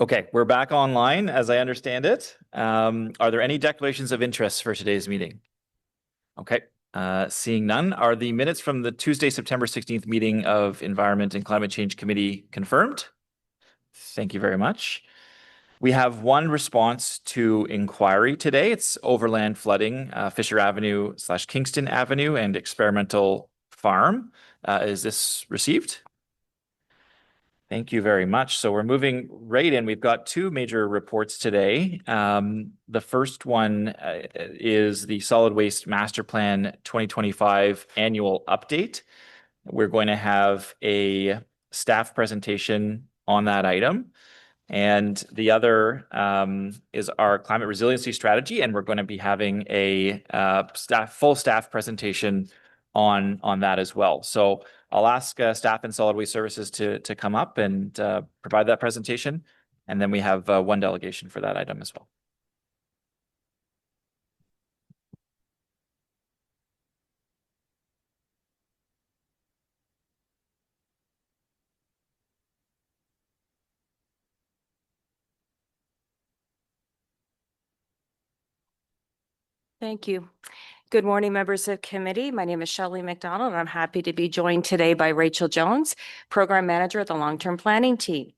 Okay, we're back online as I understand it. Are there any declarations of interest for today's meeting? Okay, seeing none, are the minutes from the Tuesday, September 16th meeting of Environment and Climate Change Committee confirmed? Thank you very much. We have one response to inquiry today. It's overland flooding, Fisher Avenue / Kingston Avenue and experimental farm. Is this received? Thank you very much. So we're moving right in. We've got two major reports today. The first one is the Solid Waste Master Plan 2025 annual update. We're going to have a staff presentation on that item. And the other is our climate resiliency strategy, and we're going to be having a full staff presentation on that as well. So I'll ask staff and Solid Waste Services to come up and provide that presentation, and then we have one delegation for that item as well. Thank you. Good morning, members of committee. My name is Shelley McDonald, and I'm happy to be joined today by Rachel Jones, Program Manager at the Long-Term Planning Team.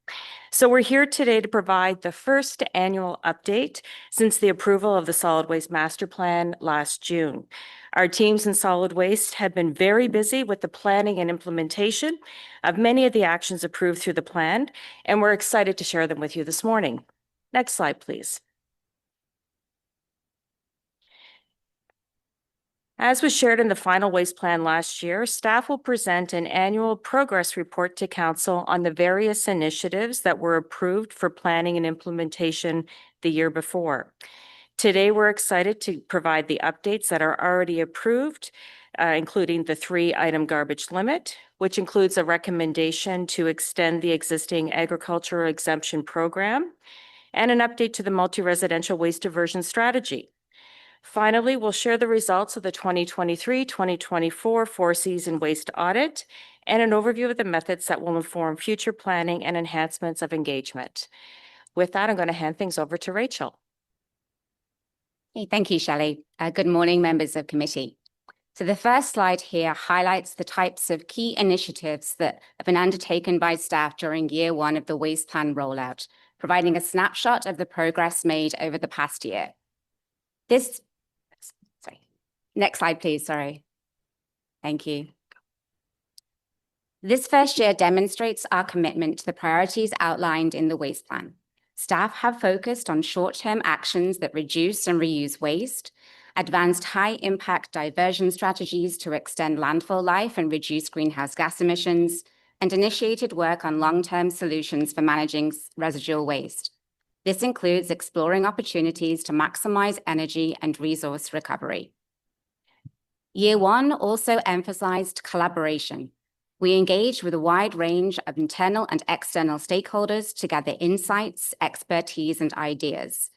So we're here today to provide the first annual update since the approval of the Solid Waste Master Plan last June. Our teams in solid waste have been very busy with the planning and implementation of many of the actions approved through the plan, and we're excited to share them with you this morning. Next slide, please. As was shared in the final waste plan last year, staff will present an annual progress report to Council on the various initiatives that were approved for planning and implementation the year before. Today, we're excited to provide the updates that are already approved, including the 3-item garbage limit, which includes a recommendation to extend the existing agricultural exemption program, and an update to the multi-residential waste diversion strategy. Finally, we'll share the results of the 2023-2024 four-season waste audit and an overview of the methods that will inform future planning and enhancements of engagement. With that, I'm going to hand things over to Rachel. Hey, thank you, Shelley. Good morning, members of committee. So the first slide here highlights the types of key initiatives that have been undertaken by staff during year one of the waste plan rollout, providing a snapshot of the progress made over the past year. Next slide, please. Sorry. Thank you. This first year demonstrates our commitment to the priorities outlined in the waste plan. Staff have focused on short-term actions that reduce and reuse waste, advanced high-impact diversion strategies to extend landfill life and reduce greenhouse gas emissions, and initiated work on long-term solutions for managing residual waste. This includes exploring opportunities to maximize energy and resource recovery. Year one also emphasized collaboration. We engaged with a wide range of internal and external stakeholders to gather insights, expertise, and ideas.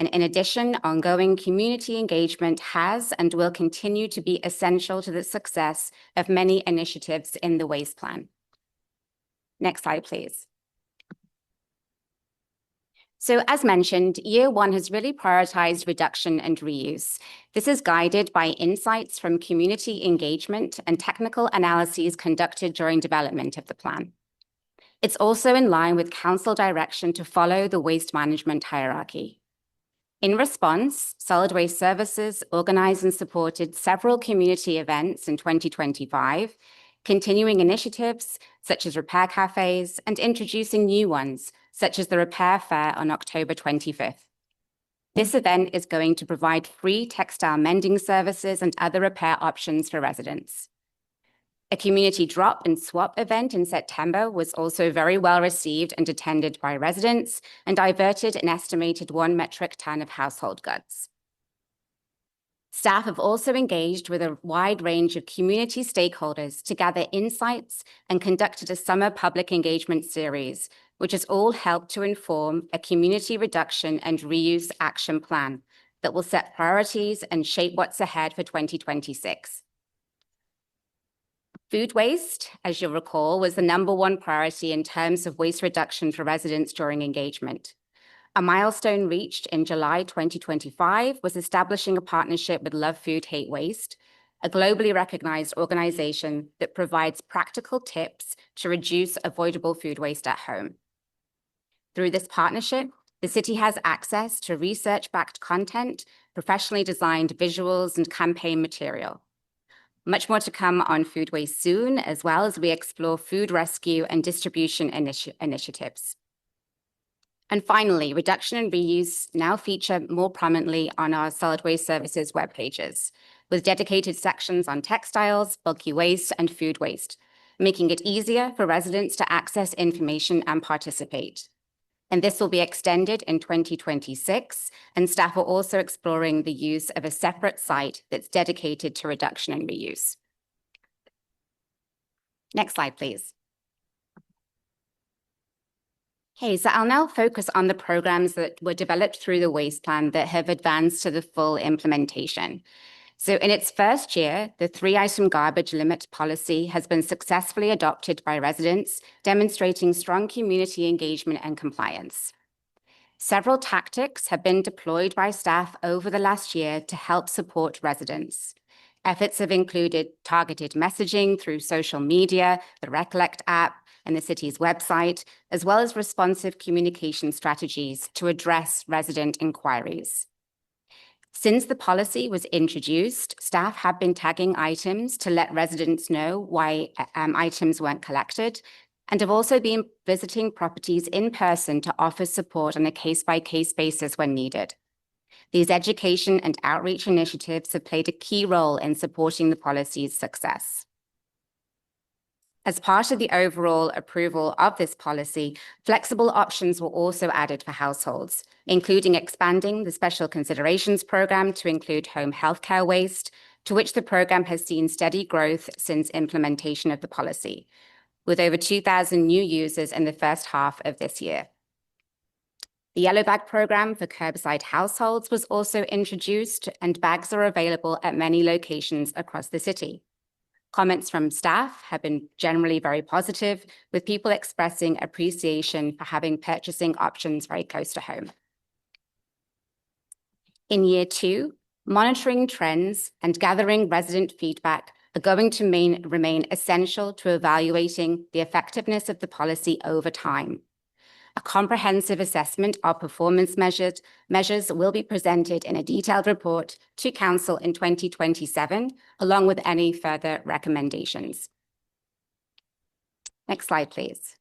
And in addition, ongoing community engagement has and will continue to be essential to the success of many initiatives in the waste plan. Next slide, please. So as mentioned, year one has really prioritized reduction and reuse. This is guided by insights from community engagement and technical analyses conducted during development of the plan. It's also in line with council direction to follow the waste management hierarchy. In response, Solid Waste Services organized and supported several community events in 2025, continuing initiatives such as repair cafes and introducing new ones, such as the Repair Fair on October 25th. This event is going to provide free textile mending services and other repair options for residents. A community drop and swap event in September was also very well received and attended by residents and diverted an estimated 1 metric ton of household goods. Staff have also engaged with a wide range of community stakeholders to gather insights and conducted a summer public engagement series, which has all helped to inform a community reduction and reuse action plan that will set priorities and shape what's ahead for 2026. Food waste, as you'll recall, was the #1 priority in terms of waste reduction for residents during engagement. A milestone reached in July 2025 was establishing a partnership with Love Food, Hate Waste, a globally recognized organization that provides practical tips to reduce avoidable food waste at home. Through this partnership, the city has access to research-backed content, professionally designed visuals, and campaign material. Much more to come on food waste soon, as well as we explore food rescue and distribution initiatives. And finally, reduction and reuse now feature more prominently on our solid waste services web pages, with dedicated sections on textiles, bulky waste, and food waste, making it easier for residents to access information and participate. And this will be extended in 2026, and staff are also exploring the use of a separate site that's dedicated to reduction and reuse. Next slide, please. Okay, so I'll now focus on the programs that were developed through the waste plan that have advanced to the full implementation. So in its first year, the 3-item garbage limit policy has been successfully adopted by residents, demonstrating strong community engagement and compliance. Several tactics have been deployed by staff over the last year to help support residents. Efforts have included targeted messaging through social media, the Recollect app, and the city's website, as well as responsive communication strategies to address resident inquiries. Since the policy was introduced, staff have been tagging items to let residents know why items weren't collected, and have also been visiting properties in person to offer support on a case-by-case basis when needed. These education and outreach initiatives have played a key role in supporting the policy's success. As part of the overall approval of this policy, flexible options were also added for households, including expanding the Special Considerations Program to include home healthcare waste, to which the program has seen steady growth since implementation of the policy, with over 2,000 new users in the first half of this year. The Yellow Bag program for curbside households was also introduced, and bags are available at many locations across the city. Comments from staff have been generally very positive, with people expressing appreciation for having purchasing options very close to home. In year 2, monitoring trends and gathering resident feedback are going to remain essential to evaluating the effectiveness of the policy over time. A comprehensive assessment of performance measures will be presented in a detailed report to Council in 2027, along with any further recommendations. Next slide, please.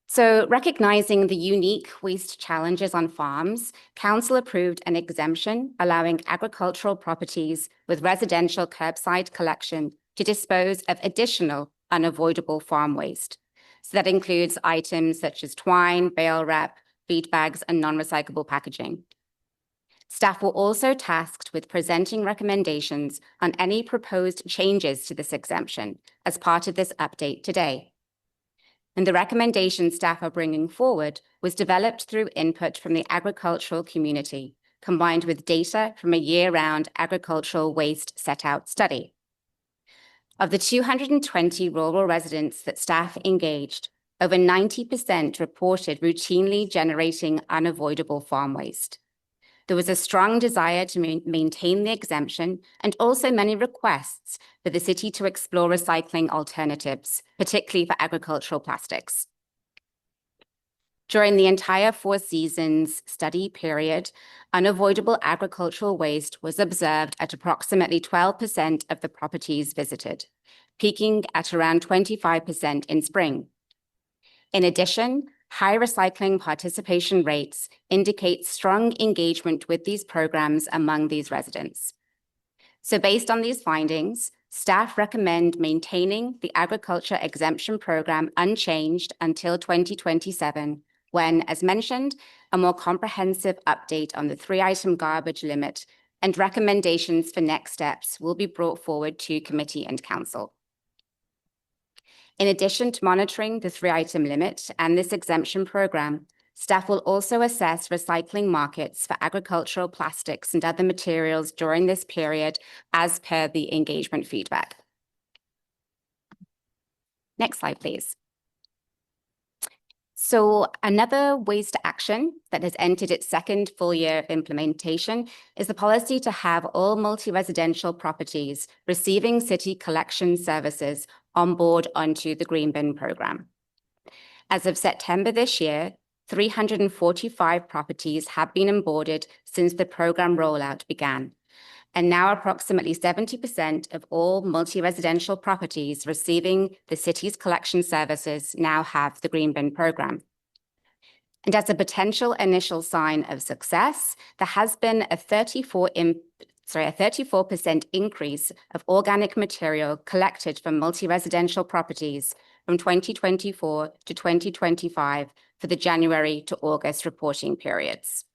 So, recognizing the unique waste challenges on farms, Council approved an exemption allowing agricultural properties with residential curbside collection to dispose of additional unavoidable farm waste. So that includes items such as twine, bale wrap, feed bags, and non-recyclable packaging. Staff were also tasked with presenting recommendations on any proposed changes to this exemption as part of this update today. And the recommendation staff are bringing forward was developed through input from the agricultural community, combined with data from a year-round agricultural waste set-out study. Of the 220 rural residents that staff engaged, over 90% reported routinely generating unavoidable farm waste. There was a strong desire to maintain the exemption, and also many requests for the city to explore recycling alternatives, particularly for agricultural plastics. During the entire 4 seasons study period, unavoidable agricultural waste was observed at approximately 12% of the properties visited, peaking at around 25% in spring. In addition, high recycling participation rates indicate strong engagement with these programs among these residents. So based on these findings, staff recommend maintaining the agriculture exemption program unchanged until 2027, when, as mentioned, a more comprehensive update on the 3-item garbage limit and recommendations for next steps will be brought forward to committee and council. In addition to monitoring the 3-item limit and this exemption program, Staff will also assess recycling markets for agricultural plastics and other materials during this period as per the engagement feedback. Next slide, please. So another waste action that has entered its second full year of implementation is the policy to have all multi-residential properties receiving city collection services on board onto the green bin program. As of September this year, 345 properties have been onboarded since the program rollout began. And now approximately 70% of all multi-residential properties receiving the city's collection services now have the green bin program. And as a potential initial sign of success, there has been a 34% increase of organic material collected from multi-residential properties from 2024 to 2025 for the January to August reporting periods.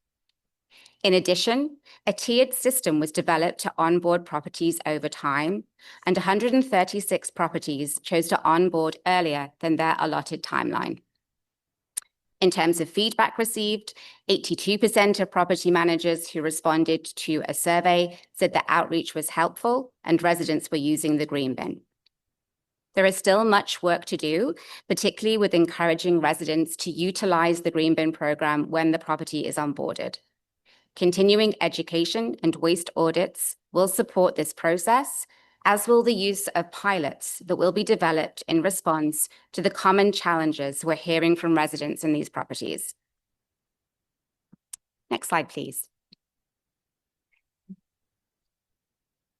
In addition, a tiered system was developed to onboard properties over time, and 136 properties chose to onboard earlier than their allotted timeline. In terms of feedback received, 82% of property managers who responded to a survey said the outreach was helpful and residents were using the green bin. There is still much work to do, particularly with encouraging residents to utilize the green bin program when the property is onboarded. Continuing education and waste audits will support this process, as will the use of pilots that will be developed in response to the common challenges we're hearing from residents in these properties. Next slide, please.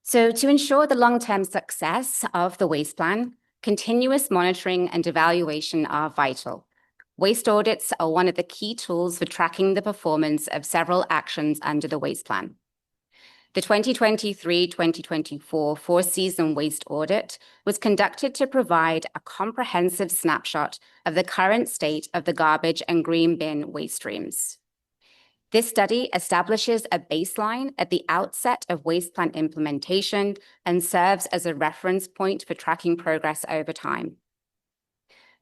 So to ensure the long-term success of the waste plan, continuous monitoring and evaluation are vital. Waste audits are one of the key tools for tracking the performance of several actions under the waste plan. The 2023-2024 four-season waste audit was conducted to provide a comprehensive snapshot of the current state of the garbage and green bin waste streams. This study establishes a baseline at the outset of waste plan implementation and serves as a reference point for tracking progress over time.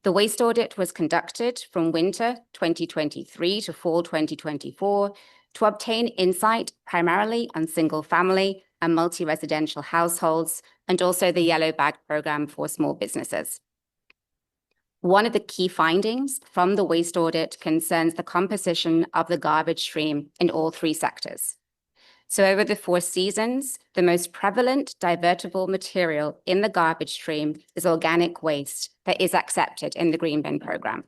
The waste audit was conducted from winter 2023 to fall 2024 to obtain insight primarily on single-family and multi-residential households, and also the Yellow Bag program for small businesses. One of the key findings from the waste audit concerns the composition of the garbage stream in all three sectors. So over the 4 seasons, the most prevalent divertible material in the garbage stream is organic waste that is accepted in the green bin program.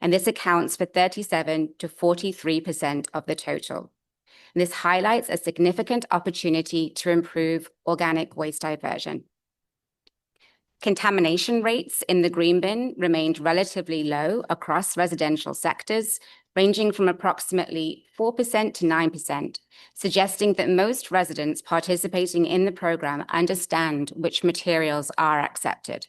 And this accounts for 37 to 43% of the total. And this highlights a significant opportunity to improve organic waste diversion. Contamination rates in the green bin remained relatively low across residential sectors, ranging from approximately 4% to 9%, suggesting that most residents participating in the program understand which materials are accepted.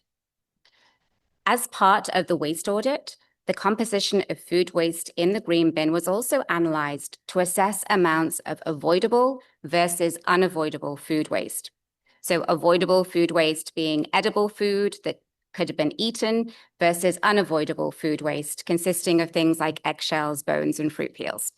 As part of the waste audit, the composition of food waste in the green bin was also analyzed to assess amounts of avoidable versus unavoidable food waste. So avoidable food waste being edible food that could have been eaten versus unavoidable food waste consisting of things like eggshells, bones, and fruit peels.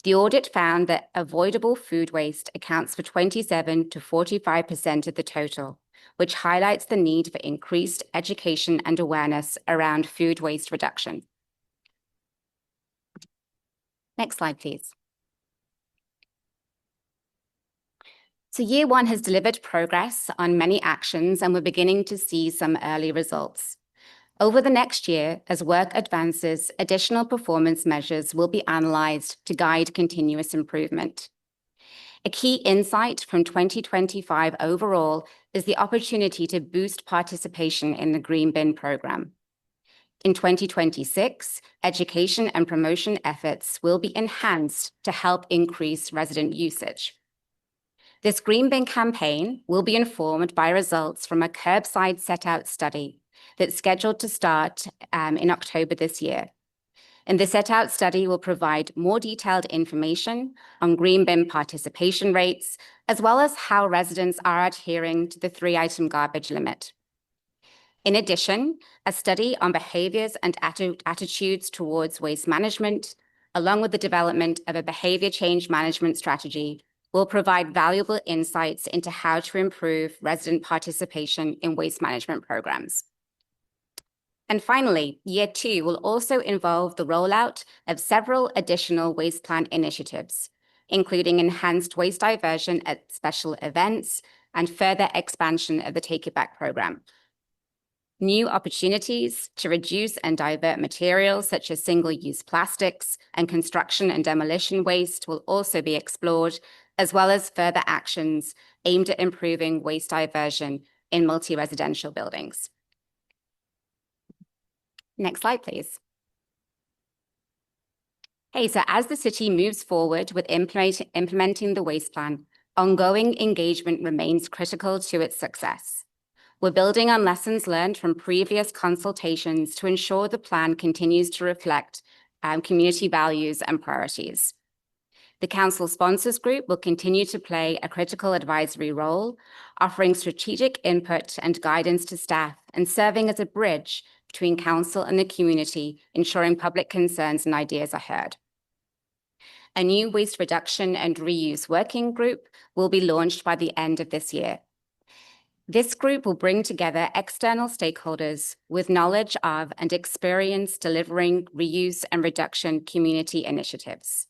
The audit found that avoidable food waste accounts for 27 to 45% of the total, which highlights the need for increased education and awareness around food waste reduction. Next slide, please. So year 1 has delivered progress on many actions, and we're beginning to see some early results. Over the next year, as work advances, additional performance measures will be analyzed to guide continuous improvement. A key insight from 2025 overall is the opportunity to boost participation in the green bin program. In 2026, education and promotion efforts will be enhanced to help increase resident usage. This green bin campaign will be informed by results from a curbside set-out study that's scheduled to start in October this year. And the set-out study will provide more detailed information on green bin participation rates, as well as how residents are adhering to the 3-item garbage limit. In addition, a study on behaviors and attitudes towards waste management, along with the development of a behavior change management strategy, will provide valuable insights into how to improve resident participation in waste management programs. And finally, year 2 will also involve the rollout of several additional waste plan initiatives, including enhanced waste diversion at special events and further expansion of the Take It Back program. New opportunities to reduce and divert materials such as single-use plastics and construction and demolition waste will also be explored, as well as further actions aimed at improving waste diversion in multi-residential buildings. Next slide, please. Hey, so as the city moves forward with implementing the waste plan, ongoing engagement remains critical to its success. We're building on lessons learned from previous consultations to ensure the plan continues to reflect community values and priorities. The Council Sponsors Group will continue to play a critical advisory role, offering strategic input and guidance to staff and serving as a bridge between Council and the community, ensuring public concerns and ideas are heard. A new waste reduction and reuse working group will be launched by the end of this year. This group will bring together external stakeholders with knowledge of and experience delivering reuse and reduction community initiatives.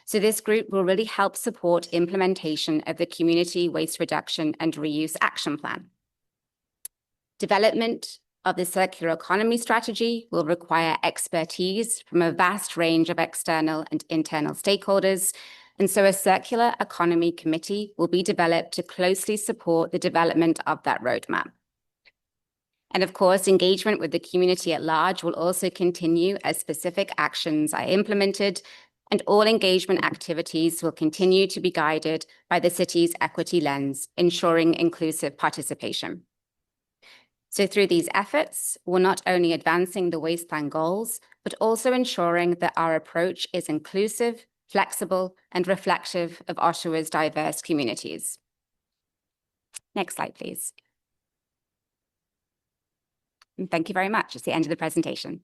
So this group will really help support implementation of the Community Waste Reduction and Reuse Action Plan. Development of the circular economy strategy will require expertise from a vast range of external and internal stakeholders, and so a circular economy committee will be developed to closely support the development of that roadmap. And of course, engagement with the community at large will also continue as specific actions are implemented, and all engagement activities will continue to be guided by the city's equity lens, ensuring inclusive participation. So through these efforts, we're not only advancing the waste plan goals, but also ensuring that our approach is inclusive, flexible, and reflective of Ottawa's diverse communities. Next slide, please. And thank you very much. It's the end of the presentation.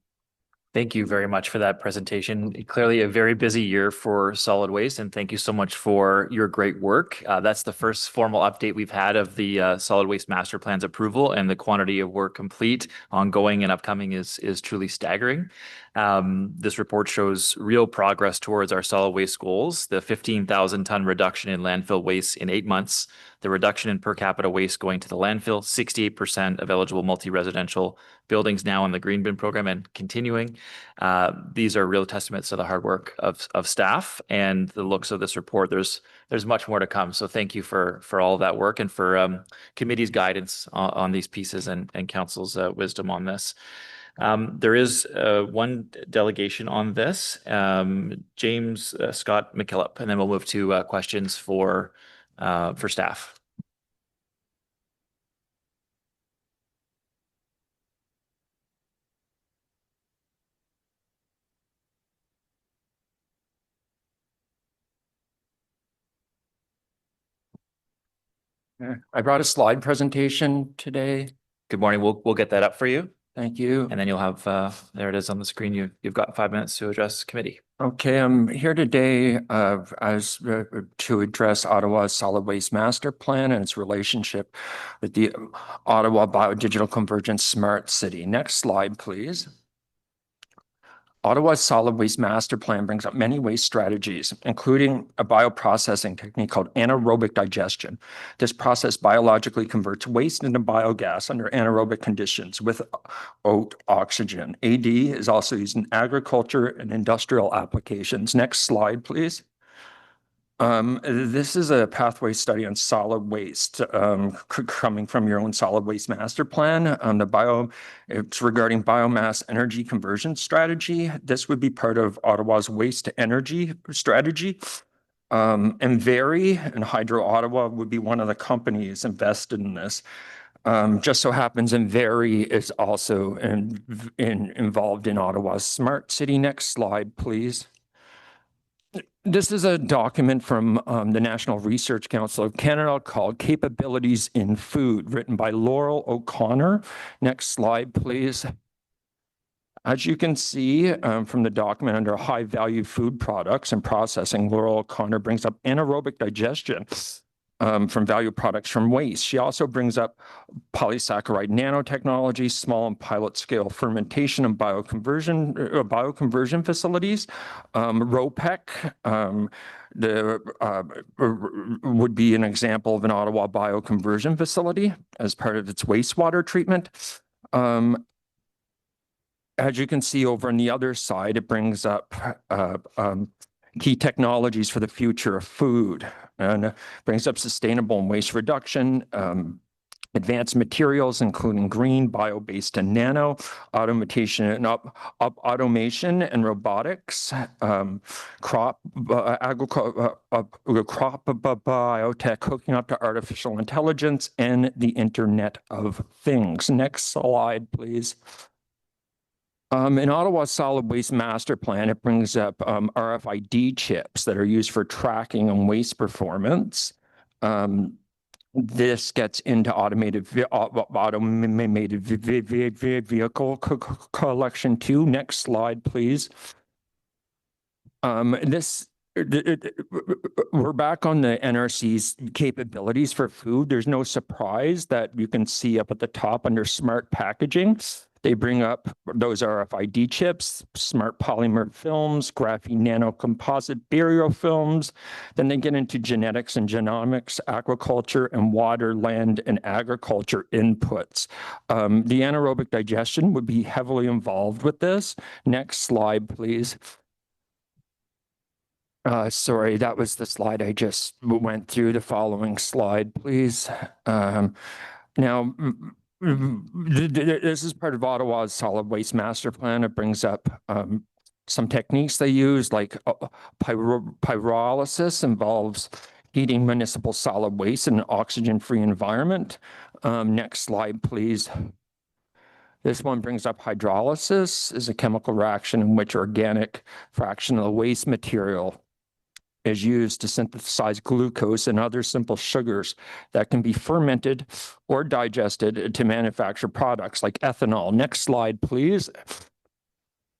Thank you very much for that presentation. Clearly a very busy year for solid waste, and thank you so much for your great work. That's the first formal update we've had of the solid waste master plan's approval, and the quantity of work complete, ongoing, and upcoming is truly staggering. This report shows real progress towards our solid waste goals, the 15,000 ton reduction in landfill waste in 8 months, the reduction in per capita waste going to the landfill, 68% of eligible multi-residential buildings now in the green bin program and continuing. These are real testaments to the hard work of staff and the looks of this report. There's much more to come. So thank you for all of that work and for committee's guidance on these pieces and council's wisdom on this. There is one delegation on this, James Scott McKillop, and then we'll move to questions for staff. I brought a slide presentation today. Good morning. We'll get that up for you. Thank you. And then you'll have, there it is on the screen. You've got 5 minutes to address committee. Okay, I'm here today to address Ottawa's solid waste master plan and its relationship with the Ottawa Biodigital Convergence Smart City. Next slide, please. Ottawa's solid waste master plan brings up many waste strategies, including a bioprocessing technique called anaerobic digestion. This process biologically converts waste into biogas under anaerobic conditions without oxygen. AD is also used in agriculture and industrial applications. Next slide, please. This is a pathway study on solid waste coming from your own solid waste master plan. It's regarding biomass energy conversion strategy. This would be part of Ottawa's waste to energy strategy. And Very and Hydro Ottawa would be one of the companies invested in this. Just so happens Very is also involved in Ottawa's smart city. Next slide, please. This is a document from the National Research Council of Canada called Capabilities in Food, written by Laurel O'Connor. Next slide, please. As you can see from the document under high value food products and processing, Laurel O'Connor brings up anaerobic digestion from value products from waste. She also brings up polysaccharide nanotechnology, small and pilot scale fermentation and bioconversion facilities. ROPEC would be an example of an Ottawa bioconversion facility as part of its wastewater treatment. As you can see over on the other side, it brings up key technologies for the future of food and brings up sustainable and waste reduction, advanced materials, including green, bio-based and nano, automation and automation and robotics, crop biotech, hooking up to artificial intelligence, and the Internet of Things. Next slide, please. In Ottawa's solid waste master plan, it brings up RFID chips that are used for tracking and waste performance. This gets into automated vehicle collection too. Next slide, please. We're back on the NRC's capabilities for food. There's no surprise that you can see up at the top under smart packaging. They bring up those RFID chips, smart polymer films, graphene nanocomposite barrier films. Then they get into genetics and genomics, aquaculture, and water, land, and agriculture inputs. The anaerobic digestion would be heavily involved with this. Next slide, please. Sorry, that was the slide I just went through. The following slide, please. Now, this is part of Ottawa's solid waste master plan. It brings up some techniques they use, like pyrolysis involves heating municipal solid waste in an oxygen-free environment. Next slide, please. This one brings up hydrolysis is a chemical reaction in which organic fraction of the waste material is used to synthesize glucose and other simple sugars that can be fermented or digested to manufacture products like ethanol. Next slide, please.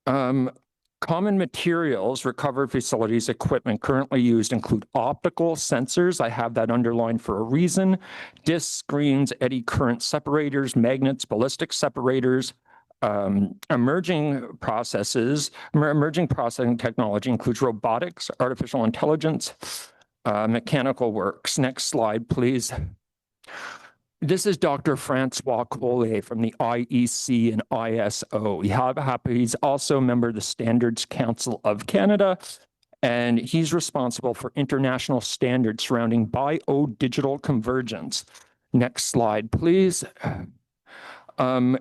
Common materials, recovered facilities, equipment currently used include optical sensors. I have that underlined for a reason. Disc screens, eddy current separators, magnets, ballistic separators. Emerging processing technology includes robotics, artificial intelligence, mechanical works. Next slide, please. This is Dr. Francois Collier from the IEC and ISO. He's also a member of the Standards Council of Canada, and he's responsible for international standards surrounding bio-digital convergence. Next slide, please.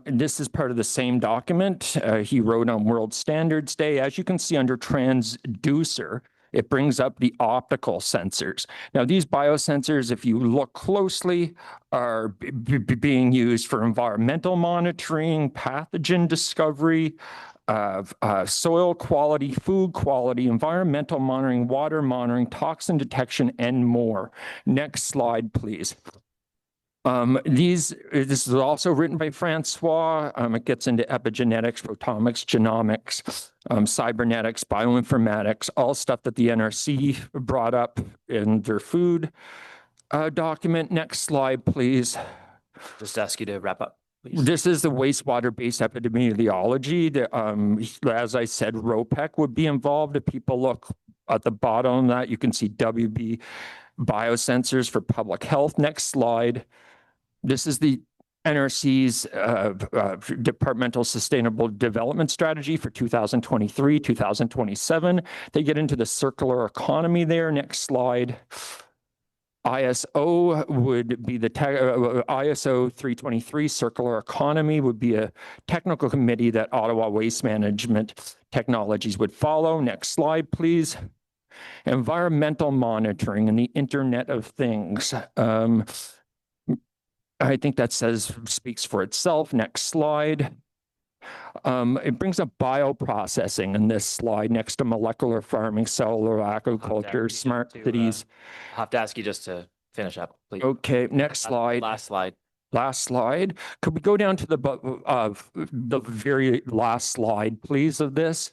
This is part of the same document he wrote on World Standards Day. As you can see under transducer, it brings up the optical sensors. Now, these biosensors, if you look closely, are being used for environmental monitoring, pathogen discovery, soil quality, food quality, environmental monitoring, water monitoring, toxin detection, and more. Next slide, please. This is also written by Francois. It gets into epigenetics, proteomics, genomics, cybernetics, bioinformatics, all stuff that the NRC brought up in their food document. Next slide, please. Just ask you to wrap up, please. This is the wastewater-based epidemiology. As I said, ROPEC would be involved. If people look at the bottom of that, you can see WB biosensors for public health. Next slide. This is the NRC's Departmental Sustainable Development Strategy for 2023-2027. They get into the circular economy there. Next slide. ISO would be the ISO 323 circular economy would be a technical committee that Ottawa Waste Management Technologies would follow. Next slide, please. Environmental monitoring and the Internet of Things. I think that speaks for itself. Next slide. It brings up bioprocessing in this slide next to molecular farming, cellular agriculture, smart cities. I'll have to ask you just to finish up, please. Okay, next slide. Last slide. Last slide. Could we go down to the very last slide, please, of this?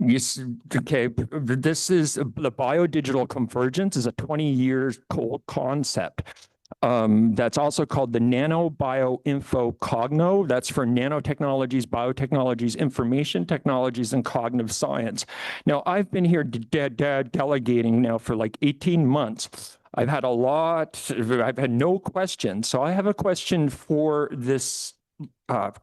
Yes, okay, this is the biodigital convergence is a 20-year-old concept. That's also called the Nano Bio Info Cogno. That's for nanotechnologies, biotechnologies, information technologies, and cognitive science. Now, I've been here delegating now for like 18 months. I've had no questions. So I have a question for this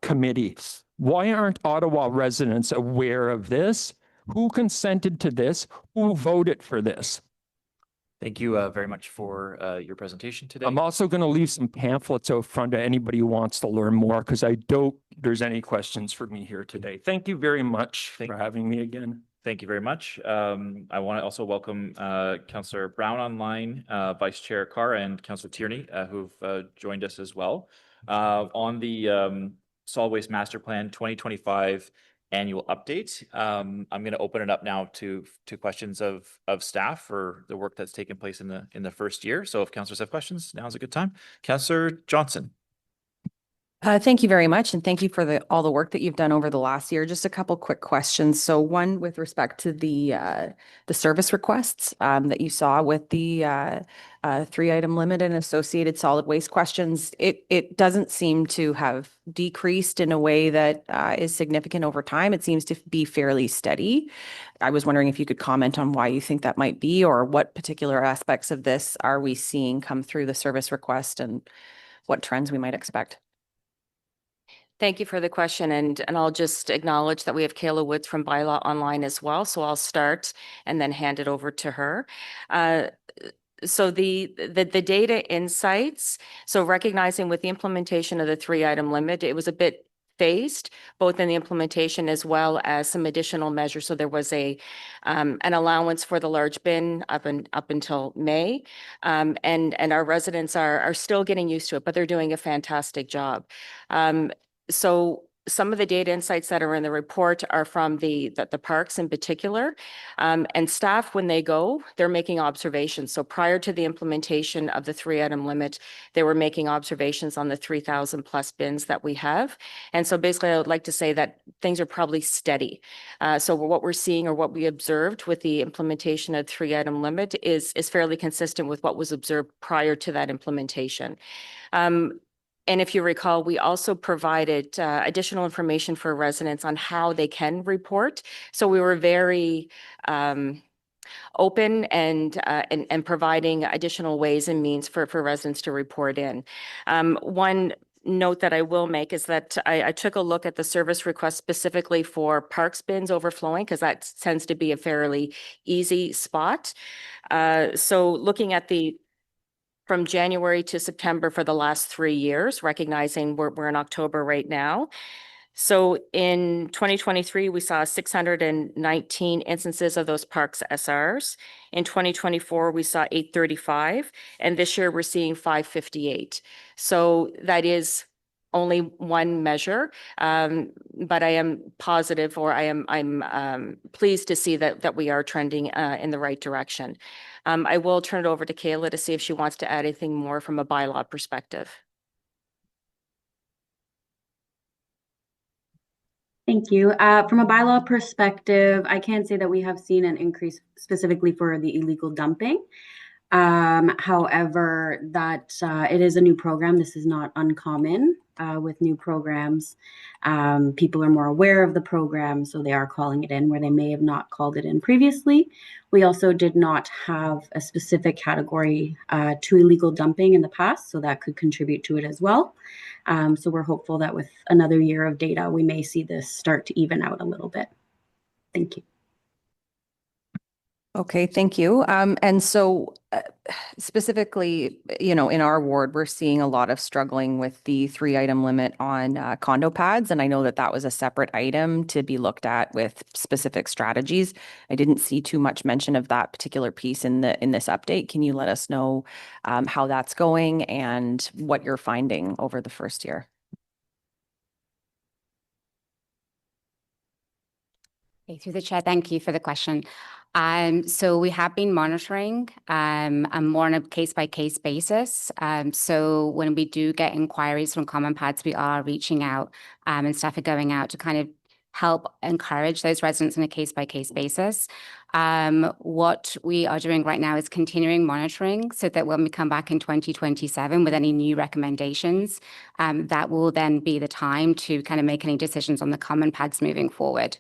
committee. Why aren't Ottawa residents aware of this? Who consented to this? Who voted for this? Thank you very much for your presentation today. I'm also going to leave some pamphlets out front to anybody who wants to learn more because I don't there's any questions for me here today. Thank you very much for having me again. Thank you very much. I want to also welcome Councillor Brown online, Vice Chair Carr, and Councillor Tierney, who've joined us as well. On the Solid Waste Master Plan 2025 annual update, I'm going to open it up now to questions of staff for the work that's taken place in the first year. So if councillors have questions, now's a good time. Councillor Johnson. Thank you very much. And thank you for all the work that you've done over the last year. Just a couple quick questions. So one with respect to the service requests that you saw with the 3-item limit and associated solid waste questions, it doesn't seem to have decreased in a way that is significant over time. It seems to be fairly steady. I was wondering if you could comment on why you think that might be, or what particular aspects of this are we seeing come through the service request and what trends we might expect. Thank you for the question, and I'll just acknowledge that we have Kayla Woods from Bylaw Online as well, so I'll start and then hand it over to her. So the data insights, so recognizing with the implementation of the 3-item limit, it was a bit phased, both in the implementation as well as some additional measures. So there was an allowance for the large bin up until May, and our residents are still getting used to it, but they're doing a fantastic job. So some of the data insights that are in the report are from the parks in particular, and staff, when they go, they're making observations. So prior to the implementation of the 3-item limit, they were making observations on the 3,000 plus bins that we have. And so basically, I would like to say that things are probably steady. So what we're seeing, or what we observed with the implementation of 3-item limit, is fairly consistent with what was observed prior to that implementation. And if you recall, we also provided additional information for residents on how they can report. So we were very open and providing additional ways and means for residents to report in. One note that I will make is that I took a look at the service request specifically for parks bins overflowing, because that tends to be a fairly easy spot. So looking at from January to September for the last 3 years, recognizing we're in October right now. So in 2023, we saw 619 instances of those parks SRs. In 2024, we saw 835, and this year we're seeing 558. So that is only one measure, but I am positive, or I'm pleased to see that we are trending in the right direction. I will turn it over to Kayla to see if she wants to add anything more from a bylaw perspective. Thank you. From a bylaw perspective, I can say that we have seen an increase specifically for the illegal dumping. However, that it is a new program. This is not uncommon with new programs. People are more aware of the program, so they are calling it in where they may have not called it in previously. We also did not have a specific category to illegal dumping in the past, so that could contribute to it as well. So we're hopeful that with another year of data, we may see this start to even out a little bit. Thank you. Okay, thank you. And so specifically, in our ward, we're seeing a lot of struggling with the 3-item limit on condo pads. And I know that was a separate item to be looked at with specific strategies. I didn't see too much mention of that particular piece in this update. Can you let us know how that's going and what you're finding over the first year? Okay, through the chair, thank you for the question. So we have been monitoring more on a case-by-case basis. So when we do get inquiries from common pads, we are reaching out and staff are going out to kind of help encourage those residents on a case-by-case basis. What we are doing right now is continuing monitoring so that when we come back in 2027 with any new recommendations, that will then be the time to kind of make any decisions on the common pads moving forward.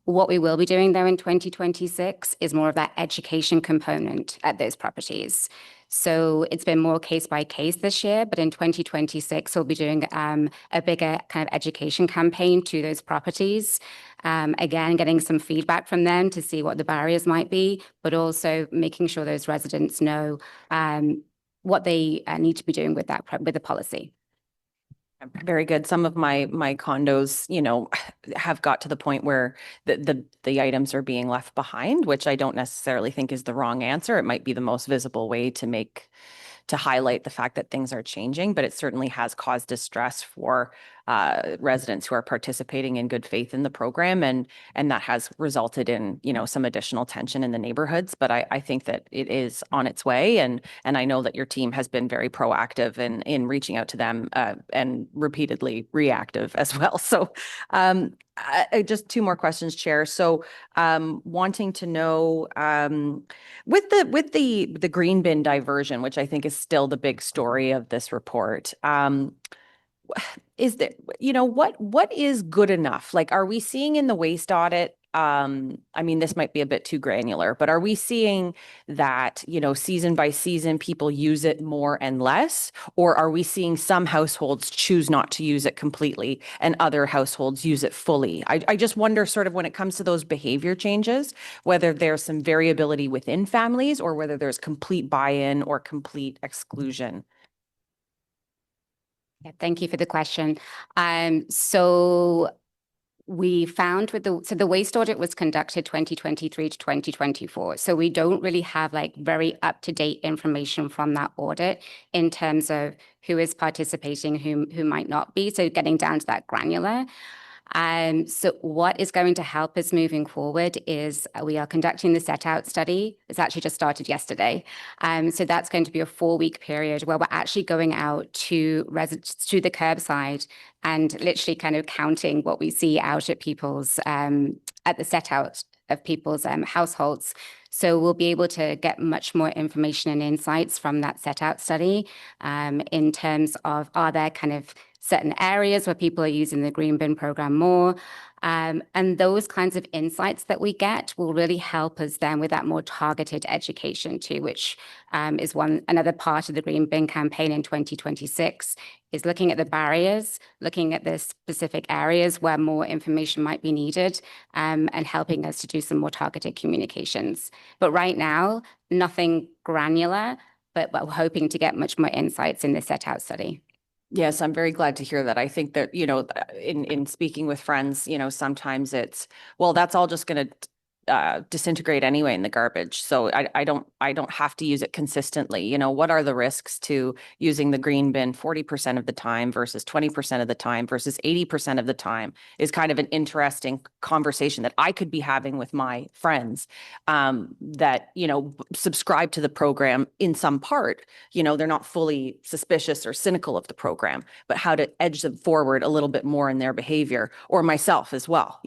What we will be doing though in 2026 is more of that education component at those properties. So it's been more case by case this year, but in 2026, we'll be doing a bigger kind of education campaign to those properties. Again, getting some feedback from them to see what the barriers might be, but also making sure those residents know what they need to be doing with that, with the policy. Very good. Some of my condos, have got to the point where the items are being left behind, which I don't necessarily think is the wrong answer. It might be the most visible way to highlight the fact that things are changing, but it certainly has caused distress for residents who are participating in good faith in the program, and that has resulted in some additional tension in the neighborhoods. But I think that it is on its way, and I know that your team has been very proactive in reaching out to them and repeatedly reactive as well. So just two more questions, Chair. So wanting to know with the green bin diversion, which I think is still the big story of this report, is there, what is good enough? Like, are we seeing in the waste audit, I mean, this might be a bit too granular, but are we seeing that, season by season, people use it more and less? Or are we seeing some households choose not to use it completely and other households use it fully? I just wonder, sort of, when it comes to those behavior changes, whether there's some variability within families or whether there's complete buy-in or complete exclusion. Yeah, thank you for the question. So we found the waste audit was conducted 2023 to 2024. So we don't really have like very up-to-date information from that audit in terms of who is participating, who might not be. So getting down to that granular. So what is going to help us moving forward is we are conducting the set out study. It's actually just started yesterday. So that's going to be a 4-week period where we're actually going out to the curbside and literally kind of counting what we see out at people's at the set out of people's households. So we'll be able to get much more information and insights from that set out study in terms of, are there kind of certain areas where people are using the green bin program more. And those kinds of insights that we get will really help us then with that more targeted education too, which is another part of the green bin campaign in 2026, is looking at the barriers, looking at the specific areas where more information might be needed, and helping us to do some more targeted communications. But right now, nothing granular, but we're hoping to get much more insights in this set out study. Yes, I'm very glad to hear that. I think that, in speaking with friends, sometimes it's, well, that's all just going to disintegrate anyway in the garbage. So I don't have to use it consistently. What are the risks to using the green bin 40% of the time versus 20% of the time versus 80% of the time is kind of an interesting conversation that I could be having with my friends that, subscribe to the program in some part. They're not fully suspicious or cynical of the program, but how to edge them forward a little bit more in their behavior, or myself as well,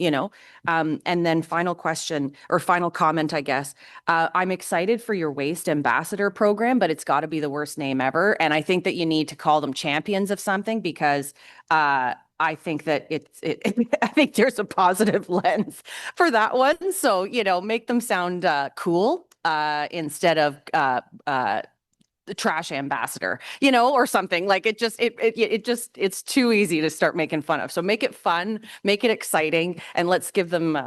and then final question, or final comment, I guess. I'm excited for your Waste Ambassador program, but it's got to be the worst name ever. And I think that you need to call them champions of something, because I think that I think there's a positive lens for that one. So, make them sound cool instead of the trash ambassador, or something. Like it's too easy to start making fun of. So make it fun, make it exciting, and let's give them,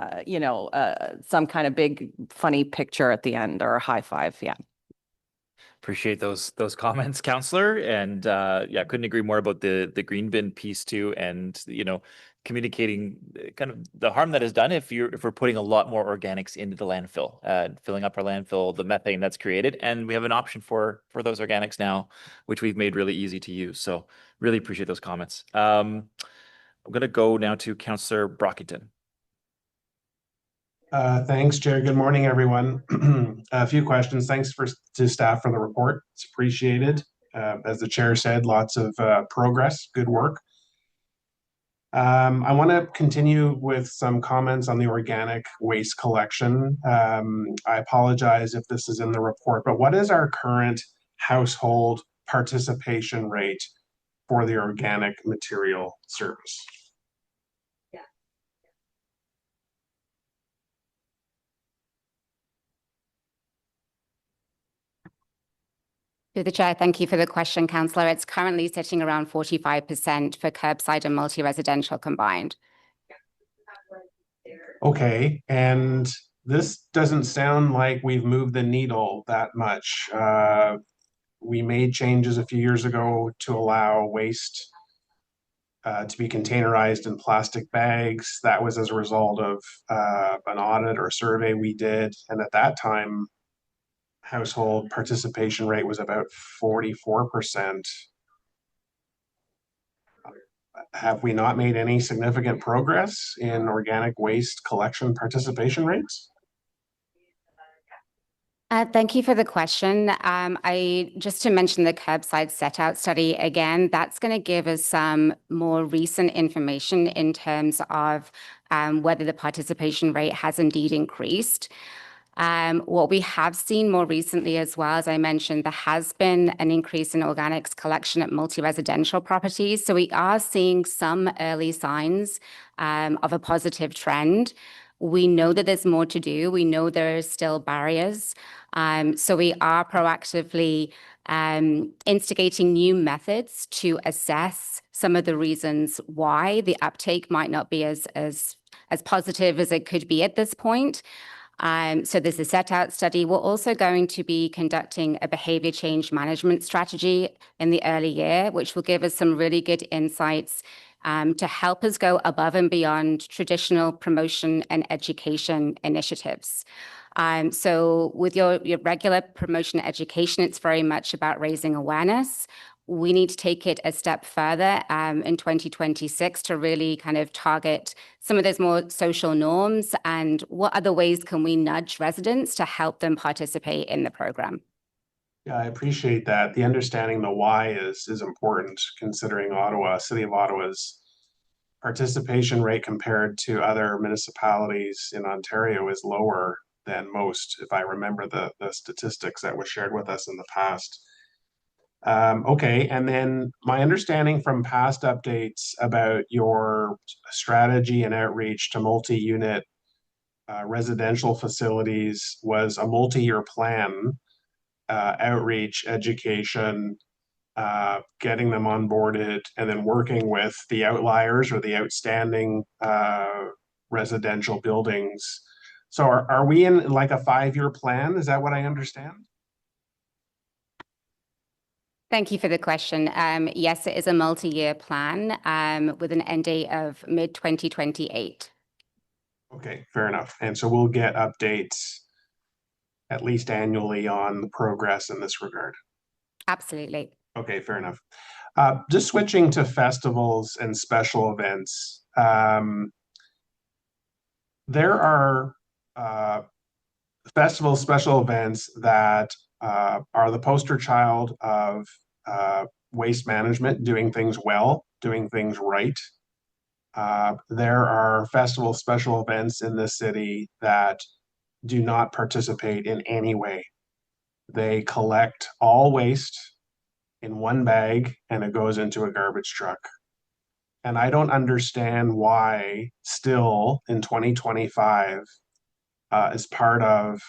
some kind of big funny picture at the end, or a high five. Yeah. Appreciate those comments, Councillor, and couldn't agree more about the green bin piece too, and communicating kind of the harm that is done if we're putting a lot more organics into the landfill, filling up our landfill, the methane that's created, and we have an option for those organics now, which we've made really easy to use. So really appreciate those comments. I'm going to go now to Councillor Brockington. Thanks, Chair. Good morning, everyone. A few questions. Thanks to staff for the report. It's appreciated. As the chair said, lots of progress, good work. I want to continue with some comments on the organic waste collection. I apologize if this is in the report, but what is our current household participation rate for the organic material service? Through the chair, thank you for the question, Councillor. It's currently sitting around 45% for curbside and multi-residential combined. Okay, and this doesn't sound like we've moved the needle that much. We made changes a few years ago to allow waste to be containerized in plastic bags. That was as a result of an audit or survey we did. And at that time, household participation rate was about 44%. Have we not made any significant progress in organic waste collection participation rates? Thank you for the question. Just to mention the curbside set-out study again, that's going to give us some more recent information in terms of whether the participation rate has indeed increased. What we have seen more recently as well, as I mentioned, there has been an increase in organics collection at multi-residential properties. So we are seeing some early signs of a positive trend. We know that there's more to do. We know there are still barriers. So we are proactively instigating new methods to assess some of the reasons why the uptake might not be as positive as it could be at this point. So there's a set-out study. We're also going to be conducting a behavior change management strategy in the early year, which will give us some really good insights to help us go above and beyond traditional promotion and education initiatives. So with your regular promotion and education, it's very much about raising awareness. We need to take it a step further in 2026 to really kind of target some of those more social norms and what other ways can we nudge residents to help them participate in the program. Yeah, I appreciate that. The understanding the why is important, considering City of Ottawa's participation rate compared to other municipalities in Ontario is lower than most, if I remember the statistics that were shared with us in the past. Okay, and then my understanding from past updates about your strategy and outreach to multi-unit residential facilities was a multi-year plan, outreach, education, getting them onboarded, and then working with the outliers or the outstanding residential buildings. So are we in like a 5-year plan? Is that what I understand? Thank you for the question. Yes, it is a multi-year plan with an end date of mid-2028. Okay, fair enough. And so we'll get updates at least annually on the progress in this regard. Absolutely. Okay, fair enough. Just switching to festivals and special events. There are festivals, special events that are the poster child of waste management, doing things well, doing things right. There are festival special events in the city that do not participate in any way. They collect all waste in one bag and it goes into a garbage truck. And I don't understand why still in 2025, as part of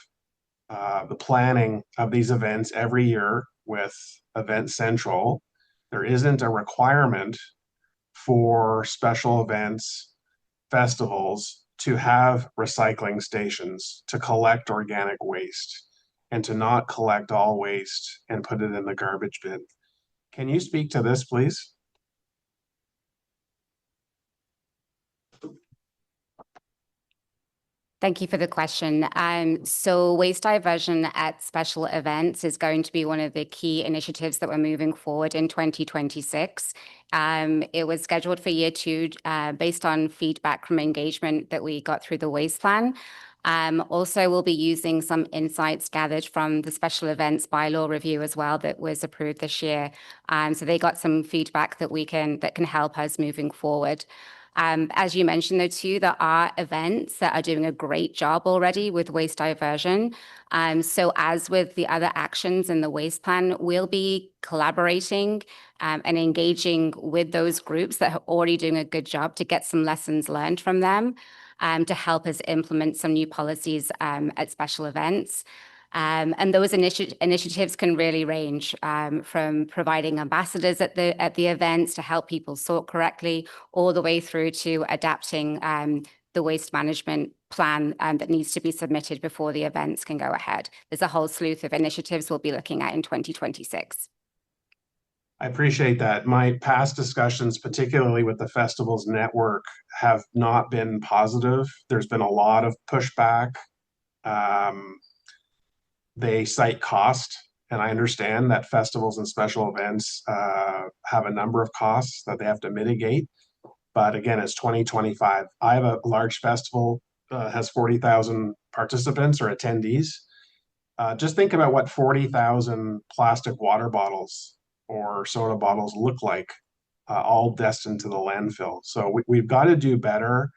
the planning of these events every year with Event Central, there isn't a requirement for special events, festivals, to have recycling stations to collect organic waste and to not collect all waste and put it in the garbage bin. Can you speak to this, please? Thank you for the question. So waste diversion at special events is going to be one of the key initiatives that we're moving forward in 2026. It was scheduled for year 2 based on feedback from engagement that we got through the waste plan. Also, we'll be using some insights gathered from the special events bylaw review as well that was approved this year. So they got some feedback that can help us moving forward. As you mentioned, though, too, there are events that are doing a great job already with waste diversion. So as with the other actions in the waste plan, we'll be collaborating and engaging with those groups that are already doing a good job to get some lessons learned from them, to help us implement some new policies at special events. And those initiatives can really range from providing ambassadors at the events to help people sort correctly, all the way through to adapting the waste management plan that needs to be submitted before the events can go ahead. There's a whole slew of initiatives we'll be looking at in 2026. I appreciate that. My past discussions, particularly with the festivals network, have not been positive. There's been a lot of pushback. They cite cost, and I understand that festivals and special events have a number of costs that they have to mitigate. But again, it's 2025. I have a large festival, has 40,000 participants or attendees. Just think about what 40,000 plastic water bottles or soda bottles look like, all destined to the landfill. So we've got to do better,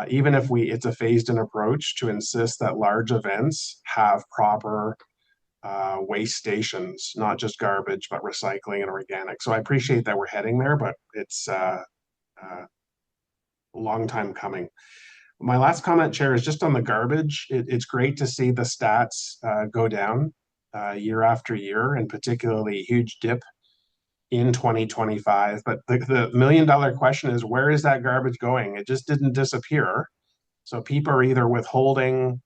even if it's a phased-in approach, to insist that large events have proper waste stations, not just garbage, but recycling and organic. So I appreciate that we're heading there, but it's a long time coming. My last comment, Chair, is just on the garbage. It's great to see the stats go down year after year, and particularly a huge dip in 2025. But the million-dollar question is, where is that garbage going? It just didn't disappear. So people are either withholding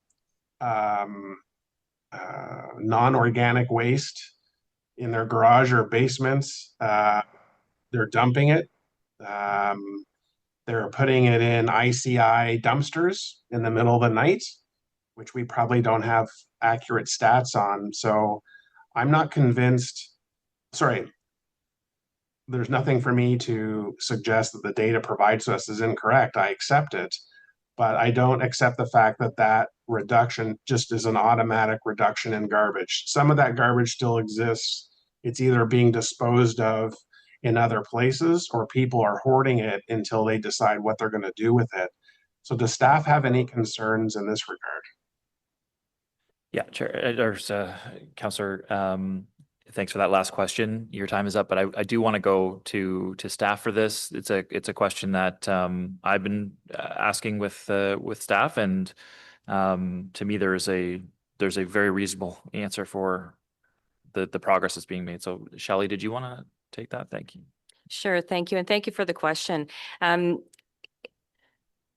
non-organic waste in their garage or basements. They're dumping it. They're putting it in ICI dumpsters in the middle of the night, which we probably don't have accurate stats on. So I'm not convinced. Sorry, there's nothing for me to suggest that the data provides to us is incorrect. I accept it, but I don't accept the fact that that reduction just is an automatic reduction in garbage. Some of that garbage still exists. It's either being disposed of in other places, or people are hoarding it until they decide what they're going to do with it. So does staff have any concerns in this regard? Yeah, Chair, there's Councillor, thanks for that last question. Your time is up, but I do want to go to staff for this. It's a question that I've been asking with staff, and to me there's a very reasonable answer for the progress that's being made. So Shelley, did you want to take that? Thank you. Sure, thank you. And thank you for the question.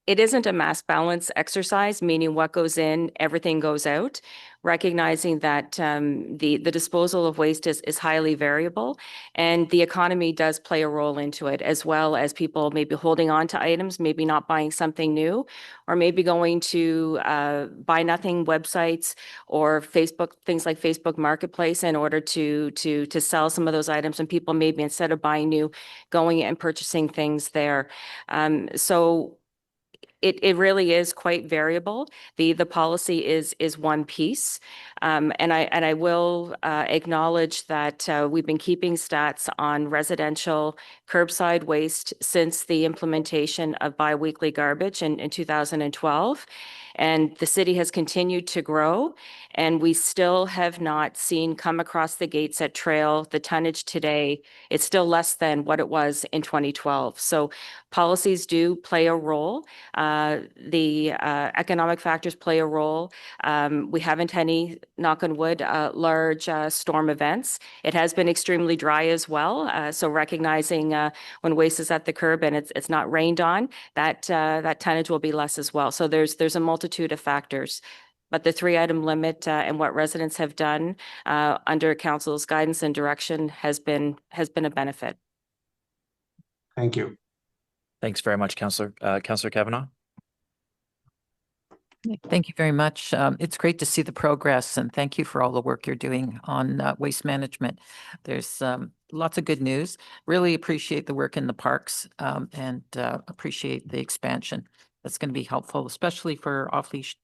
It isn't a mass balance exercise, meaning what goes in, everything goes out, recognizing that the disposal of waste is highly variable, and the economy does play a role into it, as well as people maybe holding on to items, maybe not buying something new, or maybe going to buy nothing websites or Facebook, things like Facebook Marketplace, in order to sell some of those items, and people maybe, instead of buying new, going and purchasing things there. So it really is quite variable. The policy is one piece, and I will acknowledge that we've been keeping stats on residential curbside waste since the implementation of biweekly garbage in 2012. And the city has continued to grow, and we still have not seen come across the gates at Trail the tonnage today. It's still less than what it was in 2012. So policies do play a role. The economic factors play a role. We haven't had any, knock on wood, large storm events. It has been extremely dry as well. So recognizing when waste is at the curb and it's not rained on, that tonnage will be less as well. So there's a multitude of factors. But the 3-item limit and what residents have done under council's guidance and direction has been a benefit. Thank you. Thanks very much, Councillor. Councillor Kavanaugh. Thank you very much. It's great to see the progress, and thank you for all the work you're doing on waste management. There's lots of good news. Really appreciate the work in the parks, and appreciate the expansion. That's going to be helpful, especially for off-leash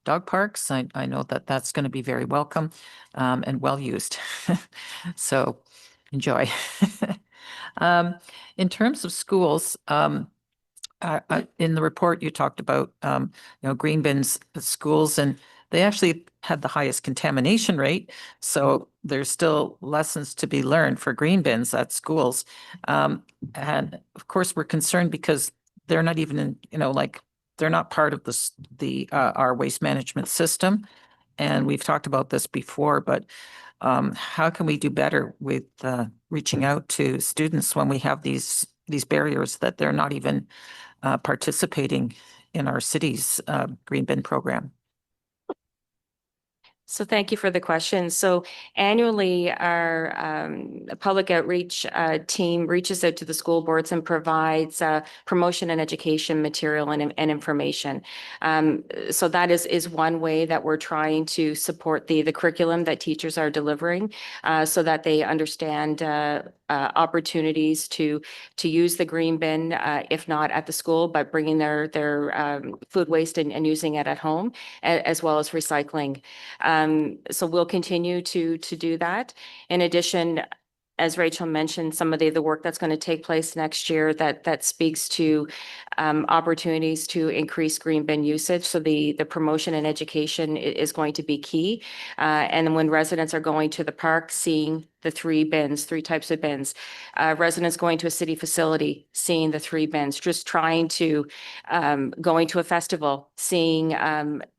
dog parks. I know that that's going to be very welcome and well used. So enjoy. In terms of schools, in the report, you talked about, green bins at schools, and they actually had the highest contamination rate. So there's still lessons to be learned for green bins at schools. And of course, we're concerned because they're not even in, they're not part of our waste management system. And we've talked about this before, but how can we do better with reaching out to students when we have these barriers that they're not even participating in our city's green bin program? So thank you for the question. So annually, our public outreach team reaches out to the school boards and provides promotion and education material and information. So that is one way that we're trying to support the curriculum that teachers are delivering so that they understand opportunities to use the green bin, if not at the school, but bringing their food waste and using it at home, as well as recycling. So we'll continue to do that. In addition, as Rachel mentioned, some of the work that's going to take place next year that speaks to opportunities to increase green bin usage. So the promotion and education is going to be key. And when residents are going to the park, seeing the three types of bins, residents going to a city facility, seeing the three bins, just trying to going to a festival, seeing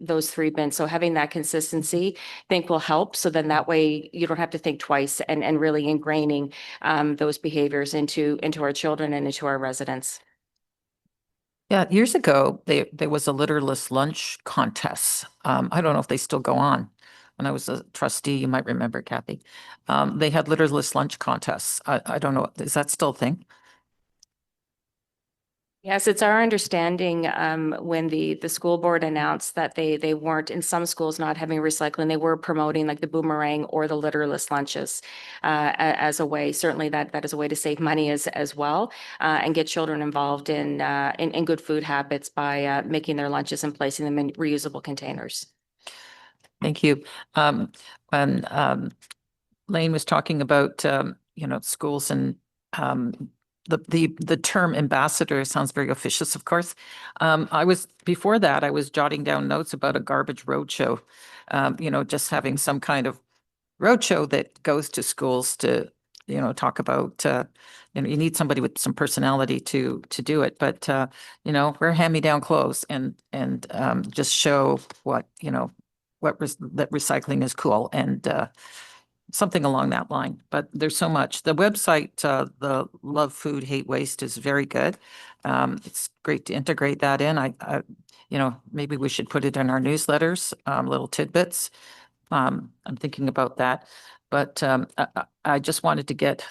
those three bins. So having that consistency, I think will help. So then that way you don't have to think twice and really ingraining those behaviors into our children and into our residents. Yeah, years ago, there was a litterless lunch contest. I don't know if they still go on. When I was a trustee, you might remember, Kathy. They had litterless lunch contests. I don't know, is that still a thing? Yes, it's our understanding when the school board announced that they weren't, in some schools, not having recycling, they were promoting like the boomerang or the litterless lunches as a way. Certainly that is a way to save money as well and get children involved in good food habits by making their lunches and placing them in reusable containers. Thank you. When Lane was talking about, schools and the term ambassador sounds very officious, of course. Before that, I was jotting down notes about a garbage roadshow, just having some kind of roadshow that goes to schools to, talk about, you need somebody with some personality to do it. But, wear hand-me-down clothes and just show what, that recycling is cool and something along that line. But there's so much. The website, the Love Food, Hate Waste is very good. It's great to integrate that in. I maybe we should put it in our newsletters, little tidbits. I'm thinking about that. But I just wanted to get,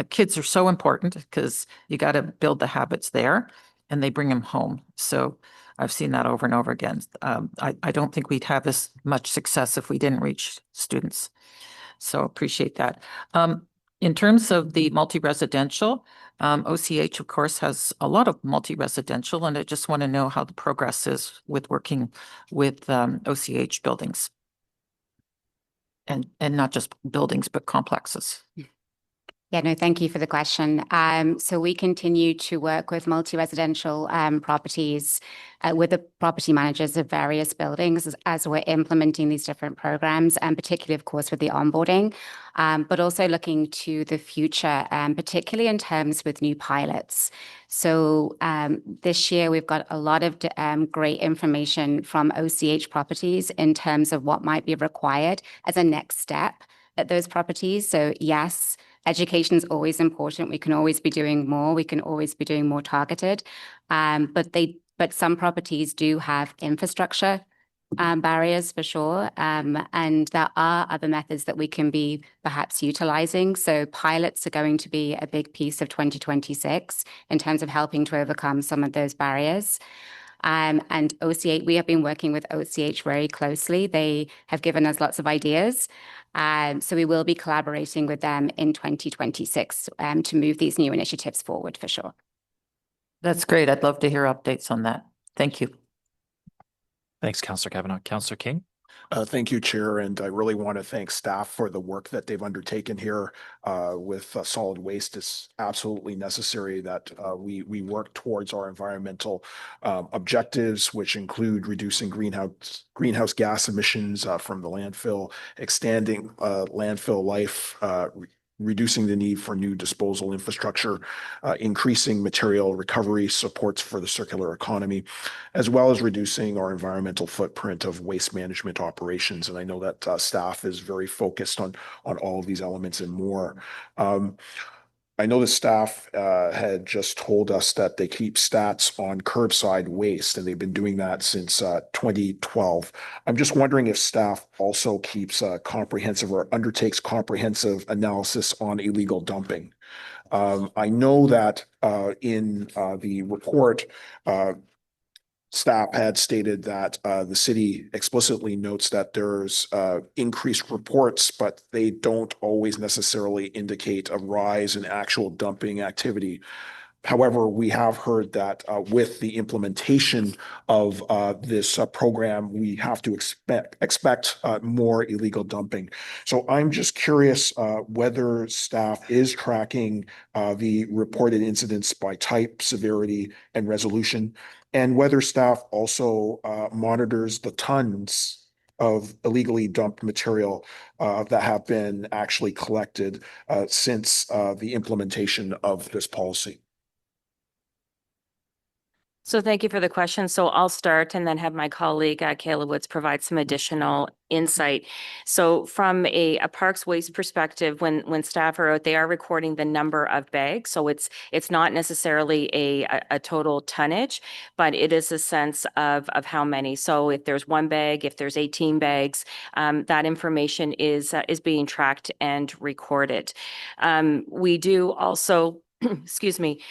kids are so important because you got to build the habits there and they bring them home. So I've seen that over and over again. I don't think we'd have as much success if we didn't reach students. So appreciate that. In terms of the multi-residential, OCH, of course, has a lot of multi-residential, and I just want to know how the progress is with working with OCH buildings. And not just buildings, but complexes. Yeah, no, thank you for the question. So we continue to work with multi-residential properties with the property managers of various buildings as we're implementing these different programs, and particularly, of course, with the onboarding, but also looking to the future, particularly in terms with new pilots. So this year, we've got a lot of great information from OCH properties in terms of what might be required as a next step at those properties. So yes, education is always important. We can always be doing more. We can always be doing more targeted. But some properties do have infrastructure barriers for sure. And there are other methods that we can be perhaps utilizing. So pilots are going to be a big piece of 2026 in terms of helping to overcome some of those barriers. And OCH, we have been working with OCH very closely. They have given us lots of ideas. So we will be collaborating with them in 2026 to move these new initiatives forward for sure. That's great. I'd love to hear updates on that. Thank you. Thanks, Councillor Kavanaugh. Councillor King? Thank you, Chair, and I really want to thank staff for the work that they've undertaken here with solid waste. It's absolutely necessary that we work towards our environmental objectives, which include reducing greenhouse gas emissions from the landfill, extending landfill life, reducing the need for new disposal infrastructure, increasing material recovery supports for the circular economy, as well as reducing our environmental footprint of waste management operations. And I know that staff is very focused on all of these elements and more. I know the staff had just told us that they keep stats on curbside waste, and they've been doing that since 2012. I'm just wondering if staff also keeps comprehensive or undertakes comprehensive analysis on illegal dumping. I know that in the report, staff had stated that the city explicitly notes that there's increased reports, but they don't always necessarily indicate a rise in actual dumping activity. However, we have heard that with the implementation of this program, we have to expect more illegal dumping. So I'm just curious whether staff is tracking the reported incidents by type, severity, and resolution, and whether staff also monitors the tons of illegally dumped material that have been actually collected since the implementation of this policy. So thank you for the question. So I'll start and then have my colleague Kayla Woods provide some additional insight. So from a parks waste perspective, when staff are out, they are recording the number of bags. So it's not necessarily a total tonnage, but it is a sense of how many. So if there's one bag, if there's 18 bags, that information is being tracked and recorded. We do also, excuse me,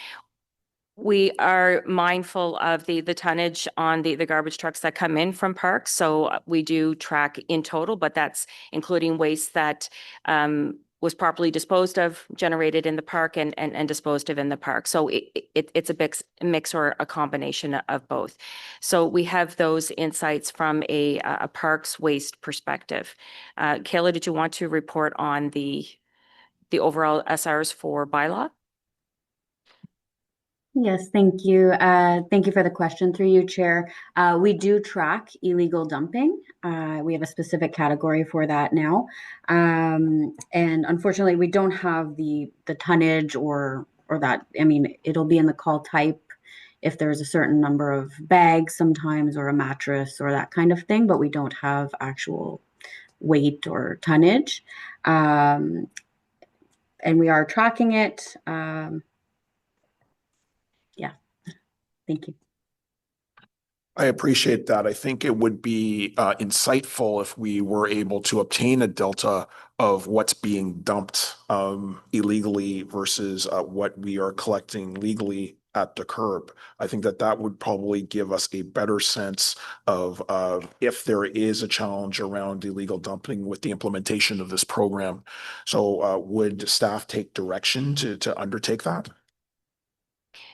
we are mindful of the tonnage on the garbage trucks that come in from parks. So we do track in total, but that's including waste that was properly disposed of, generated in the park, and disposed of in the park. So it's a mix or a combination of both. So we have those insights from a parks waste perspective. Kayla, did you want to report on the overall SRs for bylaw? Yes, thank you. Thank you for the question through you, Chair. We do track illegal dumping. We have a specific category for that now. And unfortunately, we don't have the tonnage or that. I mean, it'll be in the call type if there's a certain number of bags sometimes, or a mattress or that kind of thing, but we don't have actual weight or tonnage. And we are tracking it. Thank you. I appreciate that. I think it would be insightful if we were able to obtain a delta of what's being dumped illegally versus what we are collecting legally at the curb. I think that would probably give us a better sense of if there is a challenge around illegal dumping with the implementation of this program. So would staff take direction to undertake that?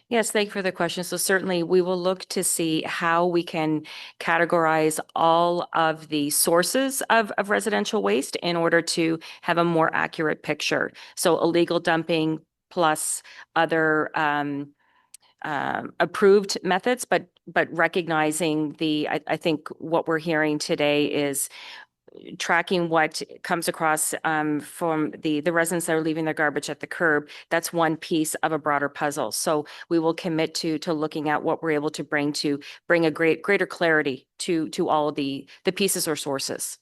Yes, thank you for the question. So certainly we will look to see how we can categorize all of the sources of residential waste in order to have a more accurate picture. So illegal dumping plus other approved methods, but recognizing I think what we're hearing today is tracking what comes across from the residents that are leaving their garbage at the curb. That's one piece of a broader puzzle. So we will commit to looking at what we're able to bring a greater clarity to all of the pieces or sources.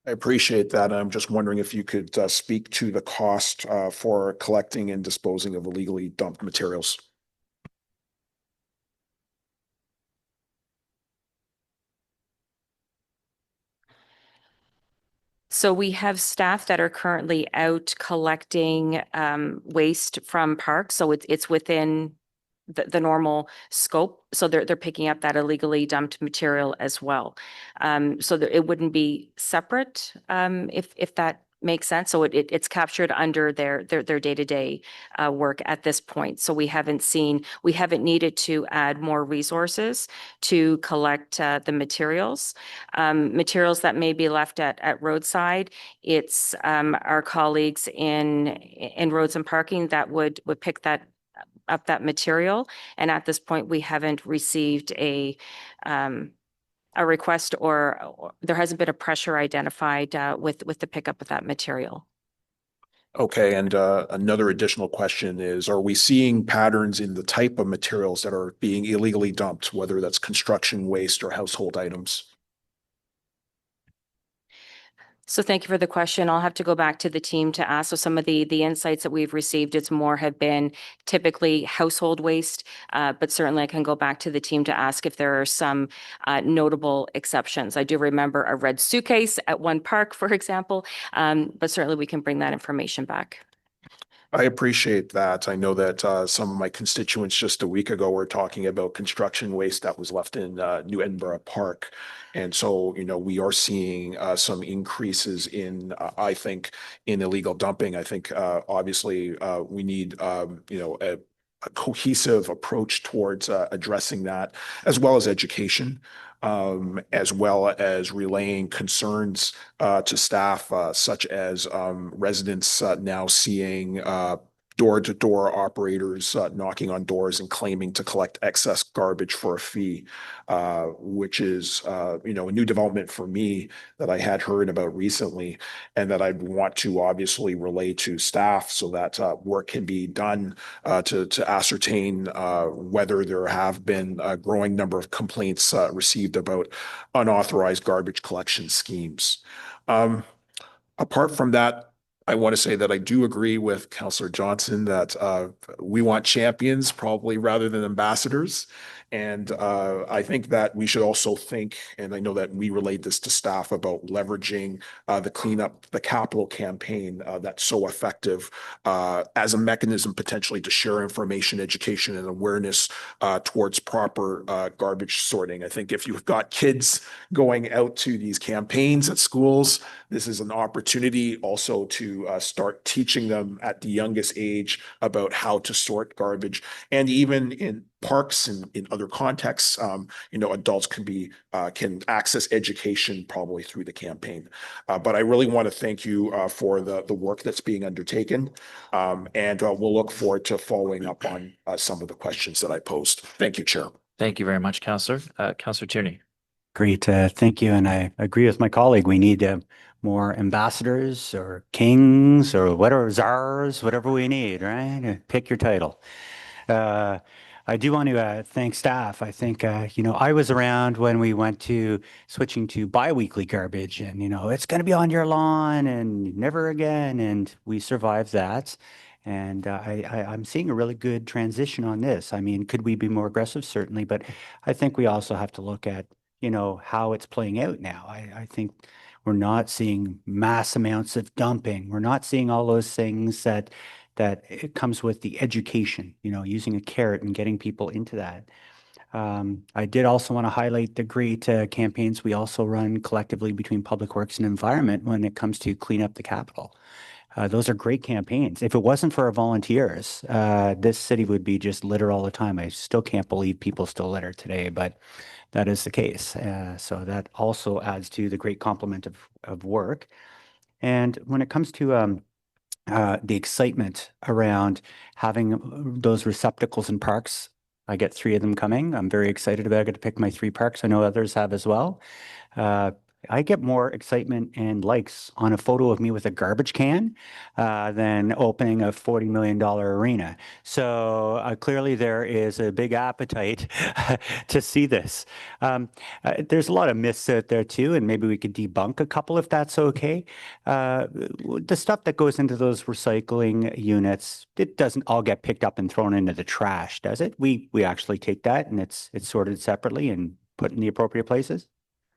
I appreciate that. I'm just wondering if you could speak to the cost for collecting and disposing of illegally dumped materials. So we have staff that are currently out collecting waste from parks. So it's within the normal scope. So they're picking up that illegally dumped material as well. So it wouldn't be separate if that make sense. So it's captured under their day-to-day work at this point. So we haven't needed to add more resources to collect the materials. Materials that may be left at roadside, it's our colleagues in roads and parking that would pick up that material. And at this point, we haven't received a request or there hasn't been a pressure identified with the pickup of that material. Okay, and another additional question is, are we seeing patterns in the type of materials that are being illegally dumped, whether that's construction waste or household items? So thank you for the question. I'll have to go back to the team to ask. So some of the insights that we've received, it's more have been typically household waste, but certainly I can go back to the team to ask if there are some notable exceptions. I do remember a red suitcase at one park, for example, but certainly we can bring that information back. I appreciate that. I know that some of my constituents just a week ago were talking about construction waste that was left in New Edinburgh Park. And so, we are seeing some increases in, I think, in illegal dumping. I think, obviously, we need, a cohesive approach towards addressing that, as well as education, as well as relaying concerns to staff, such as residents now seeing door-to-door operators knocking on doors and claiming to collect excess garbage for a fee, which is, a new development for me that I had heard about recently, and that I'd want to obviously relay to staff so that work can be done to ascertain whether there have been a growing number of complaints received about unauthorized garbage collection schemes. Apart from that, I want to say that I do agree with Councillor Johnson that we want champions probably rather than ambassadors. And I think that we should also think, and I know that we relayed this to staff, about leveraging the Clean Up the Capital campaign that's so effective as a mechanism potentially to share information, education, and awareness towards proper garbage sorting. I think if you've got kids going out to these campaigns at schools, this is an opportunity also to start teaching them at the youngest age about how to sort garbage. And even in parks and in other contexts, adults can access education probably through the campaign. But I really want to thank you for the work that's being undertaken. And we'll look forward to following up on some of the questions that I posed. Thank you, Chair. Thank you very much, Councillor. Councillor Tierney. Great. Thank you. And I agree with my colleague. We need more ambassadors or kings or whatever, czars, whatever we need, right? Pick your title. I do want to thank staff. I think, I was around when we went to switching to biweekly garbage and, it's going to be on your lawn and never again. And we survived that. And I'm seeing a really good transition on this. I mean, could we be more aggressive? Certainly. But I think we also have to look at, how it's playing out now. I think we're not seeing mass amounts of dumping. We're not seeing all those things that it comes with the education, using a carrot and getting people into that. I did also want to highlight the great campaigns we also run collectively between Public Works and Environment when it comes to clean up the capital. Those are great campaigns. If it wasn't for our volunteers, this city would be just litter all the time. I still can't believe people still litter today, but that is the case. So that also adds to the great complement of work. And when it comes to the excitement around having those receptacles in parks, I get 3 of them coming. I'm very excited about it. I get to pick my 3 parks. I know others have as well. I get more excitement and likes on a photo of me with a garbage can than opening a $40 million arena. So clearly there is a big appetite to see this. There's a lot of myths out there too, and maybe we could debunk a couple if that's okay. The stuff that goes into those recycling units, it doesn't all get picked up and thrown into the trash, does it? We actually take that and it's sorted separately and put in the appropriate places.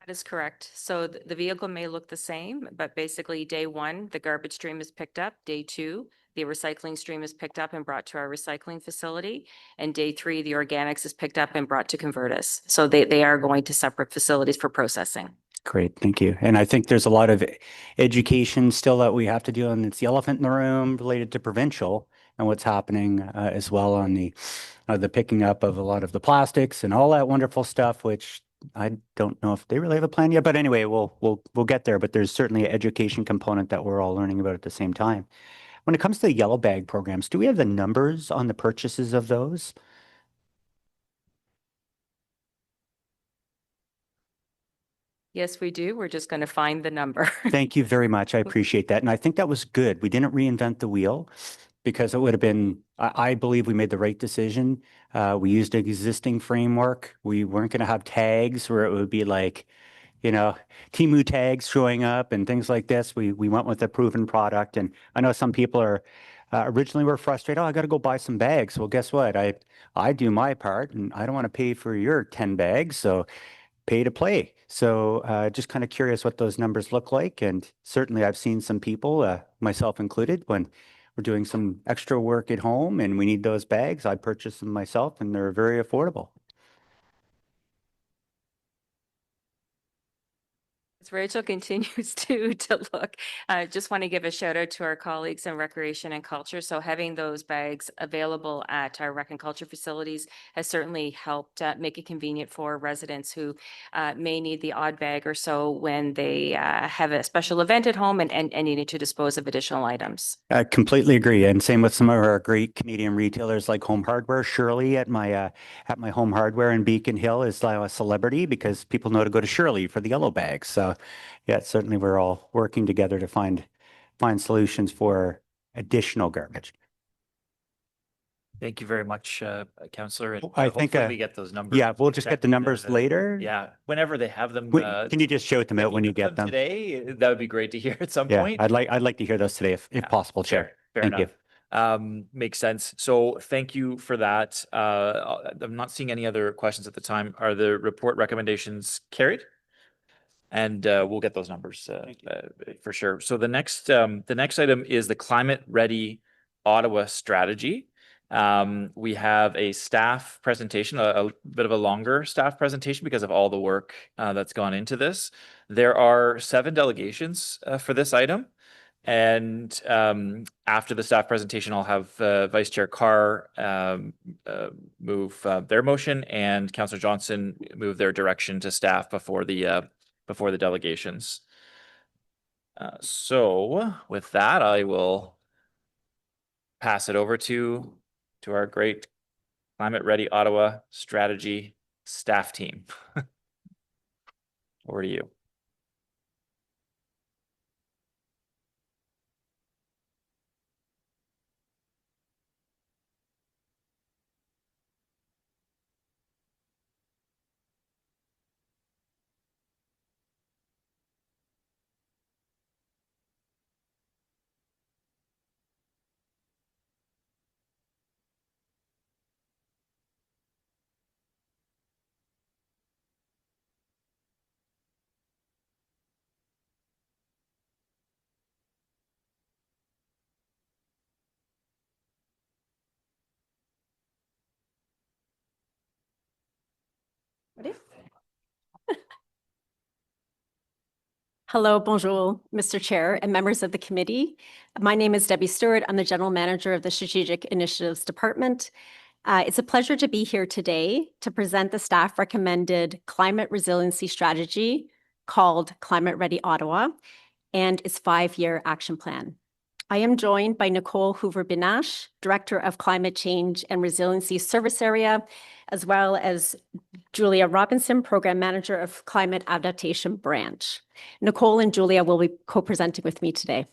That is correct. So the vehicle may look the same, but basically day 1, the garbage stream is picked up. Day 2, the recycling stream is picked up and brought to our recycling facility. And day 3, the organics is picked up and brought to Convertus. So they are going to separate facilities for processing. Great, thank you. And I think there's a lot of education still that we have to do, and it's the elephant in the room related to provincial and what's happening as well on the picking up of a lot of the plastics and all that wonderful stuff, which I don't know if they really have a plan yet. But anyway, we'll get there. But there's certainly an education component that we're all learning about at the same time. When it comes to the yellow bag programs, do we have the numbers on the purchases of those? Yes, we do. We're just going to find the number. Thank you very much. I appreciate that. And I think that was good. We didn't reinvent the wheel because it would have been, I believe we made the right decision. We used an existing framework. We weren't going to have tags where it would be like, you know, Temu tags showing up and things like this. We went with a proven product. And I know some people are originally were frustrated. Oh, I got to go buy some bags. Well, guess what? I do my part and I don't want to pay for your 10 bags. So pay to play. So just kind of curious what those numbers look like. And certainly I've seen some people, myself included, when we're doing some extra work at home and we need those bags, I purchase them myself and they're very affordable. As Rachel continues to look, I just want to give a shout out to our colleagues in Recreation and Culture. So having those bags available at our Rec and Culture facilities has certainly helped make it convenient for residents who may need the odd bag or so when they have a special event at home and needing to dispose of additional items. I completely agree. And same with some of our great Canadian retailers like Home Hardware. Shirley at my Home Hardware in Beacon Hill is now a celebrity because people know to go to Shirley for the yellow bags. So yeah, certainly we're all working together to find solutions for additional garbage. Thank you very much, Councillor. And I think, hopefully we get those numbers. Yeah, we'll just get the numbers later. Yeah, whenever they have them. Can you just shout them out when you get them? Today, that would be great to hear at some Yeah, point. I'd like to hear those today if possible, Chair. Fair Thank you. enough. Makes sense. So thank you for that. I'm not seeing any other questions at the time. Are the report recommendations carried? And we'll get those numbers for sure. So the next item is the Climate Ready Ottawa strategy. We have a staff presentation, a bit of a longer staff presentation because of all the work that's gone into this. There are 7 delegations for this item. And after the staff presentation, I'll have Vice Chair Carr move their motion and Councillor Johnson move their direction to staff before the delegations. So with that, I will pass it over to our great Climate Ready Ottawa strategy staff team. Over to you. Hello, bonjour, Mr. Chair and members of the committee. My name is Debbie Stewart. I'm the General Manager of the Strategic Initiatives Department. It's a pleasure to be here today to present the staff recommended climate resiliency strategy called Climate Ready Ottawa and its 5-year action plan. I am joined by Nicole Hoover-Binash, Director of Climate Change and Resiliency Service Area, as well as Julia Robinson, Program Manager of Climate Adaptation Branch. Nicole and Julia will be co-presenting with me today.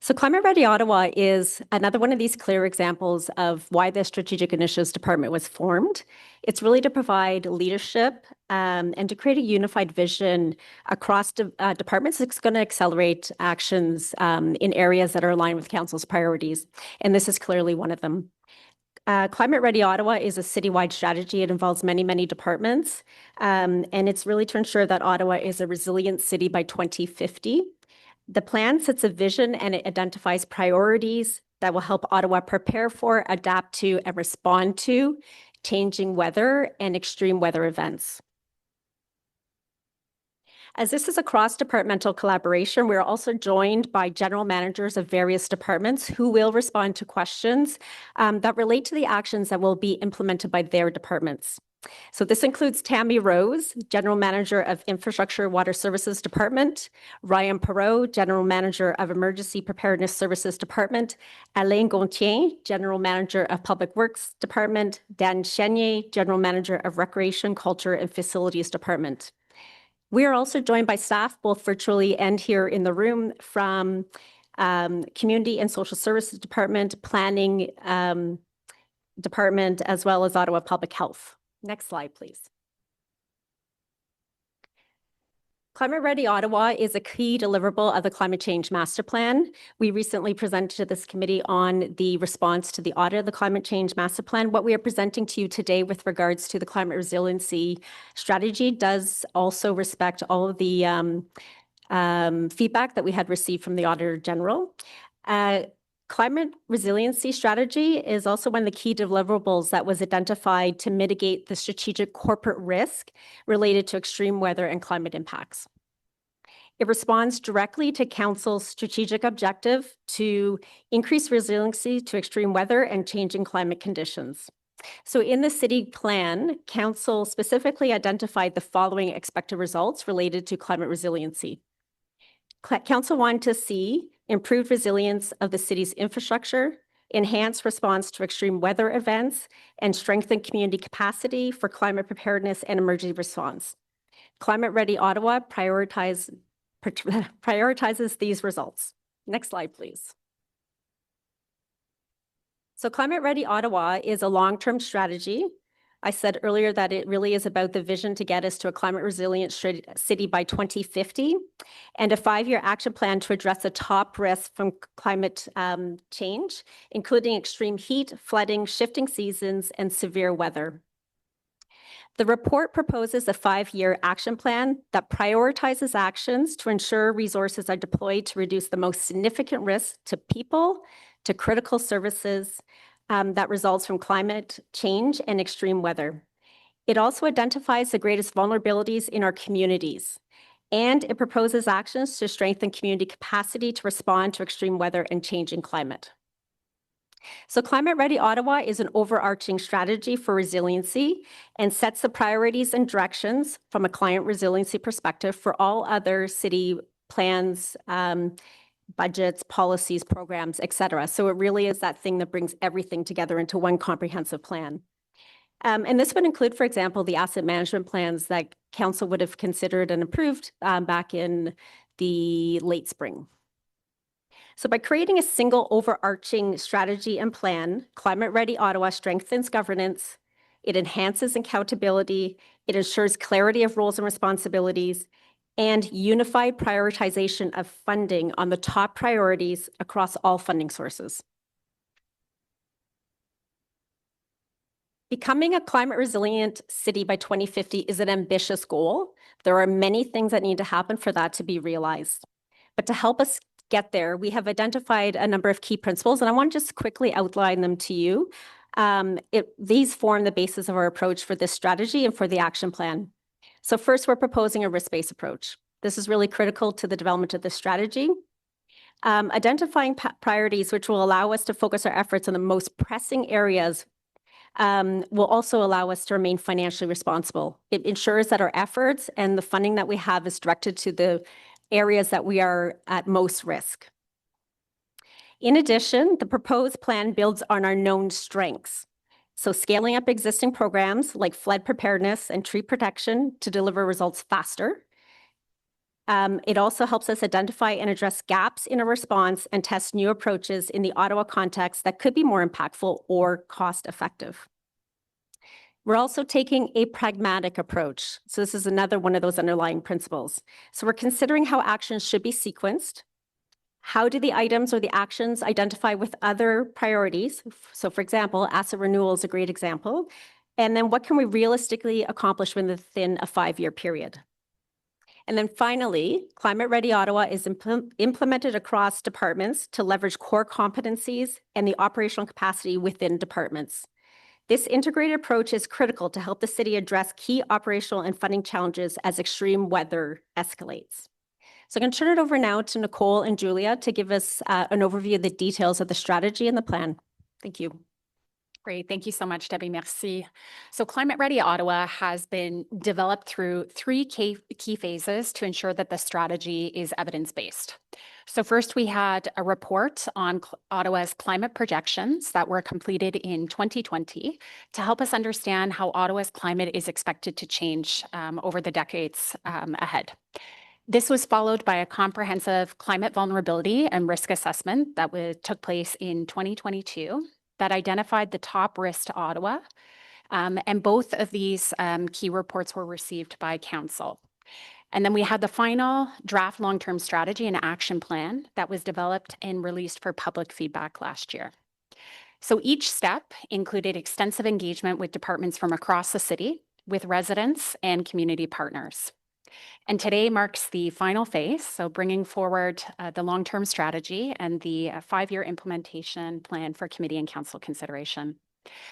So Climate Ready Ottawa is another one of these clear examples of why the Strategic Initiatives Department was formed. It's really to provide leadership and to create a unified vision across departments. It's going to accelerate actions in areas that are aligned with Council's priorities, and this is clearly one of them. Climate Ready Ottawa is a citywide strategy. It involves many, many departments, and it's really to ensure that Ottawa is a resilient city by 2050. The plan sets a vision and it identifies priorities that will help Ottawa prepare for, adapt to, and respond to changing weather and extreme weather events. As this is a cross-departmental collaboration, we're also joined by general managers of various departments who will respond to questions that relate to the actions that will be implemented by their departments. So this includes Tammy Rose, General Manager of Infrastructure Water Services Department, Ryan Perot, General Manager of Emergency Preparedness Services Department, Alain Gontier, General Manager of Public Works Department, Dan Chenier, General Manager of Recreation, Culture and Facilities Department. We are also joined by staff, both virtually and here in the room, from Community and Social Services Department, Planning Department, as well as Ottawa Public Health. Next slide, please. Climate Ready Ottawa is a key deliverable of the Climate Change Master Plan. We recently presented to this committee on the response to the audit of the Climate Change Master Plan. What we are presenting to you today with regards to the climate resiliency strategy does also respect all of the feedback that we had received from the Auditor General. Climate resiliency strategy is also one of the key deliverables that was identified to mitigate the strategic corporate risk related to extreme weather and climate impacts. It responds directly to Council's strategic objective to increase resiliency to extreme weather and changing climate conditions. So in the city plan, Council specifically identified the following expected results related to climate resiliency. Council wanted to see improved resilience of the city's infrastructure, enhanced response to extreme weather events, and strengthened community capacity for climate preparedness and emergency response. Climate Ready Ottawa prioritizes these results. Next slide, please. So Climate Ready Ottawa is a long-term strategy. I said earlier that it really is about the vision to get us to a climate resilient city by 2050 and a 5-year action plan to address the top risks from climate change, including extreme heat, flooding, shifting seasons, and severe weather. The report proposes a 5-year action plan that prioritizes actions to ensure resources are deployed to reduce the most significant risks to people, to critical services, that results from climate change and extreme weather. It also identifies the greatest vulnerabilities in our communities, and it proposes actions to strengthen community capacity to respond to extreme weather and changing climate. So Climate Ready Ottawa is an overarching strategy for resiliency and sets the priorities and directions from a climate resiliency perspective for all other city plans, budgets, policies, programs, et cetera. So it really is that thing that brings everything together into one comprehensive plan. And this would include, for example, the asset management plans that Council would have considered and approved back in the late spring. So by creating a single overarching strategy and plan, Climate Ready Ottawa strengthens governance, it enhances accountability, it ensures clarity of roles and responsibilities, and unified prioritization of funding on the top priorities across all funding sources. Becoming a climate resilient city by 2050 is an ambitious goal. There are many things that need to happen for that to be realized. But to help us get there, we have identified a number of key principles, and I want to just quickly outline them to you. These form the basis of our approach for this strategy and for the action plan. So first, we're proposing a risk-based approach. This is really critical to the development of this strategy. Identifying priorities which will allow us to focus our efforts on the most pressing areas will also allow us to remain financially responsible. It ensures that our efforts and the funding that we have is directed to the areas that we are at most risk. In addition, the proposed plan builds on our known strengths. So scaling up existing programs like flood preparedness and tree protection to deliver results faster. It also helps us identify and address gaps in a response and test new approaches in the Ottawa context that could be more impactful or cost-effective. We're also taking a pragmatic approach. So this is another one of those underlying principles. So we're considering how actions should be sequenced. How do the items or the actions identify with other priorities? So for example, asset renewal is a great example. And then what can we realistically accomplish within a 5-year period? And then finally, Climate Ready Ottawa is implemented across departments to leverage core competencies and the operational capacity within departments. This integrated approach is critical to help the city address key operational and funding challenges as extreme weather escalates. So I'm going to turn it over now to Nicole and Julia to give us an overview of the details of the strategy and the plan. Thank you. Great. Thank you so much, Debbie. Merci. So Climate Ready Ottawa has been developed through three key phases to ensure that the strategy is evidence-based. So first, we had a report on Ottawa's climate projections that were completed in 2020 to help us understand how Ottawa's climate is expected to change over the decades ahead. This was followed by a comprehensive climate vulnerability and risk assessment that took place in 2022 that identified the top risks to Ottawa. And both of these key reports were received by Council. And then we had the final draft long-term strategy and action plan that was developed and released for public feedback last year. So each step included extensive engagement with departments from across the city, with residents and community partners. And today marks the final phase, so bringing forward the long-term strategy and the 5-year implementation plan for committee and council consideration.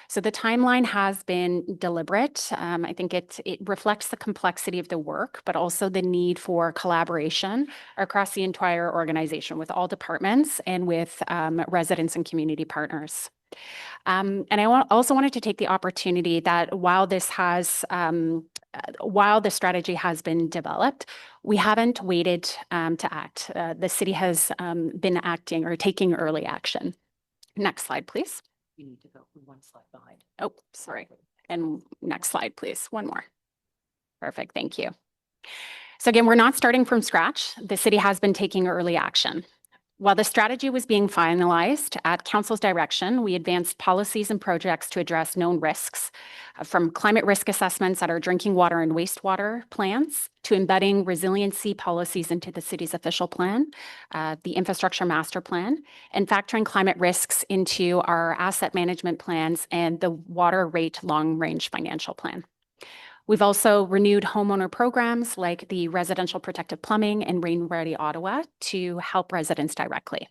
So the timeline has been deliberate. I think it reflects the complexity of the work, but also the need for collaboration across the entire organization with all departments and with residents and community partners. And I also wanted to take the opportunity that while the strategy has been developed, we haven't waited to act. The city has been acting or taking early action. Next slide, please. You need to go one slide behind. Oh, sorry. And next slide, please. One more. Perfect. Thank you. So again, we're not starting from scratch. The city has been taking early action. While the strategy was being finalized, at Council's direction, we advanced policies and projects to address known risks, from climate risk assessments at our drinking water and wastewater plans to embedding resiliency policies into the city's official plan, the infrastructure master plan, and factoring climate risks into our asset management plans and the water rate long-range financial plan. We've also renewed homeowner programs like the Residential Protective Plumbing and Rain Ready Ottawa to help residents directly.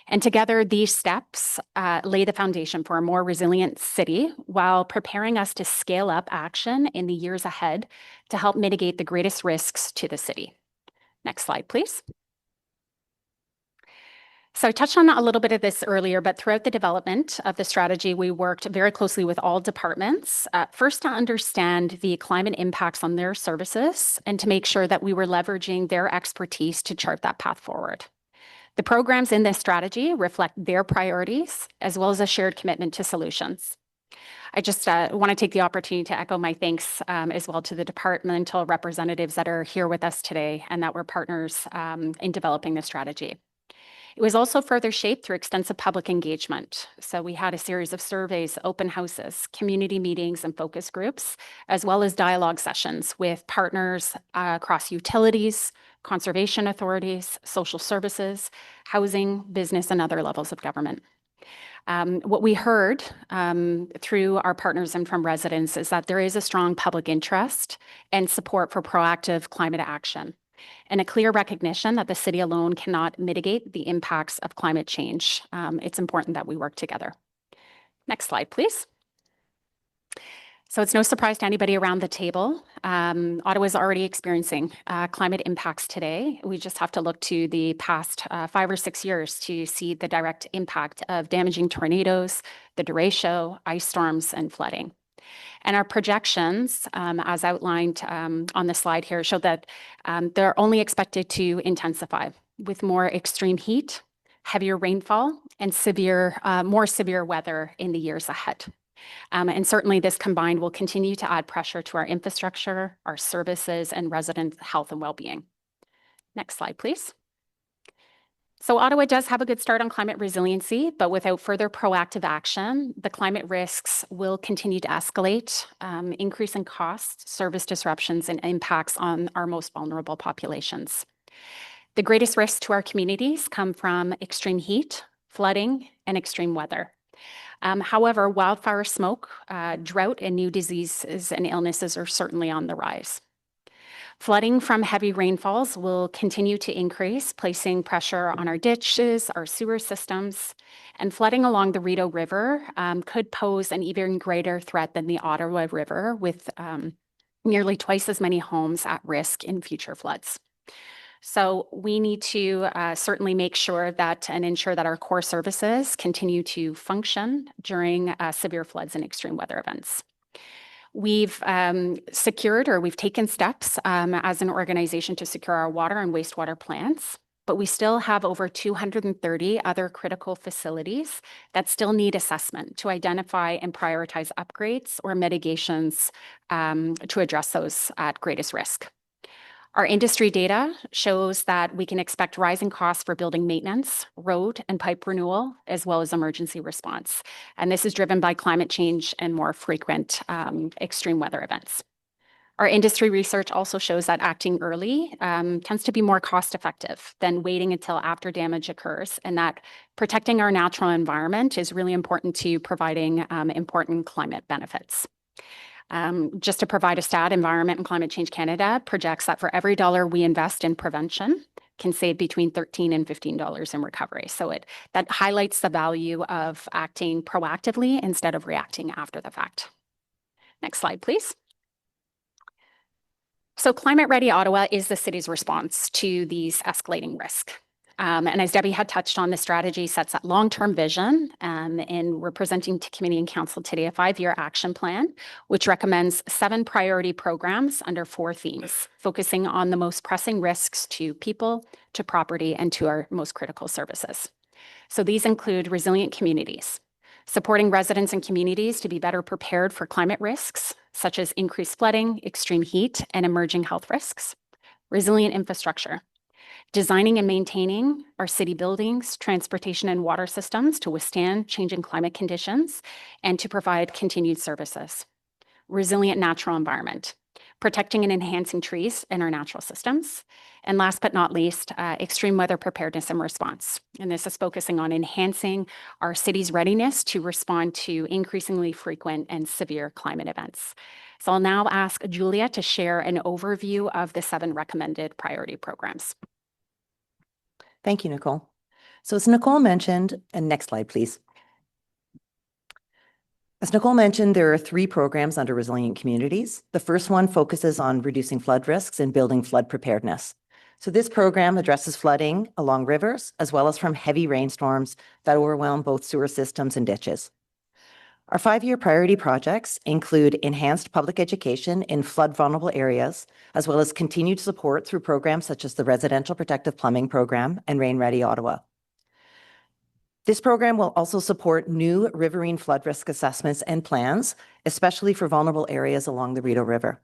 And together, these steps lay the foundation for a more resilient city while preparing us to scale up action in the years ahead to help mitigate the greatest risks to the city. Next slide, please. So I touched on a little bit of this earlier, but throughout the development of the strategy, we worked very closely with all departments, first to understand the climate impacts on their services and to make sure that we were leveraging their expertise to chart that path forward. The programs in this strategy reflect their priorities as well as a shared commitment to solutions. I just want to take the opportunity to echo my thanks as well to the departmental representatives that are here with us today and that were partners in developing the strategy. It was also further shaped through extensive public engagement. So we had a series of surveys, open houses, community meetings, and focus groups, as well as dialogue sessions with partners across utilities, conservation authorities, social services, housing, business, and other levels of government. What we heard through our partners and from residents is that there is a strong public interest and support for proactive climate action, and a clear recognition that the city alone cannot mitigate the impacts of climate change. It's important that we work together. Next slide, please. So it's no surprise to anybody around the table. Ottawa is already experiencing climate impacts today. We just have to look to the past 5 or 6 years to see the direct impact of damaging tornadoes, the derecho, ice storms, and flooding. And our projections, as outlined on the slide here, show that they're only expected to intensify with more extreme heat, heavier rainfall, and more severe weather in the years ahead. And certainly this combined will continue to add pressure to our infrastructure, our services, and resident health and well-being. Next slide, please. So Ottawa does have a good start on climate resiliency, but without further proactive action, the climate risks will continue to escalate, increase in costs, service disruptions, and impacts on our most vulnerable populations. The greatest risks to our communities come from extreme heat, flooding, and extreme weather. However, wildfire smoke, drought, and new diseases and illnesses are certainly on the rise. Flooding from heavy rainfalls will continue to increase, placing pressure on our ditches, our sewer systems, and flooding along the Rideau River could pose an even greater threat than the Ottawa River, with nearly twice as many homes at risk in future floods. So we need to certainly make sure that and ensure that our core services continue to function during severe floods and extreme weather events. We've we've taken steps as an organization to secure our water and wastewater plants, but we still have over 230 other critical facilities that still need assessment to identify and prioritize upgrades or mitigations to address those at greatest risk. Our industry data shows that we can expect rising costs for building maintenance, road and pipe renewal, as well as emergency response. And this is driven by climate change and more frequent extreme weather events. Our industry research also shows that acting early tends to be more cost effective than waiting until after damage occurs, and that protecting our natural environment is really important to providing important climate benefits. Just to provide a stat, Environment and Climate Change Canada projects that for every dollar we invest in prevention can save between $13 and $15 in recovery. So that highlights the value of acting proactively instead of reacting after the fact. Next slide, please. So Climate Ready Ottawa is the city's response to these escalating risks. And as Debbie had touched on, the strategy sets that long-term vision, and we're presenting to committee and council today a 5-year action plan, which recommends 7 priority programs under 4 themes, focusing on the most pressing risks to people, to property, and to our most critical services. So these include resilient communities, supporting residents and communities to be better prepared for climate risks, such as increased flooding, extreme heat, and emerging health risks, resilient infrastructure, designing and maintaining our city buildings, transportation, and water systems to withstand changing climate conditions and to provide continued services. Resilient natural environment, protecting and enhancing trees in our natural systems. And last but not least, extreme weather preparedness and response. And this is focusing on enhancing our city's readiness to respond to increasingly frequent and severe climate events. So I'll now ask Julia to share an overview of the 7 recommended priority programs. Thank you, Nicole. So as Nicole mentioned, and next slide, please. As Nicole mentioned, there are 3 programs under Resilient Communities. The first one focuses on reducing flood risks and building flood preparedness. So this program addresses flooding along rivers, as well as from heavy rainstorms that overwhelm both sewer systems and ditches. Our 5-year priority projects include enhanced public education in flood vulnerable areas, as well as continued support through programs such as the Residential Protective Plumbing Program and Rain Ready Ottawa. This program will also support new riverine flood risk assessments and plans, especially for vulnerable areas along the Rideau River.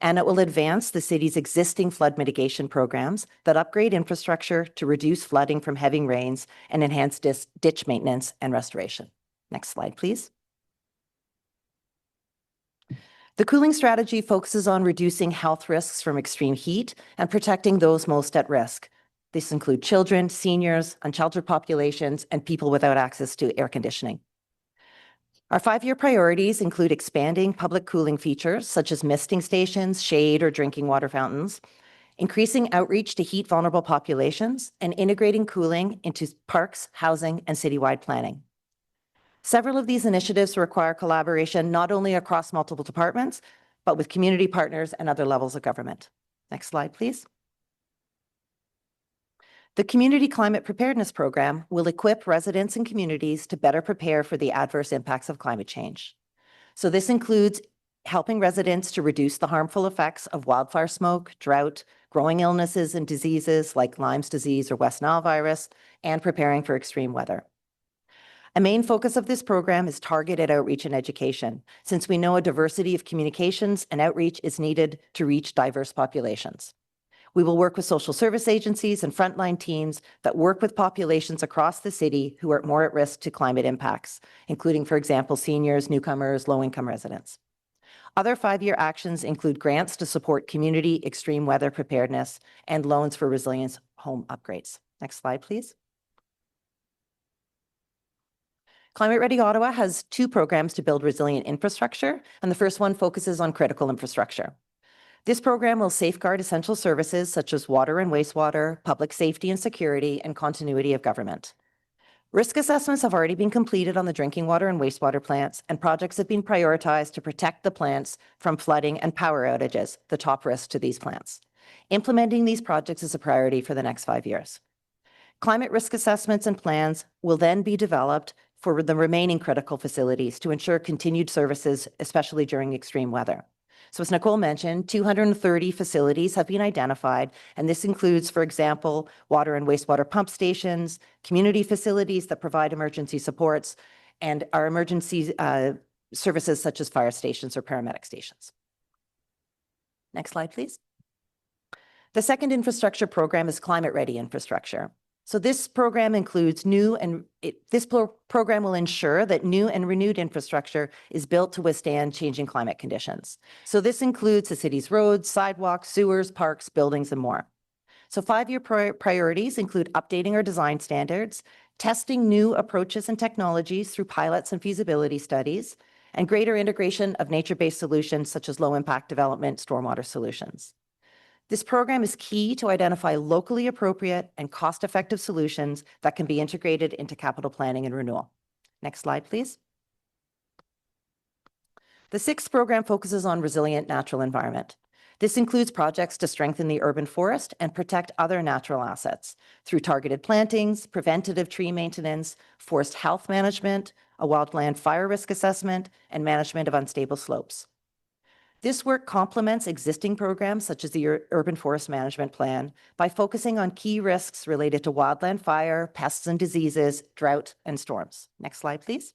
And it will advance the city's existing flood mitigation programs that upgrade infrastructure to reduce flooding from heavy rains and enhance ditch maintenance and restoration. Next slide, please. The cooling strategy focuses on reducing health risks from extreme heat and protecting those most at risk. This includes children, seniors, unsheltered populations, and people without access to air conditioning. Our 5-year priorities include expanding public cooling features such as misting stations, shade, or drinking water fountains, increasing outreach to heat vulnerable populations, and integrating cooling into parks, housing, and citywide planning. Several of these initiatives require collaboration not only across multiple departments, but with community partners and other levels of government. Next slide, please. The Community Climate Preparedness Program will equip residents and communities to better prepare for the adverse impacts of climate change. So this includes helping residents to reduce the harmful effects of wildfire smoke, drought, growing illnesses and diseases like Lyme's disease or West Nile virus, and preparing for extreme weather. A main focus of this program is targeted outreach and education, since we know a diversity of communications and outreach is needed to reach diverse populations. We will work with social service agencies and frontline teams that work with populations across the city who are more at risk to climate impacts, including, for example, seniors, newcomers, low-income residents. Other 5-year actions include grants to support community extreme weather preparedness and loans for resilience home upgrades. Next slide, please. Climate Ready Ottawa has 2 programs to build resilient infrastructure, and the first one focuses on critical infrastructure. This program will safeguard essential services such as water and wastewater, public safety and security, and continuity of government. Risk assessments have already been completed on the drinking water and wastewater plants, and projects have been prioritized to protect the plants from flooding and power outages, the top risk to these plants. Implementing these projects is a priority for the next 5 years. Climate risk assessments and plans will then be developed for the remaining critical facilities to ensure continued services, especially during extreme weather. So as Nicole mentioned, 230 facilities have been identified, and this includes, for example, water and wastewater pump stations, community facilities that provide emergency supports, and our emergency services such as fire stations or paramedic stations. Next slide, please. The second infrastructure program is Climate Ready Infrastructure. So this program includes program will ensure that new and renewed infrastructure is built to withstand changing climate conditions. So this includes the city's roads, sidewalks, sewers, parks, buildings, and more. So 5-year priorities include updating our design standards, testing new approaches and technologies through pilots and feasibility studies, and greater integration of nature-based solutions such as low-impact development stormwater solutions. This program is key to identify locally appropriate and cost-effective solutions that can be integrated into capital planning and renewal. Next slide, please. The sixth program focuses on resilient natural environment. This includes projects to strengthen the urban forest and protect other natural assets through targeted plantings, preventative tree maintenance, forest health management, a wildland fire risk assessment, and management of unstable slopes. This work complements existing programs such as the Urban Forest Management Plan by focusing on key risks related to wildland fire, pests and diseases, drought, and storms. Next slide, please.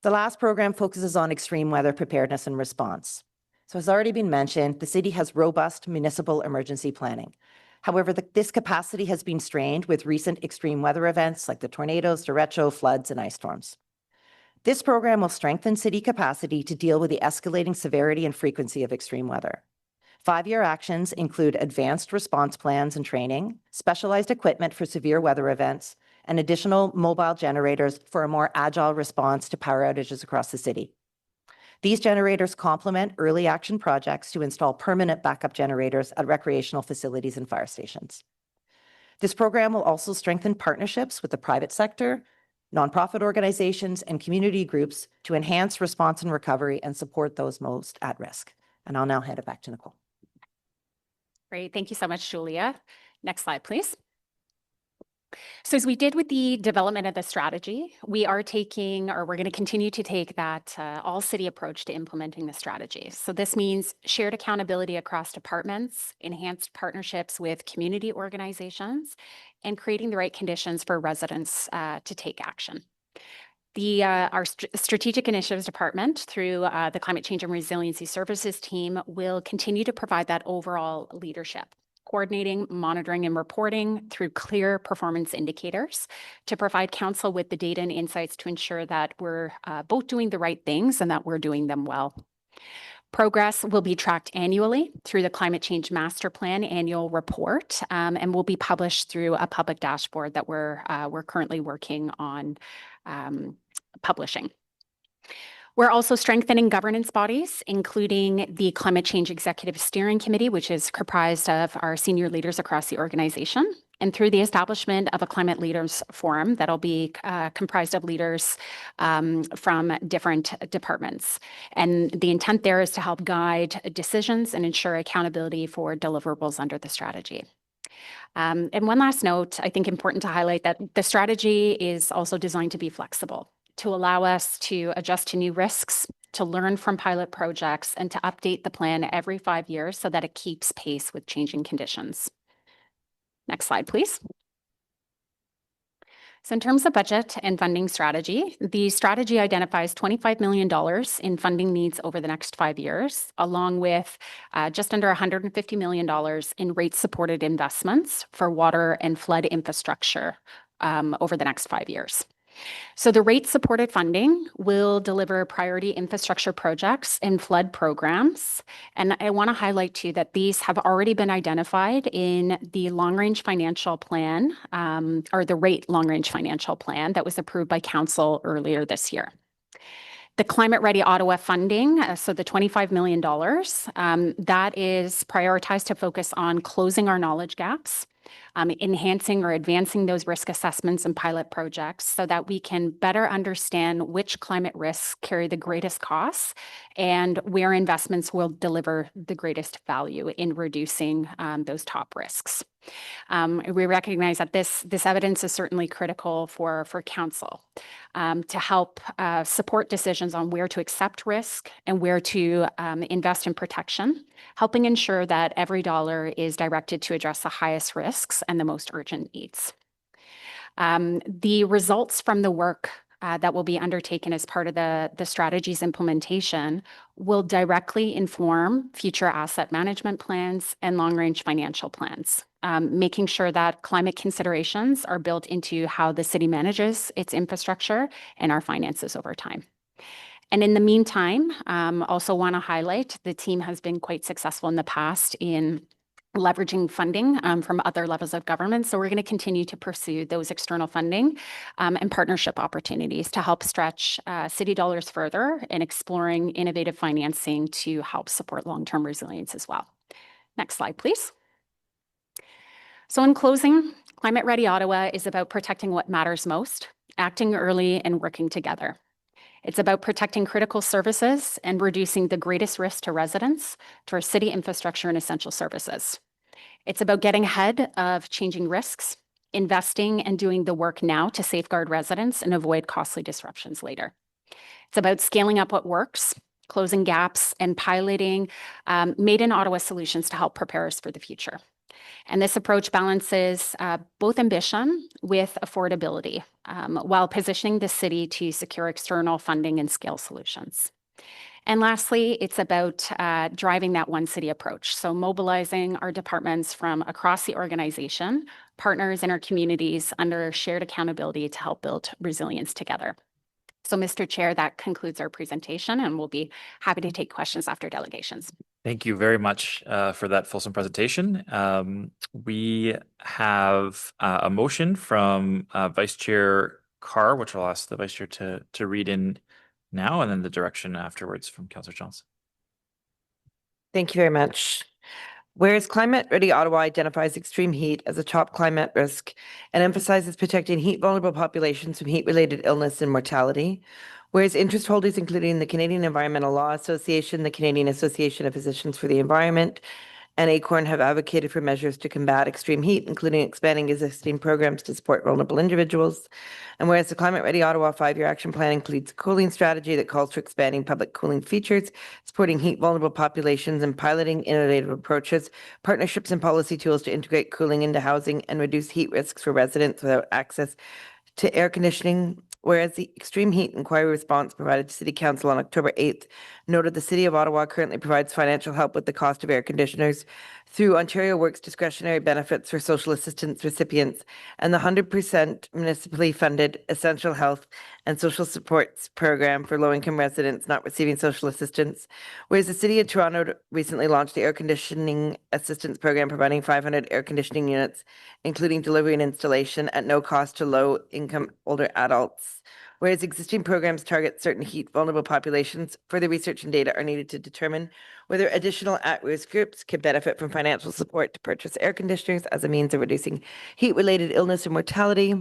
The last program focuses on extreme weather preparedness and response. So as already been mentioned, the city has robust municipal emergency planning. However, this capacity has been strained with recent extreme weather events like the tornadoes, derecho, floods, and ice storms. This program will strengthen city capacity to deal with the escalating severity and frequency of extreme weather. 5-year actions include advanced response plans and training, specialized equipment for severe weather events, and additional mobile generators for a more agile response to power outages across the city. These generators complement early action projects to install permanent backup generators at recreational facilities and fire stations. This program will also strengthen partnerships with the private sector, nonprofit organizations, and community groups to enhance response and recovery and support those most at risk. And I'll now hand it back to Nicole. Great. Thank you so much, Julia. Next slide, please. So as we did with the development of the strategy, we are taking, or we're going to continue to take that all city approach to implementing the strategy. So this means shared accountability across departments, enhanced partnerships with community organizations, and creating the right conditions for residents to take action. Our Strategic Initiatives Department, through the Climate Change and Resiliency Services team, will continue to provide that overall leadership, coordinating, monitoring, and reporting through clear performance indicators to provide council with the data and insights to ensure that we're both doing the right things and that we're doing them well. Progress will be tracked annually through the Climate Change Master Plan annual report, and will be published through a public dashboard that we're currently working on publishing. We're also strengthening governance bodies, including the Climate Change Executive Steering Committee, which is comprised of our senior leaders across the organization, and through the establishment of a Climate Leaders Forum that'll be comprised of leaders from different departments. And the intent there is to help guide decisions and ensure accountability for deliverables under the strategy. And one last note, I think important to highlight that the strategy is also designed to be flexible, to allow us to adjust to new risks, to learn from pilot projects, and to update the plan every 5 years so that it keeps pace with changing conditions. Next slide, please. So in terms of budget and funding strategy, the strategy identifies $25 million in funding needs over the next 5 years, along with just under $150 million in rate-supported investments for water and flood infrastructure over the next 5 years. So the rate-supported funding will deliver priority infrastructure projects and flood programs. And I want to highlight too that these have already been identified in the long-range financial plan, or the rate long-range financial plan that was approved by council earlier this year. The Climate Ready Ottawa funding, so the $25 million, that is prioritized to focus on closing our knowledge gaps, enhancing or advancing those risk assessments and pilot projects so that we can better understand which climate risks carry the greatest costs and where investments will deliver the greatest value in reducing those top risks. We recognize that this evidence is certainly critical for council to help support decisions on where to accept risk and where to invest in protection, helping ensure that every dollar is directed to address the highest risks and the most urgent needs. The results from the work that will be undertaken as part of the strategy's implementation will directly inform future asset management plans and long-range financial plans, making sure that climate considerations are built into how the city manages its infrastructure and our finances over time. And in the meantime, also want to highlight the team has been quite successful in the past in leveraging funding from other levels of government. So we're going to continue to pursue those external funding and partnership opportunities to help stretch city dollars further in exploring innovative financing to help support long-term resilience as well. Next slide, please. So in closing, Climate Ready Ottawa is about protecting what matters most, acting early and working together. It's about protecting critical services and reducing the greatest risk to residents, to our city infrastructure and essential services. It's about getting ahead of changing risks, investing and doing the work now to safeguard residents and avoid costly disruptions later. It's about scaling up what works, closing gaps, and piloting made in Ottawa solutions to help prepare us for the future. And this approach balances both ambition with affordability while positioning the city to secure external funding and scale solutions. And lastly, it's about driving that one city approach. So mobilizing our departments from across the organization, partners in our communities under shared accountability to help build resilience together. So Mr. Chair, that concludes our presentation, and we'll be happy to take questions after delegations. Thank you very much for that fulsome presentation. We have a motion from Vice Chair Carr, which I'll ask the Vice Chair to read in now, and then the direction afterwards from Councillor Johnson. Thank you very much. Whereas Climate Ready Ottawa identifies extreme heat as a top climate risk and emphasizes protecting heat vulnerable populations from heat-related illness and mortality, whereas interest holders, including the Canadian Environmental Law Association, the Canadian Association of Physicians for the Environment, and ACORN have advocated for measures to combat extreme heat, including expanding existing programs to support vulnerable individuals. And whereas the Climate Ready Ottawa 5-year action plan includes a cooling strategy that calls for expanding public cooling features, supporting heat vulnerable populations, and piloting innovative approaches, partnerships, and policy tools to integrate cooling into housing and reduce heat risks for residents without access to air conditioning. Whereas the extreme heat inquiry response provided to City Council on October 8th noted the City of Ottawa currently provides financial help with the cost of air conditioners through Ontario Works discretionary benefits for social assistance recipients and the 100% municipally funded Essential Health and Social Supports Program for low-income residents not receiving social assistance. Whereas the City of Toronto recently launched the Air Conditioning Assistance Program, providing 500 air conditioning units, including delivery and installation at no cost to low-income older adults. Whereas existing programs target certain heat vulnerable populations, further research and data are needed to determine whether additional at-risk groups could benefit from financial support to purchase air conditioners as a means of reducing heat-related illness and mortality.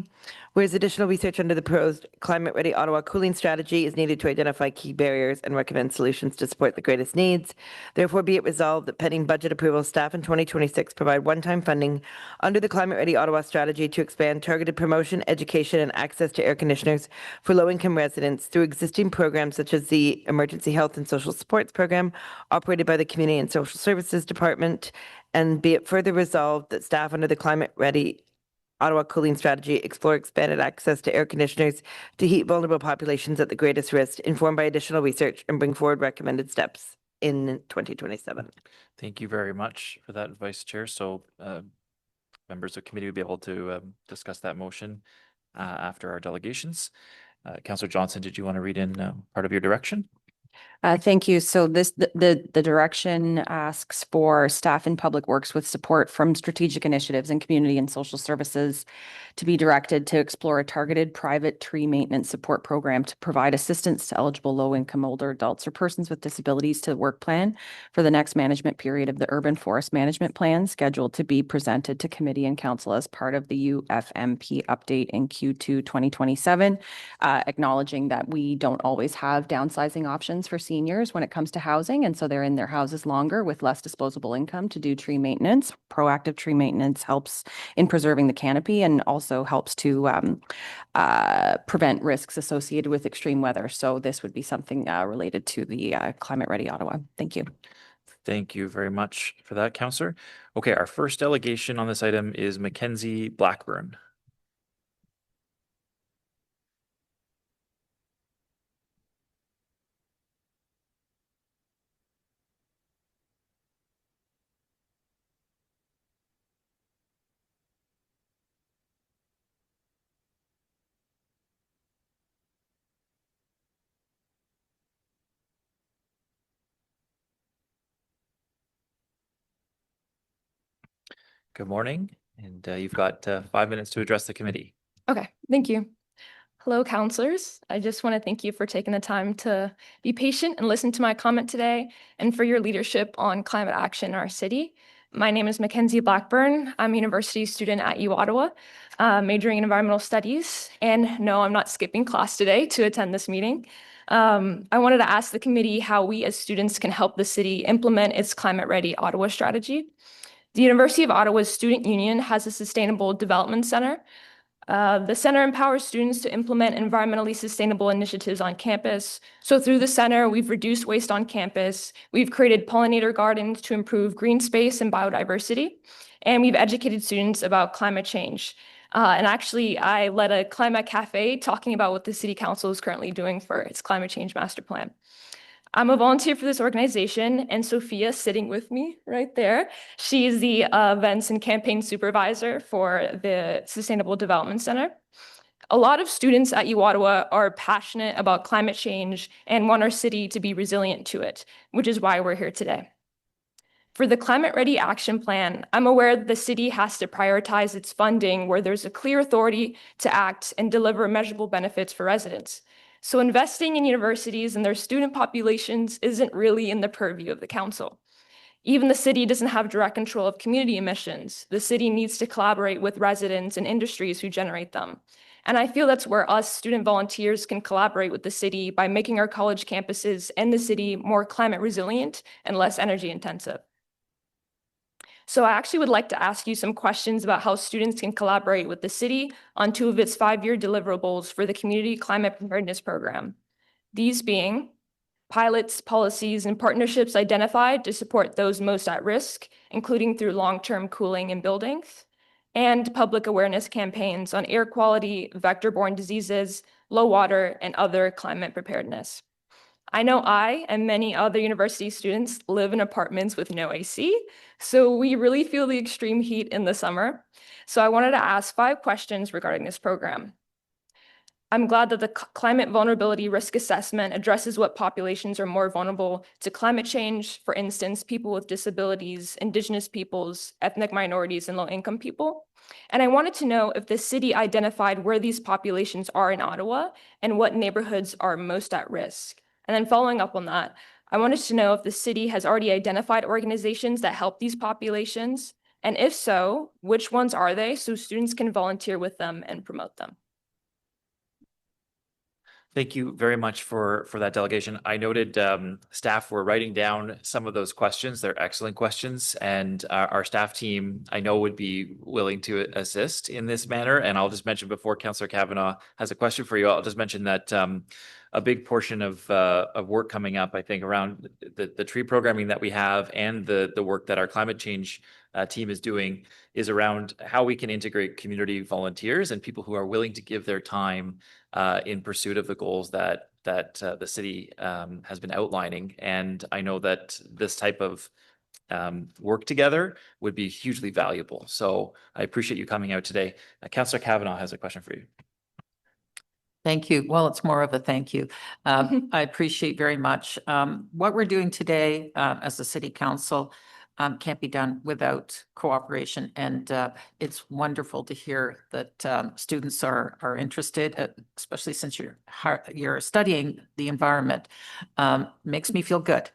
Whereas additional research under the proposed Climate Ready Ottawa cooling strategy is needed to identify key barriers and recommend solutions to support the greatest needs. Therefore, be it resolved that pending budget approval, staff in 2026 provide one-time funding under the Climate Ready Ottawa strategy to expand targeted promotion, education, and access to air conditioners for low-income residents through existing programs such as the Emergency Health and Social Supports Program operated by the Community and Social Services Department, and be it further resolved that staff under the Climate Ready Ottawa cooling strategy explore expanded access to air conditioners to heat vulnerable populations at the greatest risk, informed by additional research, and bring forward recommended steps in 2027. Thank you very much for that, Vice Chair. So members of committee will be able to discuss that motion after our delegations. Councillor Johnson, did you want to read in part of your direction? Thank you. So the direction asks for staff in public works with support from strategic initiatives and community and social services to be directed to explore a targeted private tree maintenance support program to provide assistance to eligible low-income older adults or persons with disabilities to the work plan for the next management period of the urban forest management plan scheduled to be presented to committee and council as part of the UFMP update in Q2 2027, acknowledging that we don't always have downsizing options for seniors when it comes to housing, and so they're in their houses longer with less disposable income to do tree maintenance. Proactive tree maintenance helps in preserving the canopy and also helps to prevent risks associated with extreme weather. So this would be something related to the Climate Ready Ottawa. Thank you. Thank you very much for that, Councillor. Okay, our first delegation on this item is Mackenzie Blackburn. Good morning, and you've got 5 minutes to address the committee. Okay, thank you. Hello, counselors. I just want to thank you for taking the time to be patient and listen to my comment today and for your leadership on climate action in our city. My name is Mackenzie Blackburn. I'm a university student at U Ottawa, majoring in environmental studies. And no, I'm not skipping class today to attend this meeting. I wanted to ask the committee how we as students can help the city implement its Climate Ready Ottawa strategy. The University of Ottawa's Student Union has a Sustainable Development Center. The center empowers students to implement environmentally sustainable initiatives on campus. So through the center, we've reduced waste on campus. We've created pollinator gardens to improve green space and biodiversity. And we've educated students about climate change. And actually, I led a climate cafe talking about what the city council is currently doing for its climate change master plan. I'm a volunteer for this organization, and Sophia, sitting with me right there, she's the events and campaign supervisor for the Sustainable Development Center. A lot of students at U Ottawa are passionate about climate change and want our city to be resilient to it, which is why we're here today. For the Climate Ready Action Plan, I'm aware that the city has to prioritize its funding where there's a clear authority to act and deliver measurable benefits for residents. So investing in universities and their student populations isn't really in the purview of the council. Even the city doesn't have direct control of community emissions. The city needs to collaborate with residents and industries who generate them. And I feel that's where us student volunteers can collaborate with the city by making our college campuses and the city more climate resilient and less energy intensive. So I actually would like to ask you some questions about how students can collaborate with the city on 2 of its 5-year deliverables for the Community Climate Preparedness Program. These being pilots, policies, and partnerships identified to support those most at risk, including through long-term cooling in buildings, and public awareness campaigns on air quality, vector-borne diseases, low water, and other climate preparedness. I know I and many other university students live in apartments with no AC, so we really feel the extreme heat in the summer. So I wanted to ask 5 questions regarding this program. I'm glad that the Climate Vulnerability Risk Assessment addresses what populations are more vulnerable to climate change, for instance, people with disabilities, Indigenous peoples, ethnic minorities, and low-income people. And I wanted to know if the city identified where these populations are in Ottawa and what neighborhoods are most at risk. And then following up on that, I wanted to know if the city has already identified organizations that help these populations, and if so, which ones are they so students can volunteer with them and promote them? Thank you very much for that delegation. I noted staff were writing down some of those questions. They're excellent questions, and our staff team, I know, would be willing to assist in this manner. And I'll just mention before Councillor Kavanaugh has a question for you, I'll just mention that a big portion of work coming up, I think, around the tree programming that we have and the work that our climate change team is doing is around how we can integrate community volunteers and people who are willing to give their time in pursuit of the goals that the city has been outlining. And I know that this type of work together would be hugely valuable. So I appreciate you coming out today. Councillor Kavanaugh has a question for you. Thank you. Well, it's more of a thank you. I appreciate very much. What we're doing today as a city council can't be done without cooperation. And it's wonderful to hear that students are interested, especially since you're studying the environment. Makes me feel good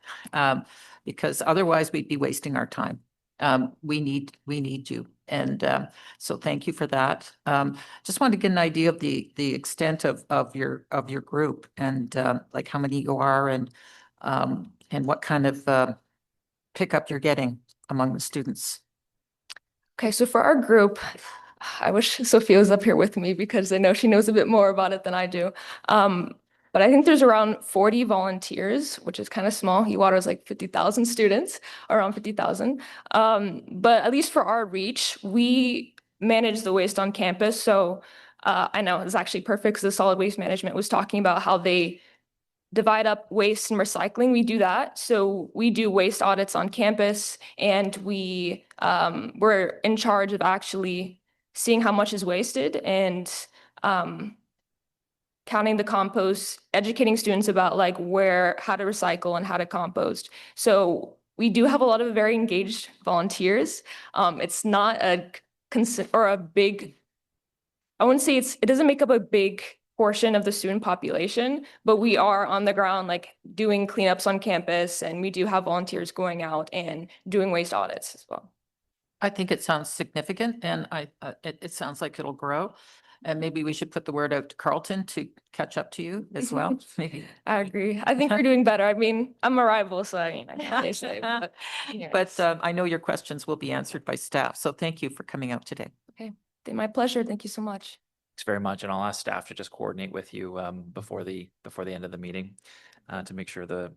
because otherwise we'd be wasting our time. We need you. And so thank you for that. Just want to get an idea of the extent of your group and like how many you are and what kind of pickup you're getting among the students. Okay, so for our group, I wish Sophia was up here with me because I know she knows a bit more about it than I do. But I think there's around 40 volunteers, which is kind of small. Heatwater is like 50,000 students, around 50,000. But at least for our reach, we manage the waste on campus. So I know it's actually perfect because the solid waste management was talking about how they divide up waste and recycling. We do that. So we do waste audits on campus, and we're in charge of actually seeing how much is wasted and counting the compost, educating students about like how to recycle and how to compost. So we do have a lot of very engaged volunteers. It's not a big, I wouldn't say it doesn't make up a big portion of the student population, but we are on the ground like doing cleanups on campus, and we do have volunteers going out and doing waste audits as well. I think it sounds significant, and it sounds like it'll grow. And maybe we should put the word out to Carlton to catch up to you as well. Maybe. I agree. I think we're doing better. I mean, I'm a rival, so I can't say, but I know your questions will be answered by staff. So thank you for coming out today. Okay, my pleasure. Thank you so much. Thanks very much. And I'll ask staff to just coordinate with you before the end of the meeting to make sure the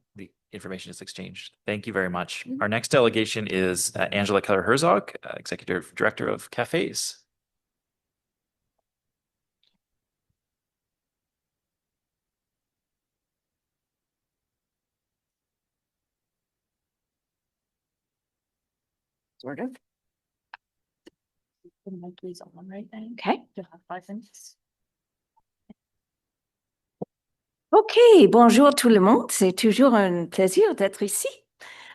information is exchanged. Thank you very much. Our next delegation is Angela Keller-Herzog, Executive Director of Cafes. Sort of. Okay. You'll have 5 minutes. OK, bonjour tout le monde. C'est toujours un plaisir d'être ici.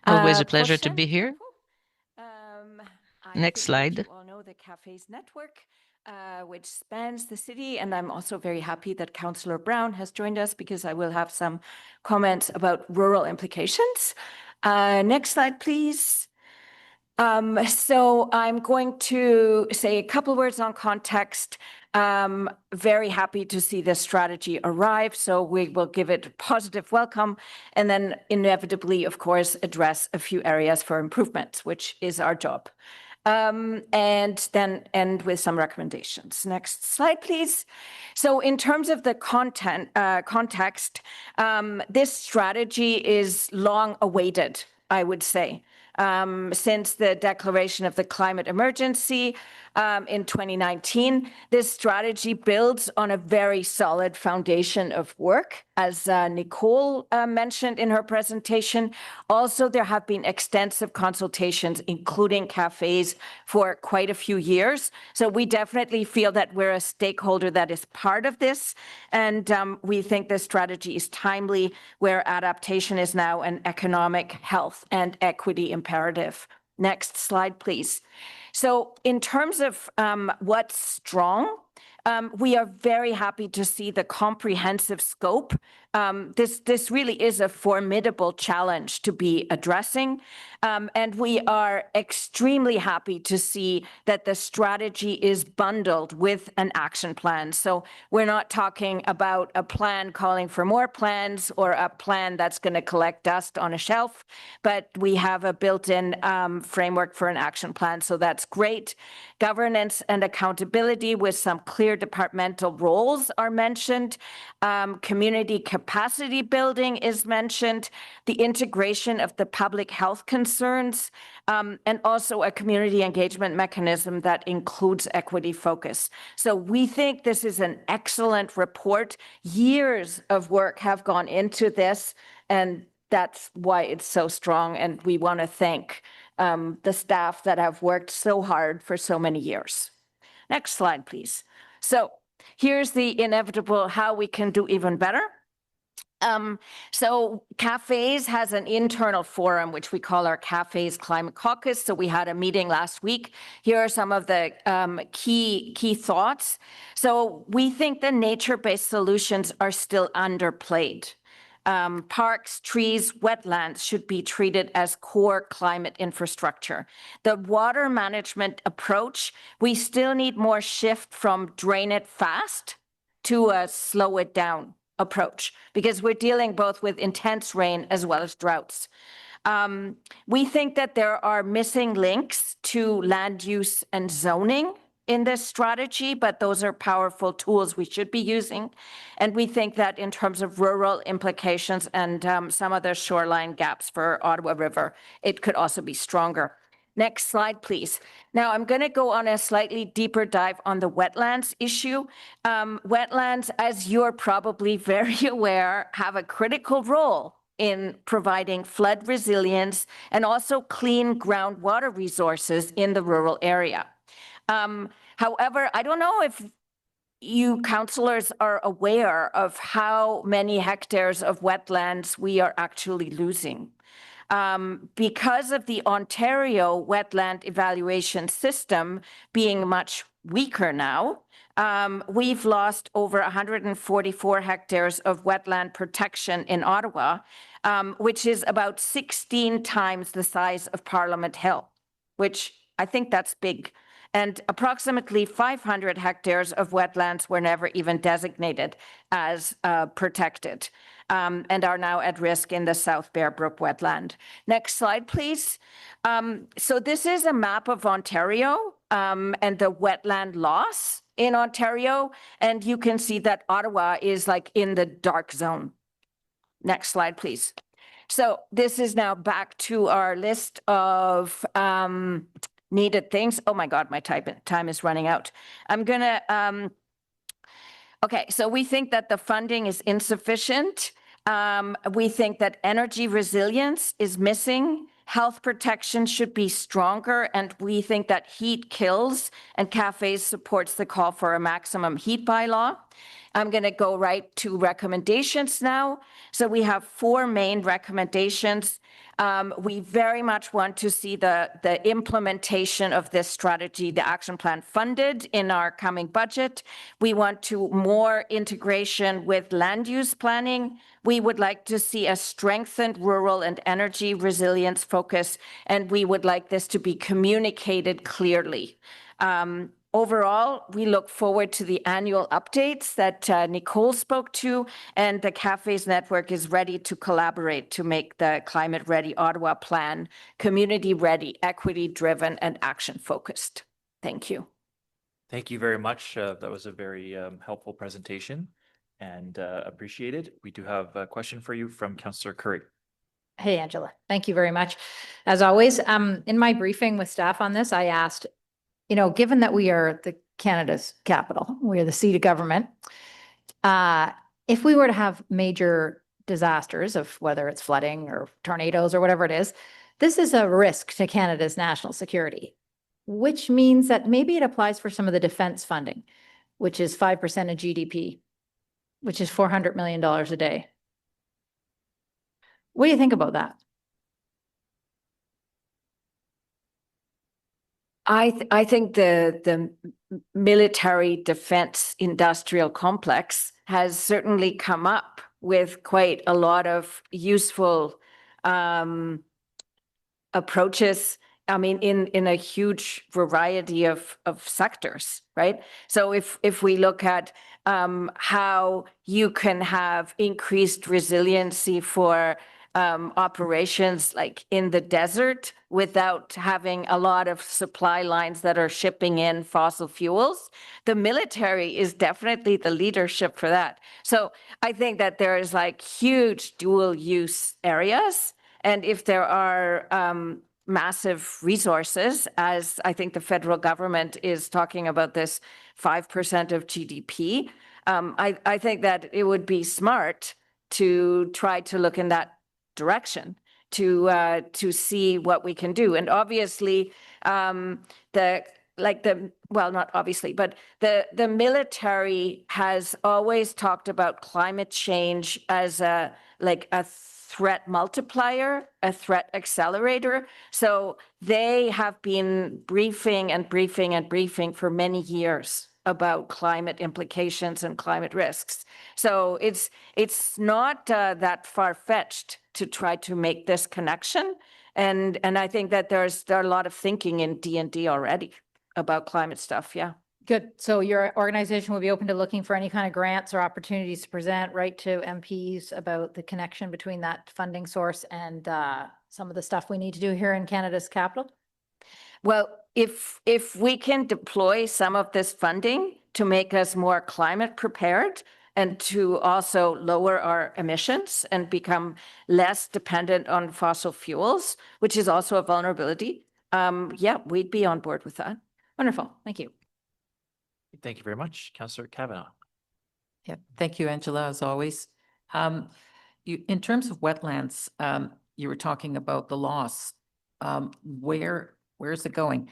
Always a pleasure to be here. Next slide. You all know the Cafes Network, which spans the city. And I'm also very happy that Councillor Brown has joined us because I will have some comments about rural implications. Next slide, please. So I'm going to say a couple words on context. Very happy to see this strategy arrive, so we will give it a positive welcome and then inevitably, of course, address a few areas for improvement, which is our job. And then end with some recommendations. Next slide, please. So in terms of the context, this strategy is long awaited, I would say. Since the declaration of the climate emergency in 2019, this strategy builds on a very solid foundation of work, as Nicole mentioned in her presentation. Also, there have been extensive consultations, including cafes, for quite a few years. So we definitely feel that we're a stakeholder that is part of this. And we think this strategy is timely, where adaptation is now an economic, health, and equity imperative. Next slide, please. So in terms of what's strong, we are very happy to see the comprehensive scope. This really is a formidable challenge to be addressing. And we are extremely happy to see that the strategy is bundled with an action plan. So we're not talking about a plan calling for more plans or a plan that's going to collect dust on a shelf, but we have a built-in framework for an action plan. So that's great. Governance and accountability with some clear departmental roles are mentioned. Community capacity building is mentioned. The integration of the public health concerns, and also a community engagement mechanism that includes equity focus. So we think this is an excellent report. Years of work have gone into this, and that's why it's so strong. And we want to thank the staff that have worked so hard for so many years. Next slide, please. So here's the inevitable how we can do even better. So Cafes has an internal forum, which we call our Cafes Climate Caucus. So we had a meeting last week. Here are some of the key thoughts. So we think the nature-based solutions are still underplayed. Parks, trees, wetlands should be treated as core climate infrastructure. The water management approach, we still need more shift from drain it fast to a slow it down approach, because we're dealing both with intense rain as well as droughts. We think that there are missing links to land use and zoning in this strategy, but those are powerful tools we should be using. And we think that in terms of rural implications and some of the shoreline gaps for Ottawa River, it could also be stronger. Next slide, please. Now I'm going to go on a slightly deeper dive on the wetlands issue. Wetlands, as you're probably very aware, have a critical role in providing flood resilience and also clean groundwater resources in the rural area. However, I don't know if you councillors are aware of how many hectares of wetlands we are actually losing. Because of the Ontario wetland evaluation system being much weaker now, we've lost over 144 hectares of wetland protection in Ottawa, which is about 16 times the size of Parliament Hill, which I think that's big. And approximately 500 hectares of wetlands were never even designated as protected and are now at risk in the South Bear Brook wetland. Next slide, please. So this is a map of Ontario and the wetland loss in Ontario. And you can see that Ottawa is like in the dark zone. Next slide, please. So this is now back to our list of needed things. Oh my God, my time is running out. I'm gonna, okay, so we think that the funding is insufficient. We think that energy resilience is missing. Health protection should be stronger, and we think that heat kills, and Cafes supports the call for a maximum heat bylaw. I'm going to go right to recommendations now. So we have 4 main recommendations. We very much want to see the implementation of this strategy, the action plan, funded in our coming budget. We want to more integration with land use planning. We would like to see a strengthened rural and energy resilience focus, and we would like this to be communicated clearly. Overall, we look forward to the annual updates that Nicole spoke to, and the Cafes Network is ready to collaborate to make the Climate Ready Ottawa plan community ready, equity driven, and action focused. Thank you. Thank you very much. That was a very helpful presentation and appreciated. We do have a question for you from Councillor Curry. Hey, Angela. Thank you very much. As always, in my briefing with staff on this, I asked, you know, given that we are Canada's capital, we are the seat of government, if we were to have major disasters of whether it's flooding or tornadoes or whatever it is, this is a risk to Canada's national security, which means that maybe it applies for some of the defense funding, which is 5% of GDP, which is $400 million a day. What do you think about that? I think the military defense industrial complex has certainly come up with quite a lot of useful approaches. I mean, in a huge variety of sectors, right? So if we look at how you can have increased resiliency for operations like in the desert without having a lot of supply lines that are shipping in fossil fuels, the military is definitely the leadership for that. So I think that there is like huge dual use areas. And if there are massive resources, as I think the federal government is talking about this 5% of GDP, I think that it would be smart to try to look in that direction to see what we can do. And obviously, the well, not obviously, but the military has always talked about climate change as a threat multiplier, a threat accelerator. So they have been briefing and briefing and briefing for many years about climate implications and climate risks. So it's not that far-fetched to try to make this connection. And I think that there are a lot of thinking in D&D already about climate stuff. Yeah. Good. So your organization will be open to looking for any kind of grants or opportunities to present right to MPs about the connection between that funding source and some of the stuff we need to do here in Canada's capital? Well, if we can deploy some of this funding to make us more climate prepared and to also lower our emissions and become less dependent on fossil fuels, which is also a vulnerability, yeah, we'd be on board with that. Wonderful. Thank you. Thank you very much, Councillor Kavanaugh. Yeah, thank you, Angela, as always. In terms of wetlands, you were talking about the loss. Where is it going?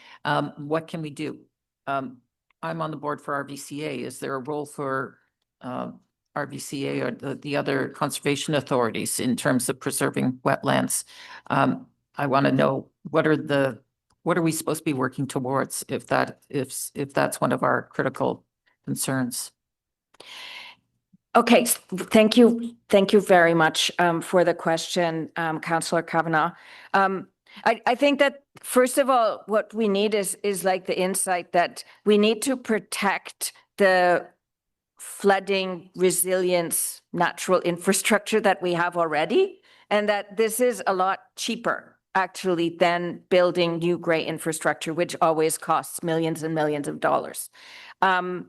What can we do? I'm on the board for RVCA. Is there a role for RVCA or the other conservation authorities in terms of preserving wetlands? I want to know what are we supposed to be working towards if that's one of our critical concerns? Okay, thank you. Thank you very much for the question, Councillor Kavanaugh. I think that first of all, what we need is like the insight that we need to protect the flooding resilience natural infrastructure that we have already, and that this is a lot cheaper actually than building new gray infrastructure, which always costs millions and millions of dollars. I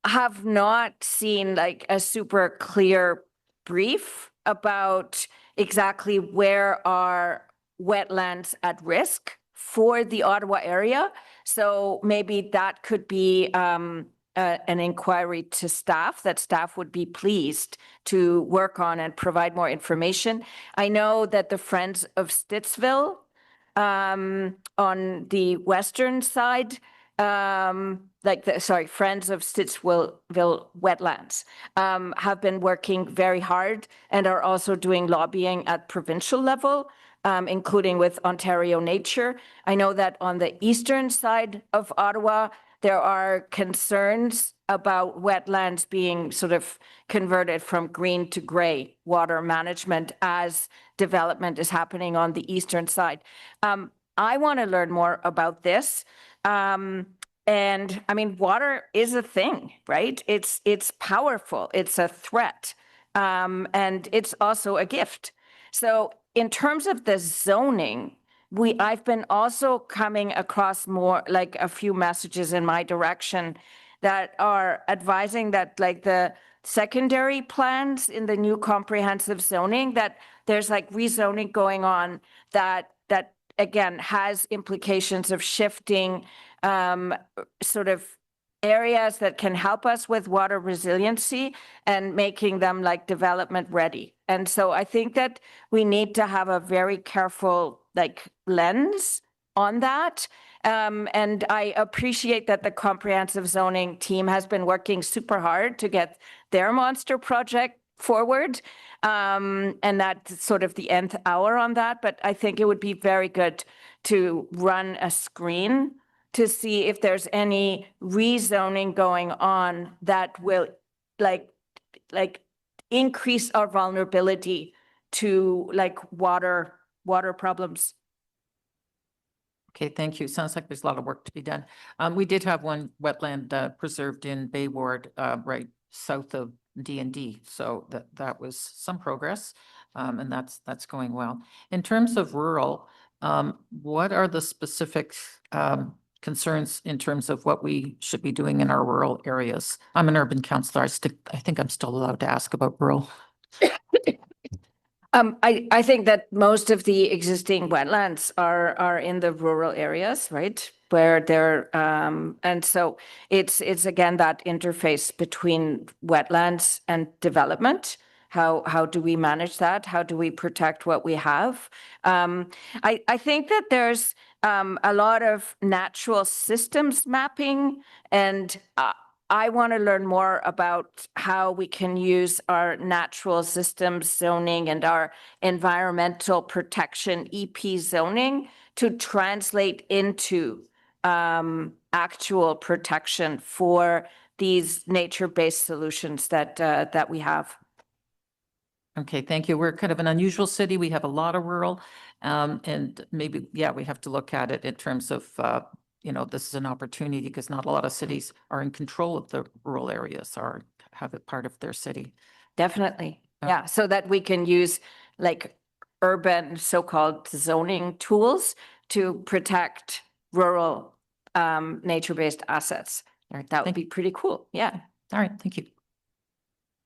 have not seen like a super clear brief about exactly where are wetlands at risk for the Ottawa area. So maybe that could be an inquiry to staff that staff would be pleased to work on and provide more information. I know that the Friends of Stittsville on the western side, Friends of Stittsville Wetlands have been working very hard and are also doing lobbying at provincial level, including with Ontario Nature. I know that on the eastern side of Ottawa, there are concerns about wetlands being sort of converted from green to gray water management as development is happening on the eastern side. I want to learn more about this. And I mean, water is a thing, right? It's powerful. It's a threat. And it's also a gift. So in terms of the zoning, I've been also coming across more like a few messages in my direction that are advising that like the secondary plans in the new comprehensive zoning, that there's like rezoning going on that again has implications of shifting sort of areas that can help us with water resiliency and making them like development ready. And so I think that we need to have a very careful like lens on that. And I appreciate that the comprehensive zoning team has been working super hard to get their monster project forward. And that's sort of the nth hour on that. But I think it would be very good to run a screen to see if there's any rezoning going on that will like increase our vulnerability to like water problems. Okay, thank you. Sounds like there's a lot of work to be done. We did have one wetland preserved in Bay Ward, right south of D&D. So that was some progress, and that's going well. In terms of rural, what are the specific concerns in terms of what we should be doing in our rural areas? I'm an urban councillor. I think I'm still allowed to ask about rural. I think that most of the existing wetlands are in the rural areas, right? Where they're and so it's again that interface between wetlands and development. how do we manage that? How do we protect what we have? I think that there's a lot of natural systems mapping, and I want to learn more about how we can use our natural systems zoning and our environmental protection EP zoning to translate into actual protection for these nature-based solutions that we have. Okay, thank you. We're kind of an unusual city. We have a lot of rural, and maybe, yeah, we have to look at it in terms of, this is an opportunity because not a lot of cities are in control of the rural areas or have it part of their city. Definitely. Yeah, so that we can use like urban so-called zoning tools to protect rural nature-based assets. That would be pretty cool. Yeah. All right, thank you.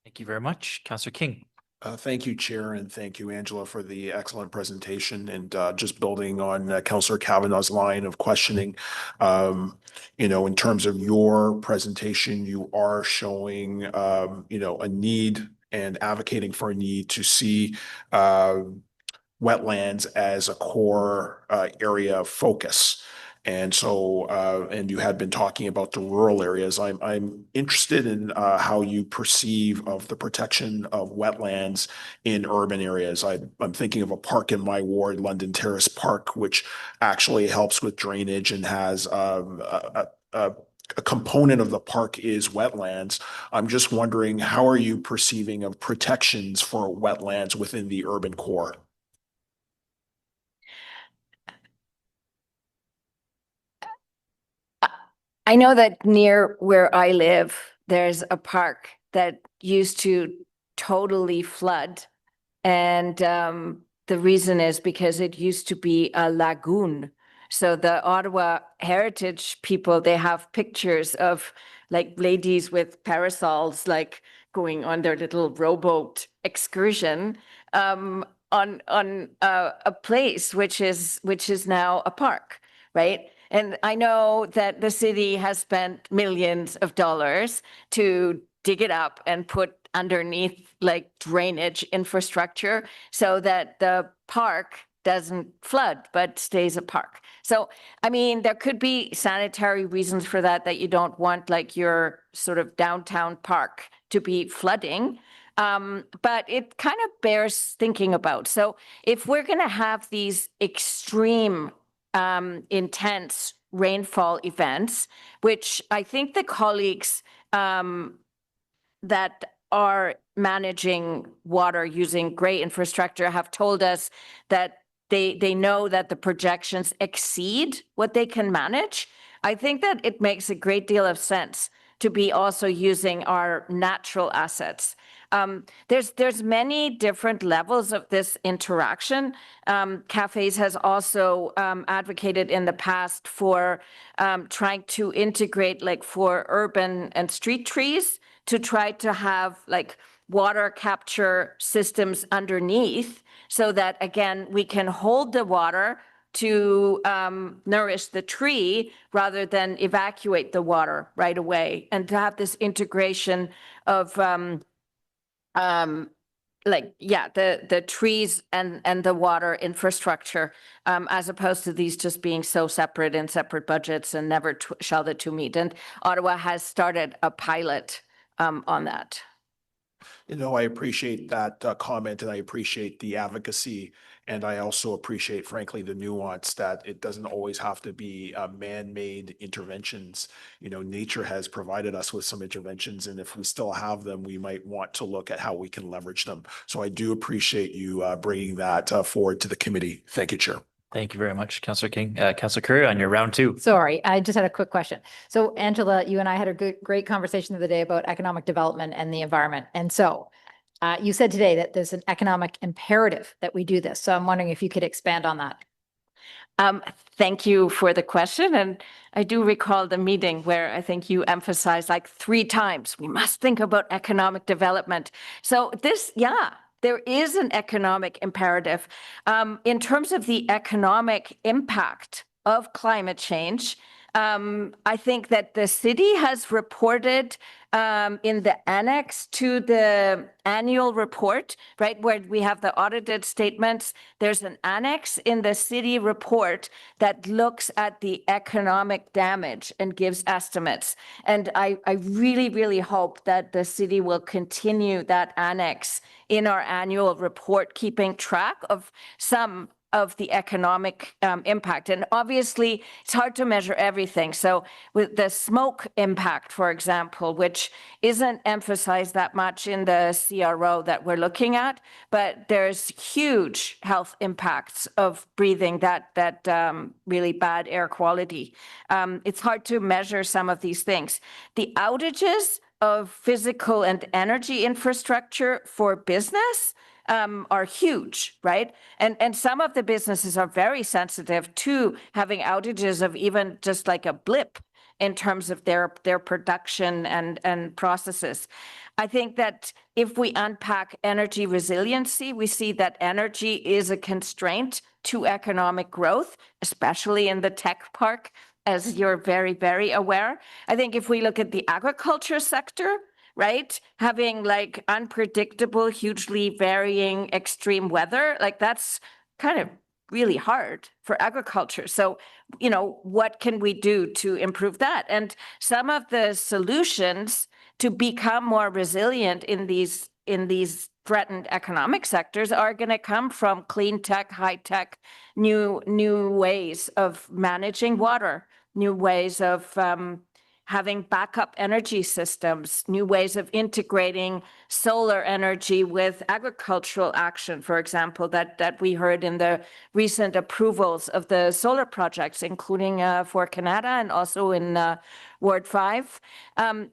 Thank you very much. Councillor King. Thank you, Chair, and thank you, Angela, for the excellent presentation. And just building on Councillor Kavanaugh's line of questioning, in terms of your presentation, you are showing, a need and advocating for a need to see wetlands as a core area of focus. And so, and you had been talking about the rural areas. I'm interested in how you perceive of the protection of wetlands in urban areas. I'm thinking of a park in my ward, London Terrace Park, which actually helps with drainage and has a component of the park is wetlands. I'm just wondering, how are you perceiving of protections for wetlands within the urban core? I know that near where I live, there's a park that used to totally flood. And the reason is because it used to be a lagoon. So the Ottawa heritage people, they have pictures of like ladies with parasols, like going on their little rowboat excursion on a place which is now a park, right? And I know that the city has spent millions of dollars to dig it up and put underneath like drainage infrastructure so that the park doesn't flood but stays a park. So, I mean, there could be sanitary reasons for that you don't want like your sort of downtown park to be flooding. But it kind of bears thinking about. So if we're going to have these extreme intense rainfall events, which I think the colleagues that are managing water using gray infrastructure have told us that they know that the projections exceed what they can manage. I think that it makes a great deal of sense to be also using our natural assets. There's many different levels of this interaction. Cafes has also advocated in the past for trying to integrate like for urban and street trees to try to have like water capture systems underneath so that, again, we can hold the water to nourish the tree rather than evacuate the water right away, and to have this integration of the trees and the water infrastructure, as opposed to these just being so separate in separate budgets and never shall the two meet. And Ottawa has started a pilot on that. I appreciate that comment, and I appreciate the advocacy. And I also appreciate, frankly, the nuance that it doesn't always have to be man-made interventions. Nature has provided us with some interventions, and if we still have them, we might want to look at how we can leverage them. So I do appreciate you bringing that forward to the committee. Thank you, Chair. Thank you very much, Councillor King. Councillor Curry, on your round two. Sorry, I just had a quick question. So Angela, you and I had a great conversation the other day about economic development and the environment. And so you said today that there's an economic imperative that we do this. So I'm wondering if you could expand on that. Thank you for the question. And I do recall the meeting where I think you emphasized like 3 times, we must think about economic development. So there is an economic imperative. In terms of the economic impact of climate change, I think that the city has reported in the annex to the annual report, right, where we have the audited statements. There's an annex in the city report that looks at the economic damage and gives estimates. And I really, really hope that the city will continue that annex in our annual report, keeping track of some of the economic impact. And obviously, it's hard to measure everything. So with the smoke impact, for example, which isn't emphasized that much in the CRO that we're looking at, but there's huge health impacts of breathing that really bad air quality. It's hard to measure some of these things. The outages of physical and energy infrastructure for business are huge, right? And some of the businesses are very sensitive to having outages of even just like a blip in terms of their production and processes. I think that if we unpack energy resiliency, we see that energy is a constraint to economic growth, especially in the tech park, as you're very, very aware. I think if we look at the agriculture sector, right? Having like unpredictable, hugely varying extreme weather, like that's kind of really hard for agriculture. So, you know, what can we do to improve that? And some of the solutions to become more resilient in these threatened economic sectors are going to come from clean tech, high tech, new ways of managing water, new ways of having backup energy systems, new ways of integrating solar energy with agricultural action, for example, that we heard in the recent approvals of the solar projects, including for Canada and also in Ward 5.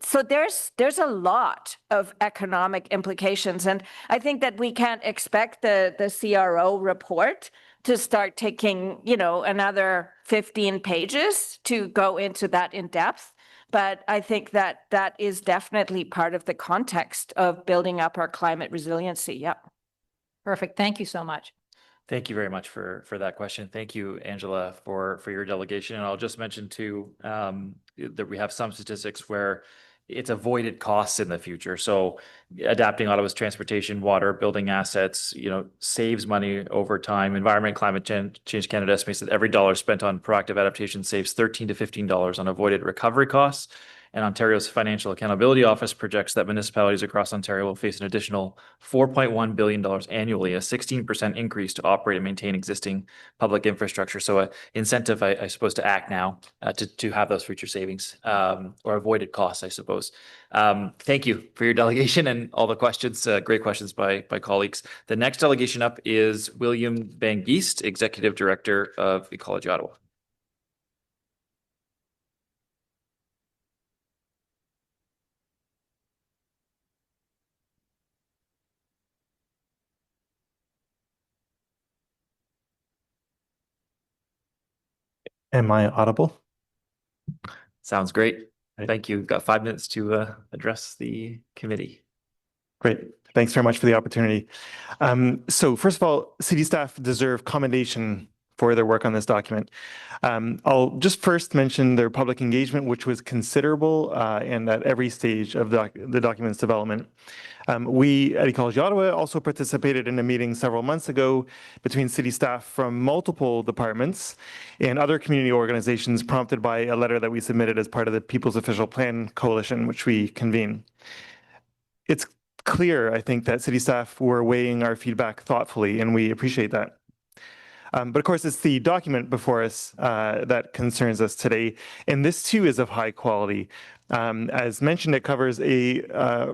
So there's a lot of economic implications. And I think that we can't expect the CRO report to start taking, you know, another 15 pages to go into that in depth. But I think that that is definitely part of the context of building up our climate resiliency. Yep. Perfect. Thank you so much. Thank you very much for that question. Thank you, Angela, for your delegation. And I'll just mention too that we have some statistics where it's avoided costs in the future. So adapting Ottawa's transportation, water, building assets, you know, saves money over time. Environment Climate Change Canada estimates that every dollar spent on proactive adaptation saves $13 to $15 on avoided recovery costs. And Ontario's Financial Accountability Office projects that municipalities across Ontario will face an additional $4.1 billion annually, a 16% increase to operate and maintain existing public infrastructure. So an incentive, I suppose, to act now to have those future savings or avoided costs, I suppose. Thank you for your delegation and all the questions. Great questions by colleagues. The next delegation up is William Bangeest, Executive Director of Ecology Ottawa. Am I audible? Sounds great. Thank you. We've got 5 minutes to address the committee. Great. Thanks very much for the opportunity. So first of all, city staff deserve commendation for their work on this document. I'll just first mention their public engagement, which was considerable and at every stage of the document's development. We at Ecology Ottawa also participated in a meeting several months ago between city staff from multiple departments and other community organizations, prompted by a letter that we submitted as part of the People's Official Plan Coalition, which we convene. It's clear, I think, that city staff were weighing our feedback thoughtfully, and we appreciate that. But of course, it's the document before us that concerns us today, and this too is of high quality. As mentioned, it covers a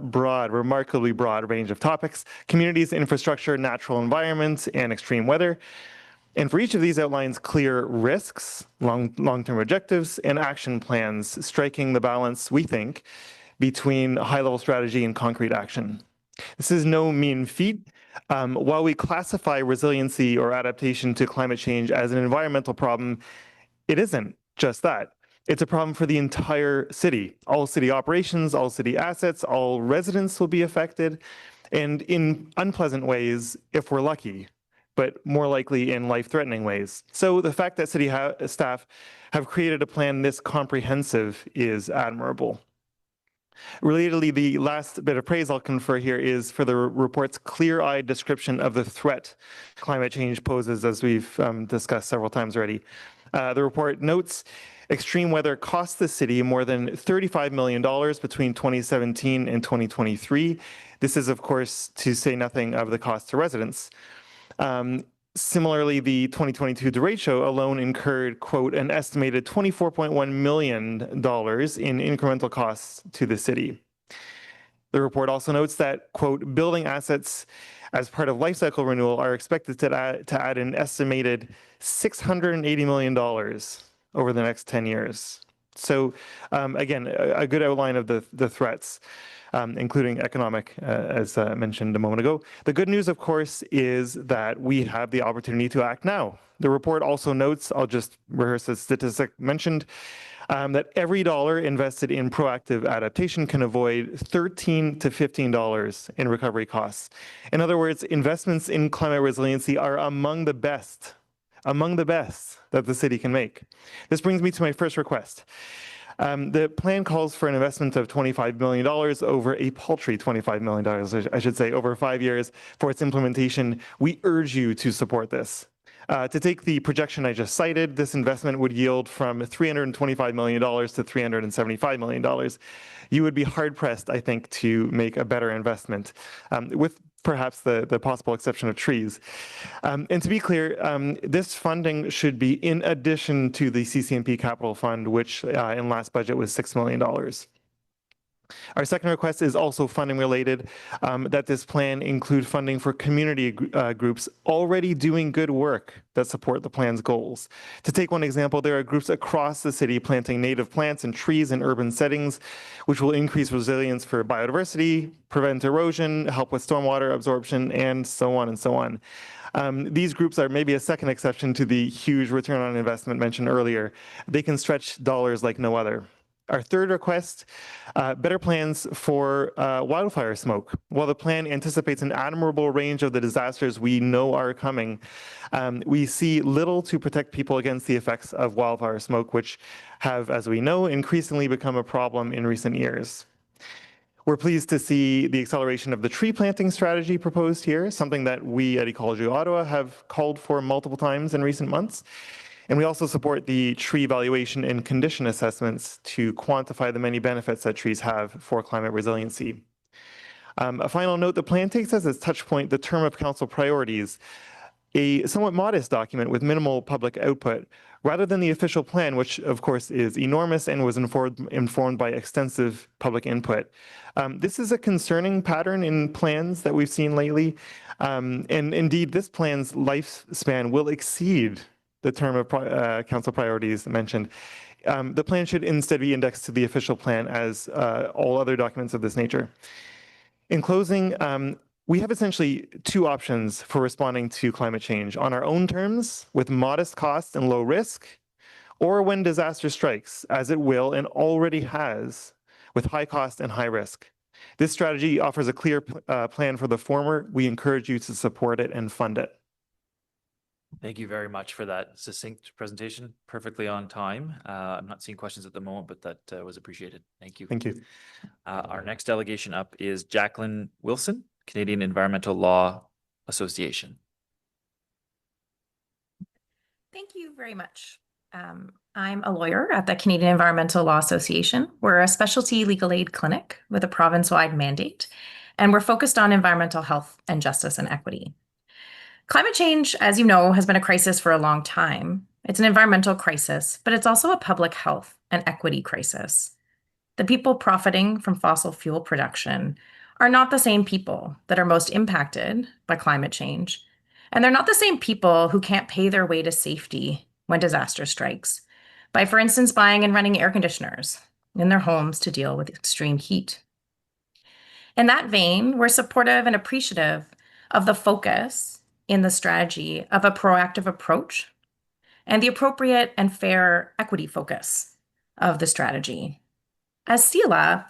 remarkably broad range of topics: communities, infrastructure, natural environments, and extreme weather. And for each of these outlines clear risks, long-term objectives, and action plans, striking the balance, we think, between high-level strategy and concrete action. This is no mean feat. While we classify resiliency or adaptation to climate change as an environmental problem, it isn't just that. It's a problem for the entire city. All city operations, all city assets, all residents will be affected, and in unpleasant ways, if we're lucky. but more likely in life-threatening ways. So the fact that city staff have created a plan this comprehensive is admirable. Relatedly, the last bit of praise I'll confer here is for the report's clear-eyed description of the threat climate change poses, as we've discussed several times already. The report notes extreme weather cost the city more than $35 million between 2017 and 2023. This is, of course, to say nothing of the cost to residents. Similarly, the 2022 derecho alone incurred, quote, an estimated $24.1 million in incremental costs to the city. The report also notes that, quote, building assets as part of life cycle renewal are expected to add an estimated $680 million over the next 10 years. So again, a good outline of the threats, including economic, as mentioned a moment ago. The good news, of course, is that we have the opportunity to act now. The report also notes, I'll just rehearse a statistic mentioned, that every dollar invested in proactive adaptation can avoid $13 to $15 in recovery costs. In other words, investments in climate resiliency are among the best that the city can make. This brings me to my first request. The plan calls for an investment of $25 million over a paltry $25 million, I should say, over 5 years for its implementation. We urge you to support this. To take the projection I just cited, this investment would yield from $325 million to $375 million. You would be hard-pressed, I think, to make a better investment, with perhaps the possible exception of trees. And to be clear, this funding should be in addition to the CCMP Capital Fund, which in last budget was $6 million. Our second request is also funding related, that this plan include funding for community groups already doing good work that support the plan's goals. To take one example, there are groups across the city planting native plants and trees in urban settings, which will increase resilience for biodiversity, prevent erosion, help with stormwater absorption, and so on and so on. These groups are maybe a second exception to the huge return on investment mentioned earlier. They can stretch dollars like no other. Our third request, better plans for wildfire smoke. While the plan anticipates an admirable range of the disasters we know are coming, we see little to protect people against the effects of wildfire smoke, which have, as we know, increasingly become a problem in recent years. We're pleased to see the acceleration of the tree planting strategy proposed here, something that we at Ecology Ottawa have called for multiple times in recent months. And we also support the tree evaluation and condition assessments to quantify the many benefits that trees have for climate resiliency. A final note, the plan takes as its touch point the term of council priorities, a somewhat modest document with minimal public output, rather than the official plan, which of course is enormous and was informed by extensive public input. This is a concerning pattern in plans that we've seen lately. And indeed, this plan's lifespan will exceed the term of council priorities mentioned. The plan should instead be indexed to the official plan as all other documents of this nature. In closing, we have essentially two options for responding to climate change: on our own terms, with modest cost and low risk, or when disaster strikes, as it will and already has, with high cost and high risk. This strategy offers a clear plan for the former. We encourage you to support it and fund it. Thank you very much for that succinct presentation. Perfectly on time. I'm not seeing questions at the moment, but that was appreciated. Thank you. Thank you. Our next delegation up is Jacqueline Wilson, Canadian Environmental Law Association. Thank you very much. I'm a lawyer at the Canadian Environmental Law Association. We're a specialty legal aid clinic with a province-wide mandate, and we're focused on environmental health and justice and equity. Climate change, as you know, has been a crisis for a long time. It's an environmental crisis, but it's also a public health and equity crisis. The people profiting from fossil fuel production are not the same people that are most impacted by climate change, and they're not the same people who can't pay their way to safety when disaster strikes, by, for instance, buying and running air conditioners in their homes to deal with extreme heat. In that vein, we're supportive and appreciative of the focus in the strategy of a proactive approach and the appropriate and fair equity focus of the strategy. As CELA,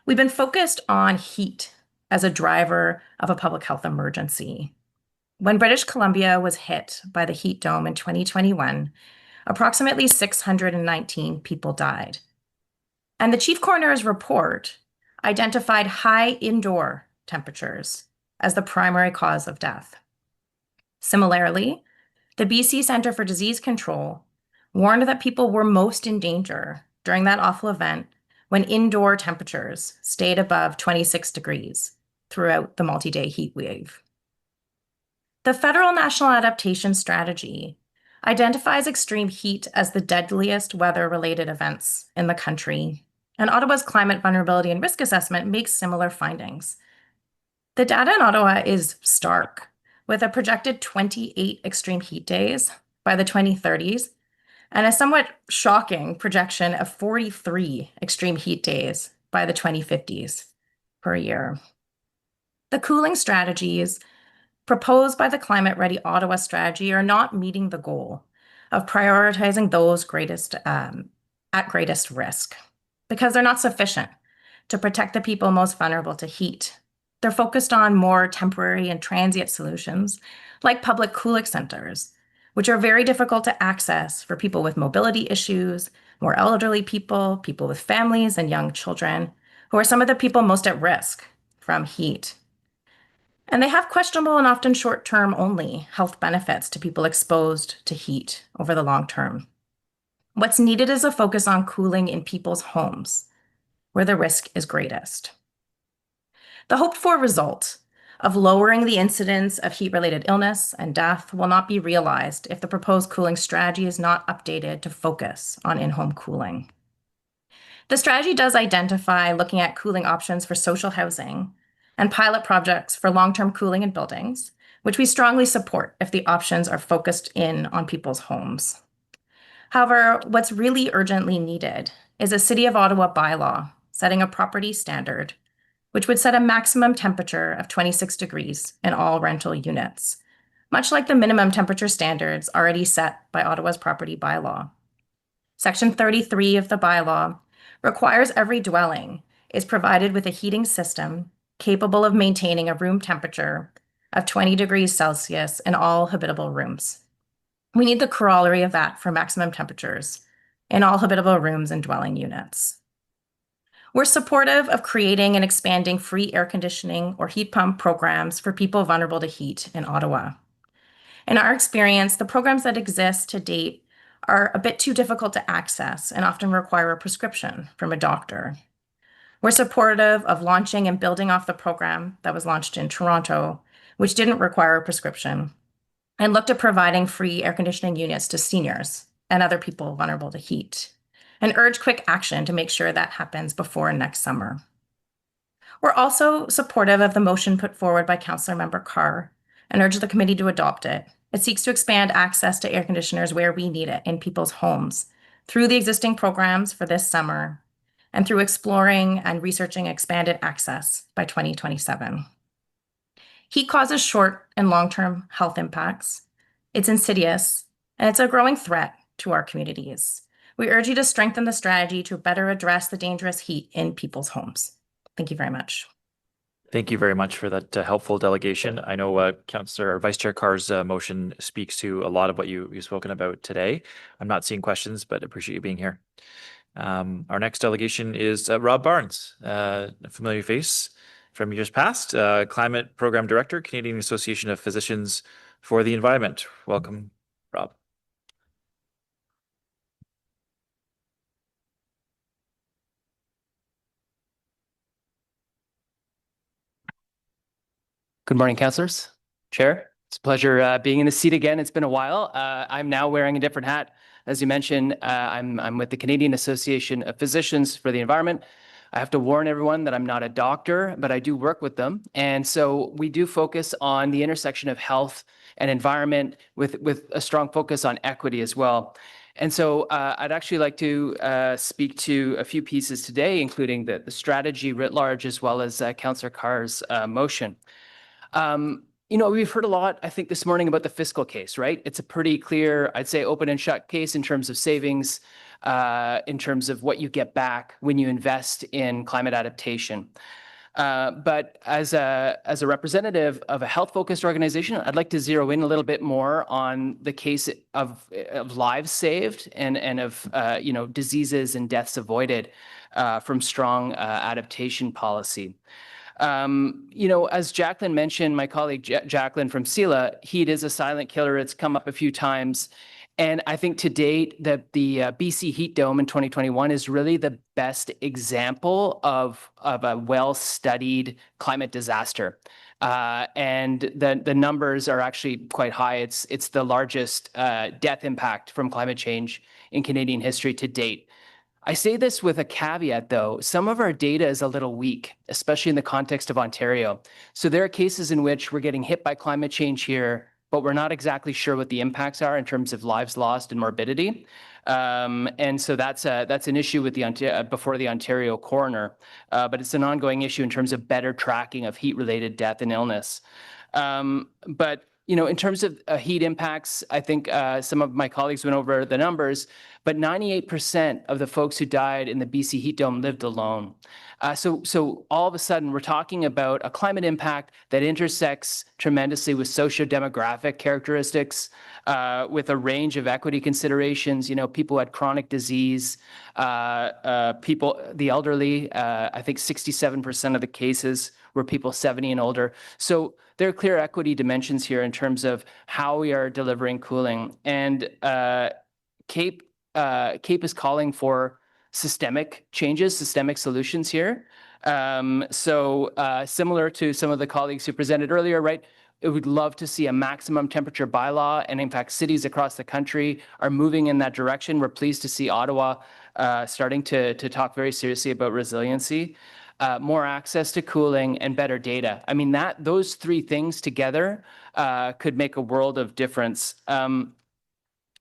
we've been focused on heat as a driver of a public health emergency. When British Columbia was hit by the heat dome in 2021, approximately 619 people died. And the chief coroner's report identified high indoor temperatures as the primary cause of death. Similarly, the BC Centre for Disease Control warned that people were most in danger during that awful event when indoor temperatures stayed above 26 degrees throughout the multi-day heat wave. The Federal National Adaptation Strategy identifies extreme heat as the deadliest weather-related events in the country, and Ottawa's Climate Vulnerability and Risk Assessment makes similar findings. The data in Ottawa is stark, with a projected 28 extreme heat days by the 2030s and a somewhat shocking projection of 43 extreme heat days by the 2050s per year. The cooling strategies proposed by the Climate Ready Ottawa strategy are not meeting the goal of prioritizing those at greatest risk because they're not sufficient to protect the people most vulnerable to heat. They're focused on more temporary and transient solutions like public cooling centers, which are very difficult to access for people with mobility issues, more elderly people, people with families and young children, who are some of the people most at risk from heat. And they have questionable and often short-term only health benefits to people exposed to heat over the long term. What's needed is a focus on cooling in people's homes, where the risk is greatest. The hoped-for result of lowering the incidence of heat-related illness and death will not be realized if the proposed cooling strategy is not updated to focus on in-home cooling. The strategy does identify looking at cooling options for social housing and pilot projects for long-term cooling in buildings, which we strongly support if the options are focused in on people's homes. However, what's really urgently needed is a City of Ottawa bylaw setting a property standard, which would set a maximum temperature of 26 degrees in all rental units, much like the minimum temperature standards already set by Ottawa's property bylaw. Section 33 of the bylaw requires every dwelling is provided with a heating system capable of maintaining a room temperature of 20 degrees Celsius in all habitable rooms. We need the corollary of that for maximum temperatures in all habitable rooms and dwelling units. We're supportive of creating and expanding free air conditioning or heat pump programs for people vulnerable to heat in Ottawa. In our experience, the programs that exist to date are a bit too difficult to access and often require a prescription from a doctor. We're supportive of launching and building off the program that was launched in Toronto, which didn't require a prescription, and looked at providing free air conditioning units to seniors and other people vulnerable to heat, and urge quick action to make sure that happens before next summer. We're also supportive of the motion put forward by Councillor Member Carr and urge the committee to adopt it. It seeks to expand access to air conditioners where we need it in people's homes through the existing programs for this summer and through exploring and researching expanded access by 2027. Heat causes short and long-term health impacts. It's insidious, and it's a growing threat to our communities. We urge you to strengthen the strategy to better address the dangerous heat in people's homes. Thank you very much. Thank you very much for that helpful delegation. I know Councillor or Vice Chair Carr's motion speaks to a lot of what you've spoken about today. I'm not seeing questions, but appreciate you being here. Our next delegation is Rob Barnes, a familiar face from years past, Climate Program Director, Canadian Association of Physicians for the Environment. Welcome, Rob. Good morning, councillors. Chair, it's a pleasure being in the seat again. It's been a while. I'm now wearing a different hat. As you mentioned, I'm with the Canadian Association of Physicians for the Environment. I have to warn everyone that I'm not a doctor, but I do work with them. And so we do focus on the intersection of health and environment with a strong focus on equity as well. And so I'd actually like to speak to a few pieces today, including the strategy writ large, as well as Councillor Carr's motion. You know, we've heard a lot, I think, this morning about the fiscal case, right? It's a pretty clear, I'd say, open and shut case in terms of savings, in terms of what you get back when you invest in climate adaptation. But as a representative of a health-focused organization, I'd like to zero in a little bit more on the case of lives saved and of diseases and deaths avoided from strong adaptation policy. As Jacqueline mentioned, my colleague Jacqueline from SELA, heat is a silent killer. It's come up a few times. And I think to date that the BC Heat Dome in 2021 is really the best example of a well-studied climate disaster. And the numbers are actually quite high. It's the largest death impact from climate change in Canadian history to date. I say this with a caveat, though. Some of our data is a little weak, especially in the context of Ontario. So there are cases in which we're getting hit by climate change here, but we're not exactly sure what the impacts are in terms of lives lost and morbidity. And so that's an issue with before the Ontario coroner, but it's an ongoing issue in terms of better tracking of heat-related death and illness. But in terms of heat impacts, I think some of my colleagues went over the numbers, but 98% of the folks who died in the BC Heat Dome lived alone. So all of a sudden, we're talking about a climate impact that intersects tremendously with socio-demographic characteristics, with a range of equity considerations. People who had chronic disease, the elderly. I think 67% of the cases were people 70 and older. So there are clear equity dimensions here in terms of how we are delivering cooling. And CAPE is calling for systemic changes, systemic solutions here. Similar to some of the colleagues who presented earlier, right? It would love to see a maximum temperature bylaw. And in fact, cities across the country are moving in that direction. We're pleased to see Ottawa starting to talk very seriously about resiliency. More access to cooling and better data. I mean, those three things together could make a world of difference.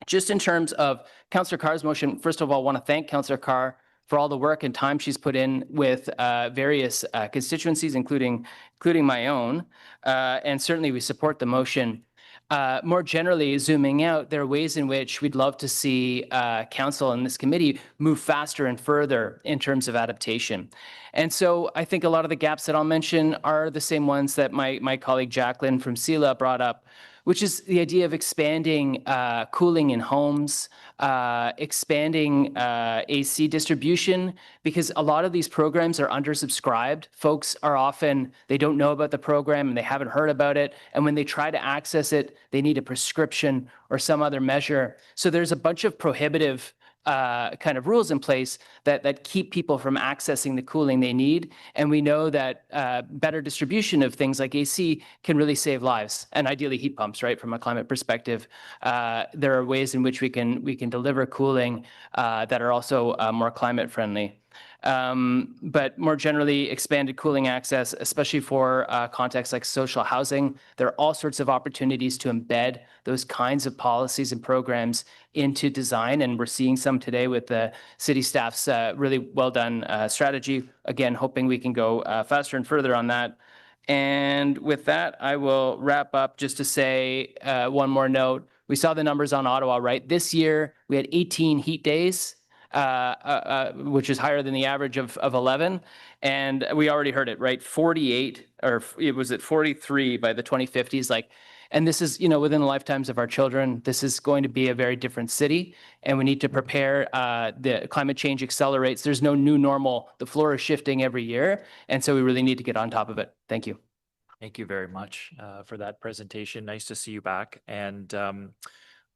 Just in terms of Councillor Carr's motion, first of all, I want to thank Councillor Carr for all the work and time she's put in with various constituencies, including my own. And certainly we support the motion. More generally, zooming out, there are ways in which we'd love to see council and this committee move faster and further in terms of adaptation. And so I think a lot of the gaps that I'll mention are the same ones that my colleague Jacqueline from SELA brought up, which is the idea of expanding cooling in homes, expanding AC distribution, because a lot of these programs are undersubscribed. Folks are often, they don't know about the program and they haven't heard about it. And when they try to access it, they need a prescription or some other measure. So there's a bunch of prohibitive kind of rules in place that keep people from accessing the cooling they need. And we know that better distribution of things like AC can really save lives, and ideally heat pumps, right? From a climate perspective, there are ways in which we can deliver cooling that are also more climate friendly. But more generally, expanded cooling access, especially for contexts like social housing. There are all sorts of opportunities to embed those kinds of policies and programs into design, and we're seeing some today with the city staff's really well done strategy. Again, hoping we can go faster and further on that. And with that, I will wrap up just to say one more note. We saw the numbers on Ottawa, right? This year, we had 18 heat days, which is higher than the average of 11. And we already heard it, right? 48, or it was at 43 by the 2050s. And this is, within the lifetimes of our children, this is going to be a very different city. And we need to prepare. The climate change accelerates. There's no new normal. The floor is shifting every year. And so we really need to get on top of it. Thank you. Thank you very much for that presentation. Nice to see you back. And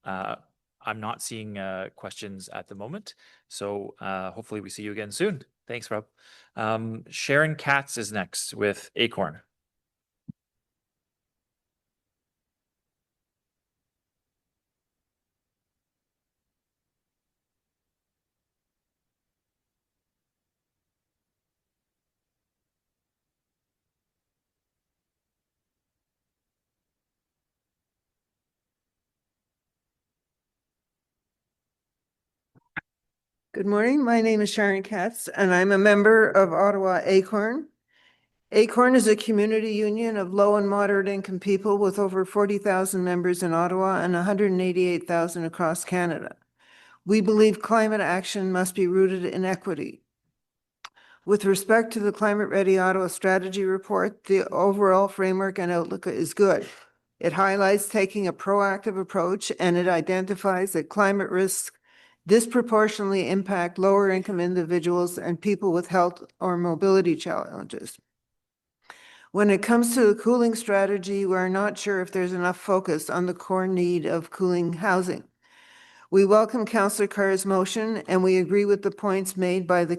I'm not seeing questions at the moment. So hopefully we see you again soon. Thanks, Rob. Sharon Katz is next with Acorn. Good morning. My name is Sharon Katz, and I'm a member of Ottawa Acorn. Acorn is a community union of low and moderate income people with over 40,000 members in Ottawa and 188,000 across Canada. We believe climate action must be rooted in equity. With respect to the Climate Ready Ottawa Strategy Report, the overall framework and outlook is good. It highlights taking a proactive approach, and it identifies that climate risks disproportionately impact lower income individuals and people with health or mobility challenges. When it comes to the cooling strategy, we're not sure if there's enough focus on the core need of cooling housing. We welcome Councillor Carr's motion, and we agree with the points made by the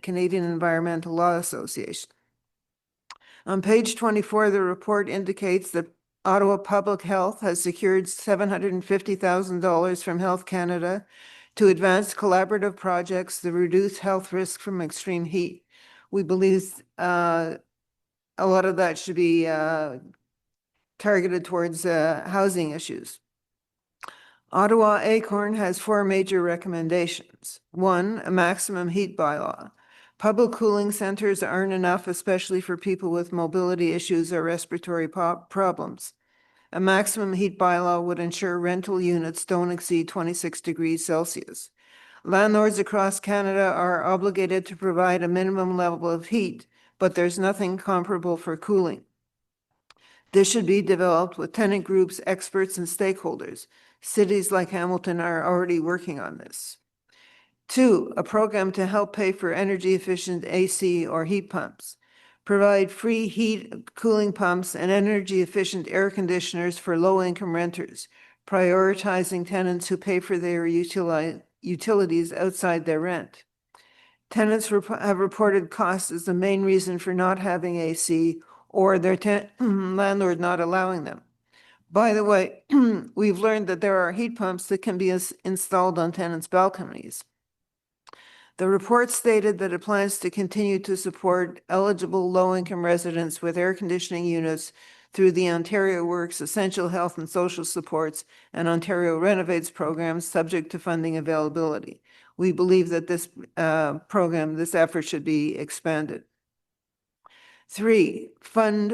Canadian Environmental Law Association. On page 24, the report indicates that Ottawa Public Health has secured $750,000 from Health Canada to advance collaborative projects that reduce health risk from extreme heat. We believe a lot of that should be targeted towards housing issues. Ottawa Acorn has 4 major recommendations. 1, a maximum heat bylaw. Public cooling centers aren't enough, especially for people with mobility issues or respiratory problems. A maximum heat bylaw would ensure rental units don't exceed 26 degrees Celsius. Landlords across Canada are obligated to provide a minimum level of heat, but there's nothing comparable for cooling. This should be developed with tenant groups, experts, and stakeholders. Cities like Hamilton are already working on this. 2, a program to help pay for energy efficient AC or heat pumps. Provide free heat cooling pumps and energy efficient air conditioners for low income renters, prioritizing tenants who pay for their utilities outside their rent. Tenants have reported costs as the main reason for not having AC or their landlord not allowing them. By the way, we've learned that there are heat pumps that can be installed on tenants' balconies. The report stated that it plans to continue to support eligible low-income residents with air conditioning units through the Ontario Works Essential Health and Social Supports and Ontario Renovates programs, subject to funding availability. We believe that this this effort should be expanded. 3, fund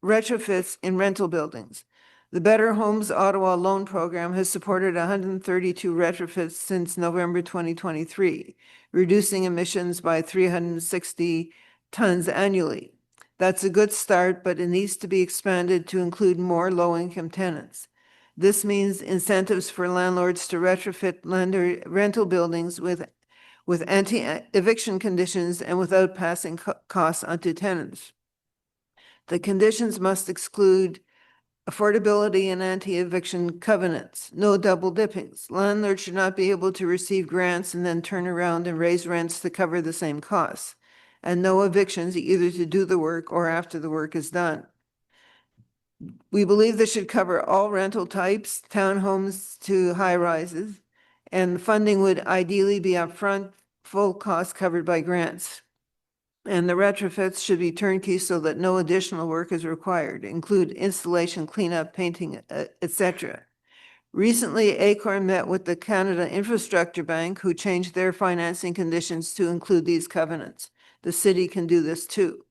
retrofits in rental buildings. The Better Homes Ottawa Loan Program has supported 132 retrofits since November 2023, reducing emissions by 360 tons annually. That's a good start, but it needs to be expanded to include more low-income tenants. This means incentives for landlords to retrofit rental buildings with anti-eviction conditions and without passing costs onto tenants. The conditions must exclude affordability and anti-eviction covenants, no double dippings. Landlords should not be able to receive grants and then turn around and raise rents to cover the same costs, and no evictions either to do the work or after the work is done. We believe this should cover all rental types, townhomes to high rises, and funding would ideally be upfront, full costs covered by grants. And the retrofits should be turnkey so that no additional work is required, include installation, cleanup, painting, etc. Recently, Acorn met with the Canada Infrastructure Bank, who changed their financing conditions to include these covenants. The city can do this too.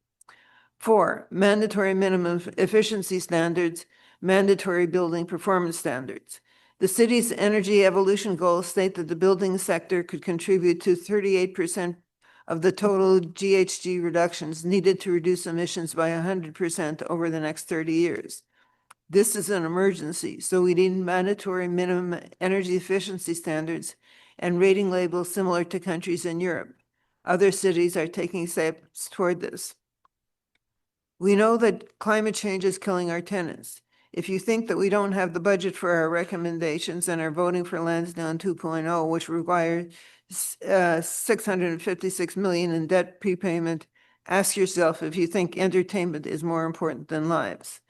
4, mandatory minimum efficiency standards, mandatory building performance standards. The city's energy evolution goals state that the building sector could contribute to 38% of the total GHG reductions needed to reduce emissions by 100% over the next 30 years. This is an emergency, so we need mandatory minimum energy efficiency standards and rating labels similar to countries in Europe. Other cities are taking steps toward this. We know that climate change is killing our tenants. If you think that we don't have the budget for our recommendations and are voting for Lansdowne 2.0, which requires $656 million in debt prepayment, ask yourself if you think entertainment is more important than lives.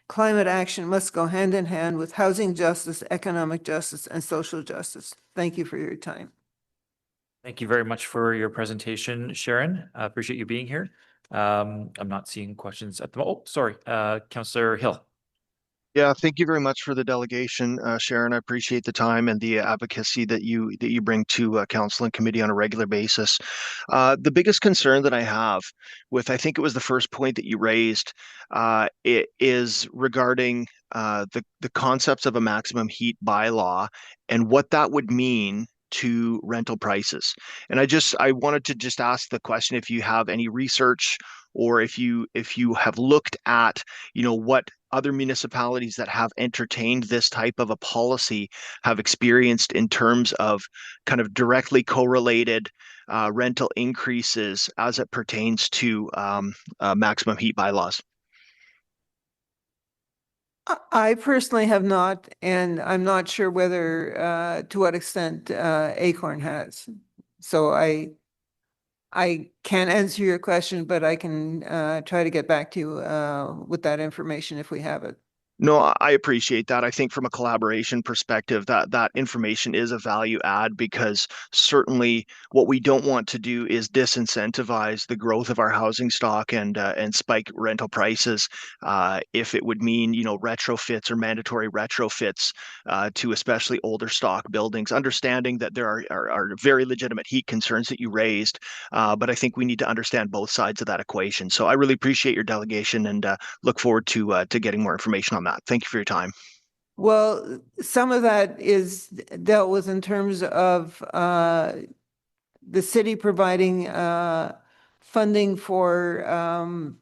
Climate action must go hand in hand with housing justice, economic justice, and social justice. Thank you for your time. Thank you very much for your presentation, Sharon. I appreciate you being here. I'm not seeing questions at the moment. Oh, sorry, Councillor Hill. Yeah, thank you very much for the delegation, Sharon. I appreciate the time and the advocacy that you bring to council and committee on a regular basis. The biggest concern that I have with, I think it was the first point that you raised, it is regarding the concepts of a maximum heat bylaw and what that would mean to rental prices. And I wanted to just ask the question if you have any research, or if you have looked at, what other municipalities that have entertained this type of a policy have experienced in terms of kind of directly correlated rental increases as it pertains to maximum heat bylaws. I personally have not, and I'm not sure whether, to what extent Acorn has. So I can't answer your question, but I can try to get back to you with that information if we have it. No, I appreciate that. I think from a collaboration perspective, that information is a value add, because certainly what we don't want to do is disincentivize the growth of our housing stock and spike rental prices if it would mean, retrofits or mandatory retrofits to especially older stock buildings. Understanding that there are very legitimate heat concerns that you raised, but I think we need to understand both sides of that equation. So I really appreciate your delegation and look forward to getting more information on that. Thank you for your time. Well, some of that is dealt with in terms of the city providing funding for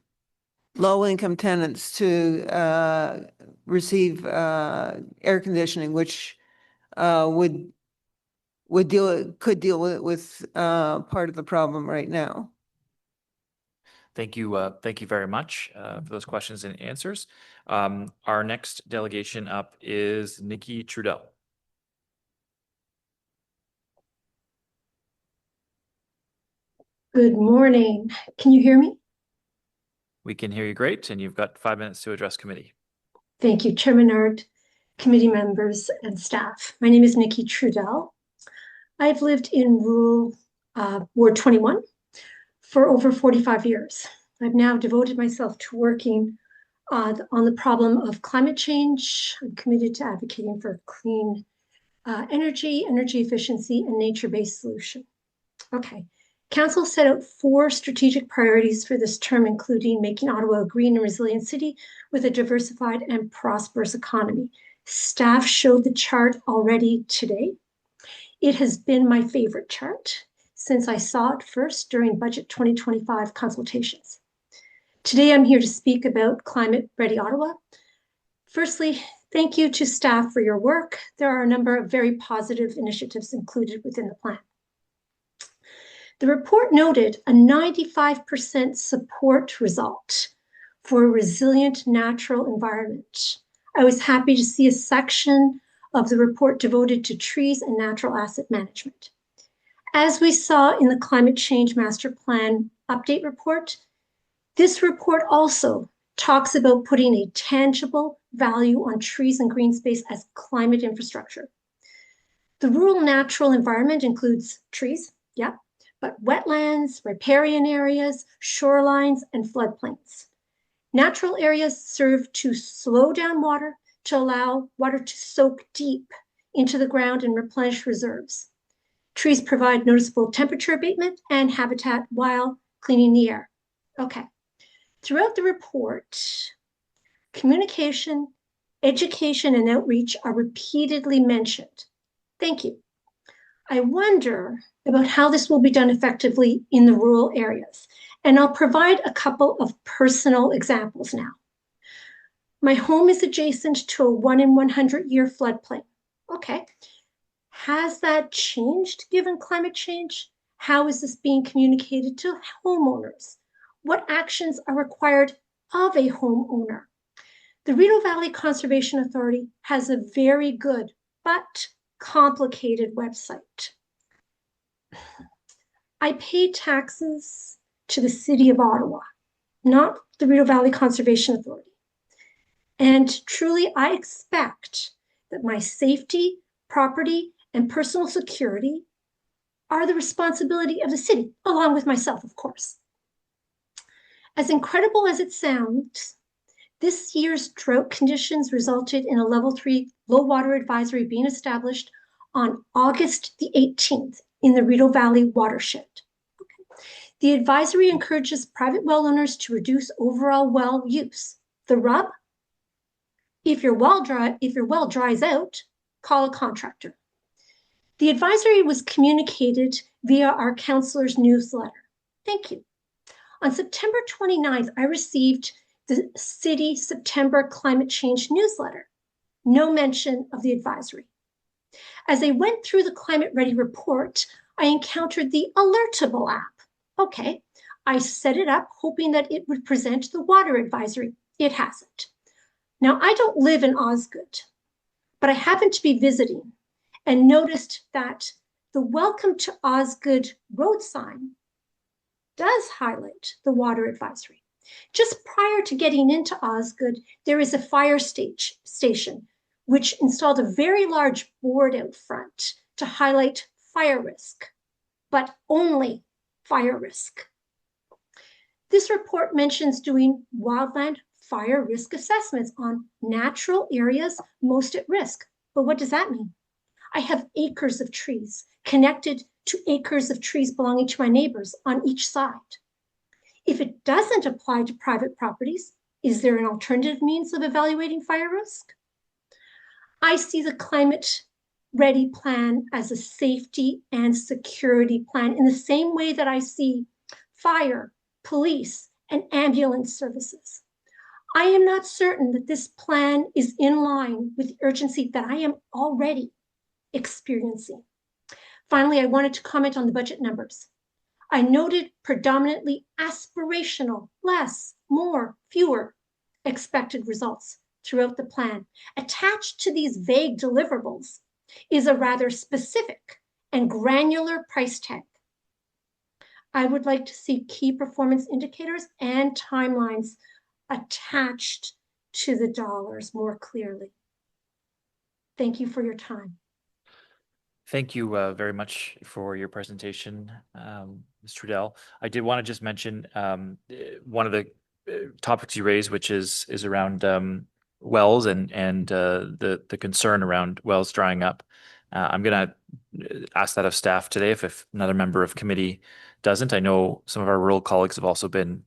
low-income tenants to receive air conditioning, which could deal with part of the problem right now. Thank you. Thank you very much for those questions and answers. Our next delegation up is Nikki Trudell. Good morning. Can you hear me? We can hear you great, and you've got 5 minutes to address committee. Thank you, Chairman Art, committee members, and staff. My name is Nikki Trudell. I've lived in rural Ward 21 for over 45 years. I've now devoted myself to working on the problem of climate change. I'm committed to advocating for clean energy efficiency, and nature-based solution. Okay. Council set out 4 strategic priorities for this term, including making Ottawa a green and resilient city with a diversified and prosperous economy. Staff showed the chart already today. It has been my favorite chart since I saw it first during Budget 2025 consultations. Today, I'm here to speak about Climate Ready Ottawa. Firstly, thank you to staff for your work. There are a number of very positive initiatives included within the plan. The report noted a 95% support result for a resilient natural environment. I was happy to see a section of the report devoted to trees and natural asset management. As we saw in the Climate Change Master Plan update report, this report also talks about putting a tangible value on trees and green space as climate infrastructure. The rural natural environment includes trees, but wetlands, riparian areas, shorelines, and floodplains. Natural areas serve to slow down water to allow water to soak deep into the ground and replenish reserves. Trees provide noticeable temperature abatement and habitat while cleaning the air. Okay. Throughout the report, communication, education, and outreach are repeatedly mentioned. Thank you. I wonder about how this will be done effectively in the rural areas, and I'll provide a couple of personal examples now. My home is adjacent to a 1 in 100 year floodplain. Okay. Has that changed given climate change? How is this being communicated to homeowners? What actions are required of a homeowner? The Rideau Valley Conservation Authority has a very good but complicated website. I pay taxes to the City of Ottawa, not the Rideau Valley Conservation Authority. And truly, I expect that my safety, property, and personal security are the responsibility of the city, along with myself, of course. As incredible as it sounds, this year's drought conditions resulted in a level 3 low water advisory being established on August the 18th in the Rideau Valley watershed. Okay. The advisory encourages private well owners to reduce overall well use. The rub? If your well dries out, call a contractor. The advisory was communicated via our councilor's newsletter. Thank you. On September 29th, I received the City September Climate Change newsletter. No mention of the advisory. As I went through the Climate Ready report, I encountered the Alertable app. Okay, I set it up hoping that it would present the water advisory. It hasn't. Now, I don't live in Osgood, but I happened to be visiting and noticed that the Welcome to Osgood road sign does highlight the water advisory. Just prior to getting into Osgood, there is a fire station, which installed a very large board out front to highlight fire risk, but only fire risk. This report mentions doing wildland fire risk assessments on natural areas most at risk. But what does that mean? I have acres of trees connected to acres of trees belonging to my neighbors on each side. If it doesn't apply to private properties, is there an alternative means of evaluating fire risk? I see the Climate Ready plan as a safety and security plan in the same way that I see fire, police, and ambulance services. I am not certain that this plan is in line with the urgency that I am already experiencing. Finally, I wanted to comment on the budget numbers. I noted predominantly aspirational, less, more, fewer expected results throughout the plan. Attached to these vague deliverables is a rather specific and granular price tag. I would like to see key performance indicators and timelines attached to the dollars more clearly. Thank you for your time. Thank you very much for your presentation, Ms. Trudell. I did want to just mention one of the topics you raised, which is around wells and the concern around wells drying up. I'm going to ask that of staff today if another member of committee doesn't. I know some of our rural colleagues have also been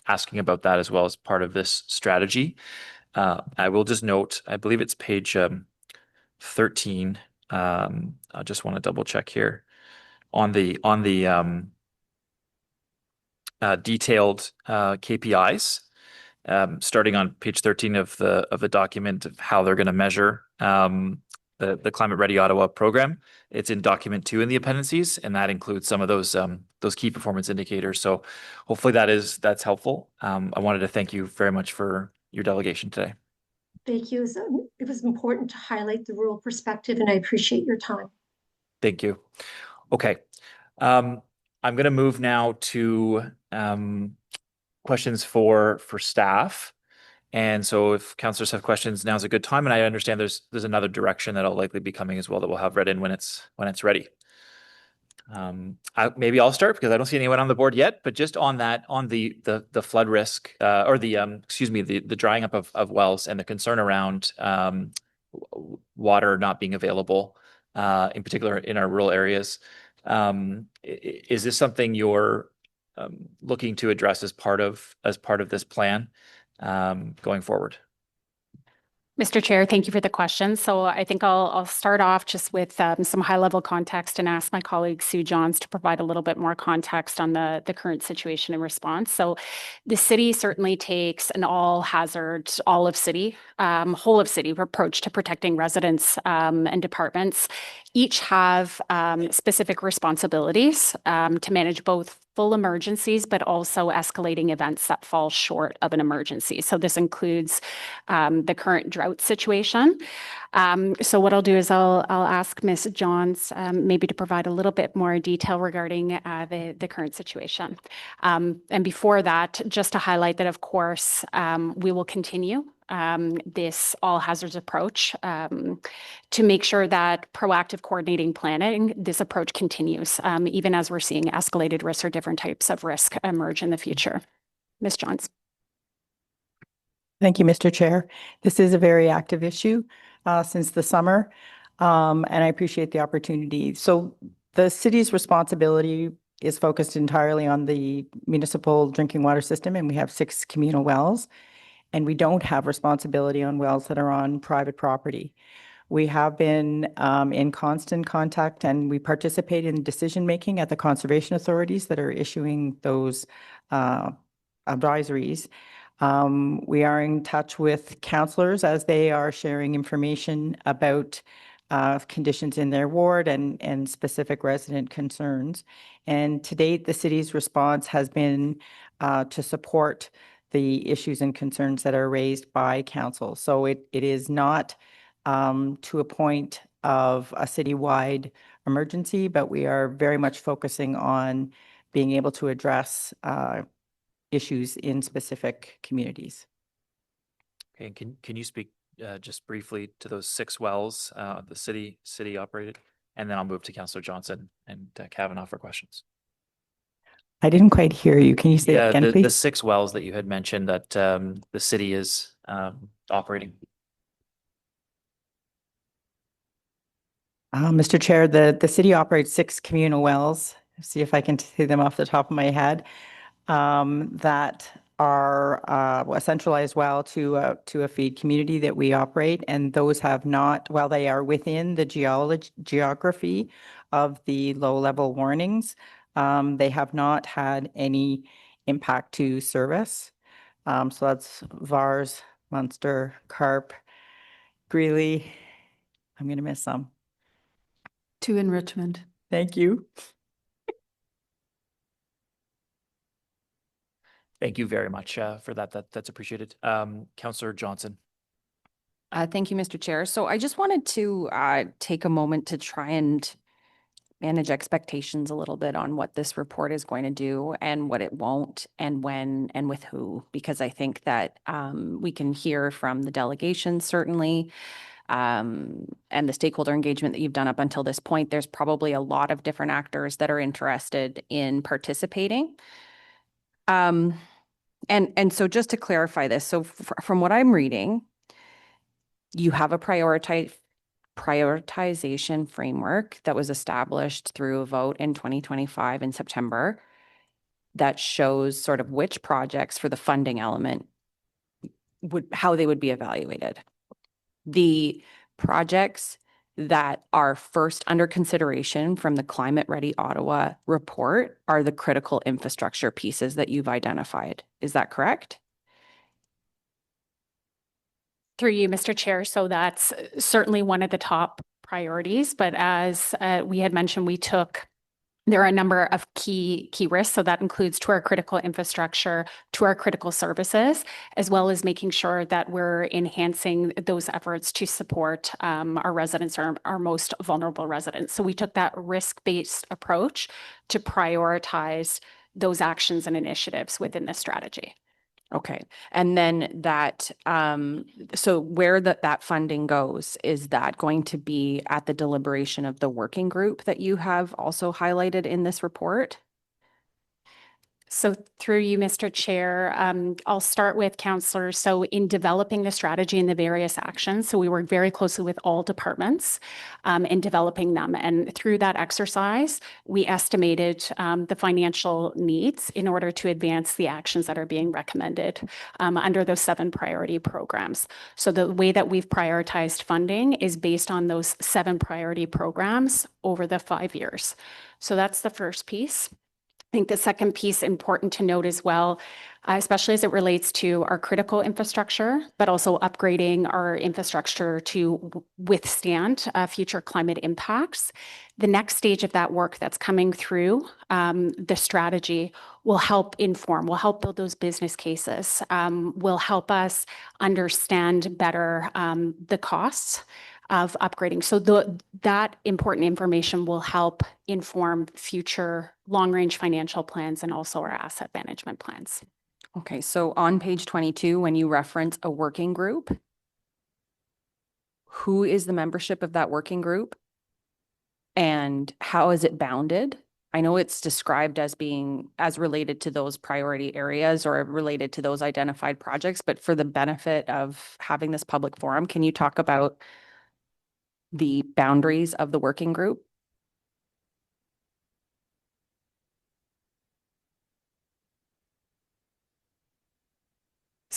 asking about that as well as part of this strategy. I will just note, I believe it's page 13. I just want to double check here on the detailed KPIs, starting on page 13 of the document of how they're going to measure the Climate Ready Ottawa program. It's in document 2 in the appendices, and that includes some of those key performance indicators. So hopefully that's helpful. I wanted to thank you very much for your delegation today. Thank you. It was important to highlight the rural perspective, and I appreciate your time. Thank you. Okay. I'm going to move now to questions for staff. And so if councillors have questions, now's a good time. And I understand there's another direction that'll likely be coming as well that we'll have read in when it's ready. Maybe I'll start because I don't see anyone on the board yet, but just on that, on the flood risk or the drying up of wells and the concern around water not being available, in particular in our rural areas. Is this something you're looking to address as part of this plan going forward? Mr. Chair, thank you for the question. So I think I'll start off just with some high-level context and ask my colleague Sue Johns to provide a little bit more context on the current situation and response. So the city certainly takes an all-hazard, whole of city approach to protecting residents and departments. Each have specific responsibilities to manage both full emergencies, but also escalating events that fall short of an emergency. So this includes the current drought situation. So what I'll do is I'll ask Ms. Johns maybe to provide a little bit more detail regarding the current situation. And before that, just to highlight that, of course, we will continue this all hazards approach to make sure that proactive coordinating planning, this approach continues, even as we're seeing escalated risks or different types of risk emerge in the future. Ms. Johns. Thank you, Mr. Chair. This is a very active issue since the summer, and I appreciate the opportunity. So the city's responsibility is focused entirely on the municipal drinking water system, and we have 6 communal wells, and we don't have responsibility on wells that are on private property. We have been in constant contact, and we participate in decision-making at the conservation authorities that are issuing those advisories. We are in touch with councillors as they are sharing information about conditions in their ward and specific resident concerns. And to date, the city's response has been to support the issues and concerns that are raised by council. So it is not to a point of a citywide emergency, but we are very much focusing on being able to address issues in specific communities. Okay, and can you speak just briefly to those 6 wells the city operated? And then I'll move to Councillor Johnson and Kavanaugh for questions. I didn't quite hear you. Can you say that again, the please? 6 wells that you had mentioned that the city is operating. Mr. Chair, the city operates 6 communal wells. See if I can say them off the top of my head. That are a centralized well to a feed community that we operate, and those have not, while they are within the geography of the low-level warnings, they have not had any impact to service. So that's Vars, Munster, Carp, Greeley. I'm going to miss some. 2 in Richmond. Thank you. Thank you very much for that. That's appreciated. Councillor Johnson. Thank you, Mr. Chair. So I just wanted to take a moment to try and manage expectations a little bit on what this report is going to do and what it won't, and when and with who, because I think that we can hear from the delegation certainly, and the stakeholder engagement that you've done up until this point. There's probably a lot of different actors that are interested in participating. And so just to clarify this, so from what I'm reading, you have a prioritization framework that was established through a vote in 2025 in September that shows sort of which projects for the funding element how they would be evaluated. The projects that are first under consideration from the Climate Ready Ottawa report are the critical infrastructure pieces that you've identified. Is that correct? Through you, Mr. Chair. So that's certainly one of the top priorities. But as we had mentioned, there are a number of key risks. So that includes to our critical infrastructure, to our critical services, as well as making sure that we're enhancing those efforts to support our residents, our most vulnerable residents. So we took that risk-based approach to prioritize those actions and initiatives within this strategy. Okay. And then that, so where that funding goes, is that going to be at the deliberation of the working group that you have also highlighted in this report? So through you, Mr. Chair, I'll start with councillors. So in developing the strategy and the various actions, so we work very closely with all departments in developing them. And through that exercise, we estimated the financial needs in order to advance the actions that are being recommended under those 7 priority programs. So the way that we've prioritized funding is based on those 7 priority programs over the 5 years. So that's the first piece. I think the second piece important to note as well, especially as it relates to our critical infrastructure, but also upgrading our infrastructure to withstand future climate impacts. The next stage of that work that's coming through the strategy will help build those business cases, will help us understand better the costs of upgrading. So that important information will help inform future long-range financial plans and also our asset management plans. Okay, so on page 22, when you reference a working group, who is the membership of that working group? And how is it bounded? I know it's described as being as related to those priority areas or related to those identified projects, but for the benefit of having this public forum, can you talk about the boundaries of the working group?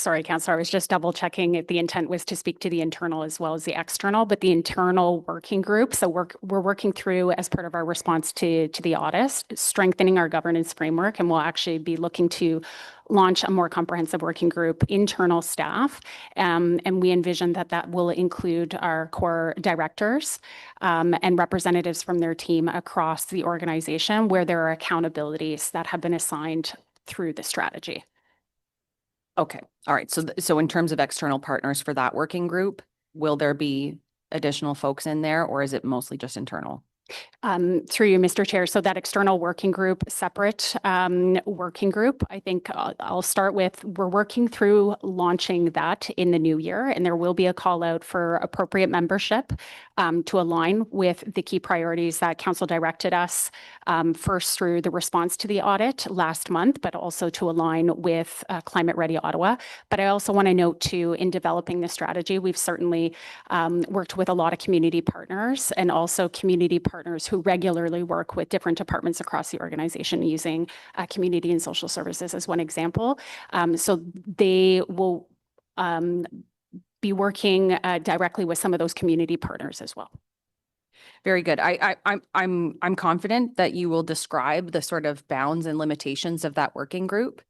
Sorry, Councillor, I was just double checking if the intent was to speak to the internal as well as the external, but the internal working group. So we're working through, as part of our response to the audit, strengthening our governance framework, and we'll actually be looking to launch a more comprehensive working group, internal staff. And we envision that that will include our core directors and representatives from their team across the organization, where there are accountabilities that have been assigned through the strategy. Okay, all right. So in terms of external partners for that working group, will there be additional folks in there, or is it mostly just internal? Through you, Mr. Chair. So that external working group, separate working group, I think I'll start with, we're working through launching that in the new year, and there will be a call out for appropriate membership to align with the key priorities that Council directed us first through the response to the audit last month, but also to align with Climate Ready Ottawa. But I also want to note too, in developing the strategy, we've certainly worked with a lot of community partners and also community partners who regularly work with different departments across the organization, using community and social services as one example. So they will be working directly with some of those community partners as well. Very good. I'm confident that you will describe the sort of bounds and limitations of that working group.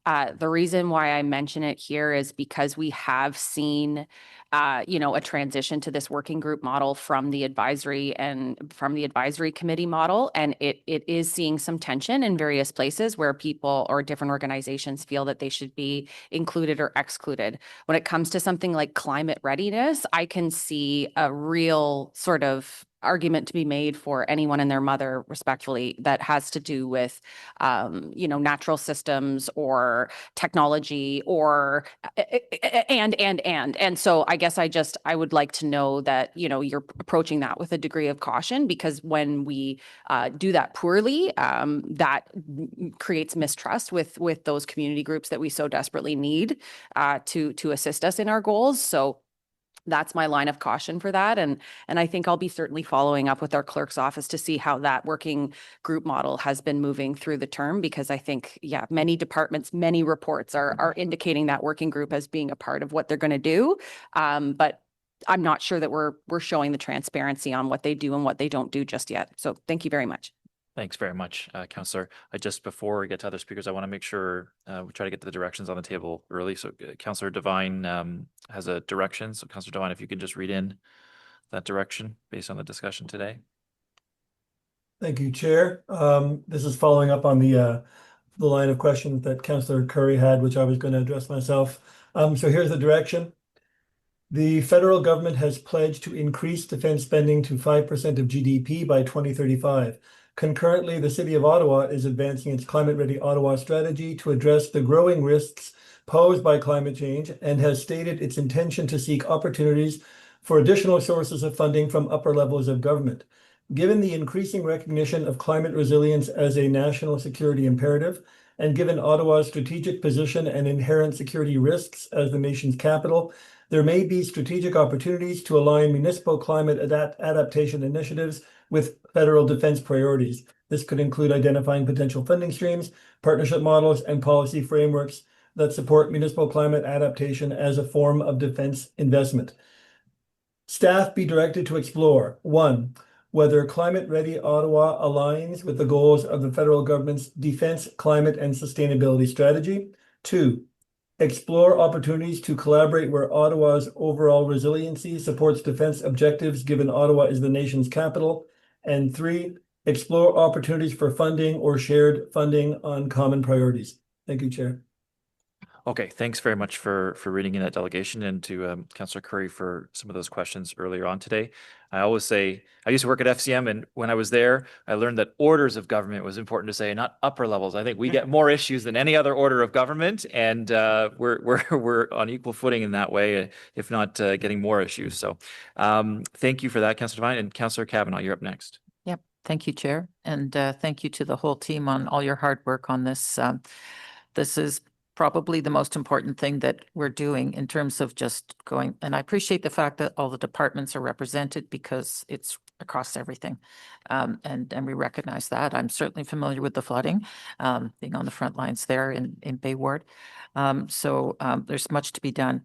The reason why I mention it here is because we have seen, a transition to this working group model from the advisory committee model. And it is seeing some tension in various places where people or different organizations feel that they should be included or excluded. When it comes to something like climate readiness, I can see a real sort of argument to be made for anyone and their mother, respectfully, that has to do with, natural systems or technology or and so I guess I would like to know that you're approaching that with a degree of caution, because when we do that poorly, that creates mistrust with those community groups that we so desperately need to assist us in our goals. So that's my line of caution for that. And I think I'll be certainly following up with our clerk's office to see how that working group model has been moving through the term, because I think, many departments, many reports are indicating that working group as being a part of what they're going to do. But I'm not sure that we're showing the transparency on what they do and what they don't do just yet. So thank you very much. Thanks very much, Councillor. Just before we get to other speakers, I want to make sure we try to get to the directions on the table early. So Councillor Devine has a direction. So Councillor Devine, if you could just read in that direction based on the discussion today. Thank you, Chair. This is following up on the line of questions that Councillor Curry had, which I was going to address myself. So here's the direction. The federal government has pledged to increase defense spending to 5% of GDP by 2035. Concurrently, the City of Ottawa is advancing its Climate Ready Ottawa strategy to address the growing risks posed by climate change, and has stated its intention to seek opportunities for additional sources of funding from upper levels of government. Given the increasing recognition of climate resilience as a national security imperative, and given Ottawa's strategic position and inherent security risks as the nation's capital, there may be strategic opportunities to align municipal climate adaptation initiatives with federal defense priorities. This could include identifying potential funding streams, partnership models, and policy frameworks that support municipal climate adaptation as a form of defense investment. Staff be directed to explore: 1, whether Climate Ready Ottawa aligns with the goals of the federal government's defense, climate, and sustainability strategy. 2, explore opportunities to collaborate where Ottawa's overall resiliency supports defense objectives, given Ottawa is the nation's capital. And 3, explore opportunities for funding or shared funding on common priorities. Thank you, Chair. Okay, thanks very much for reading in that delegation, and to Councillor Curry for some of those questions earlier on today. I always say, I used to work at FCM, and when I was there, I learned that orders of government was important to say, not upper levels. I think we get more issues than any other order of government, and we're on equal footing in that way, if not getting more issues. So thank you for that, Councillor Devine. And Councillor Kavanaugh, you're up next. Yep. Thank you, Chair. And thank you to the whole team on all your hard work on this. This is probably the most important thing that we're doing in terms of just going, and I appreciate the fact that all the departments are represented, because it's across everything. And we recognize that. I'm certainly familiar with the flooding, being on the front lines there in Bay Ward. So there's much to be done.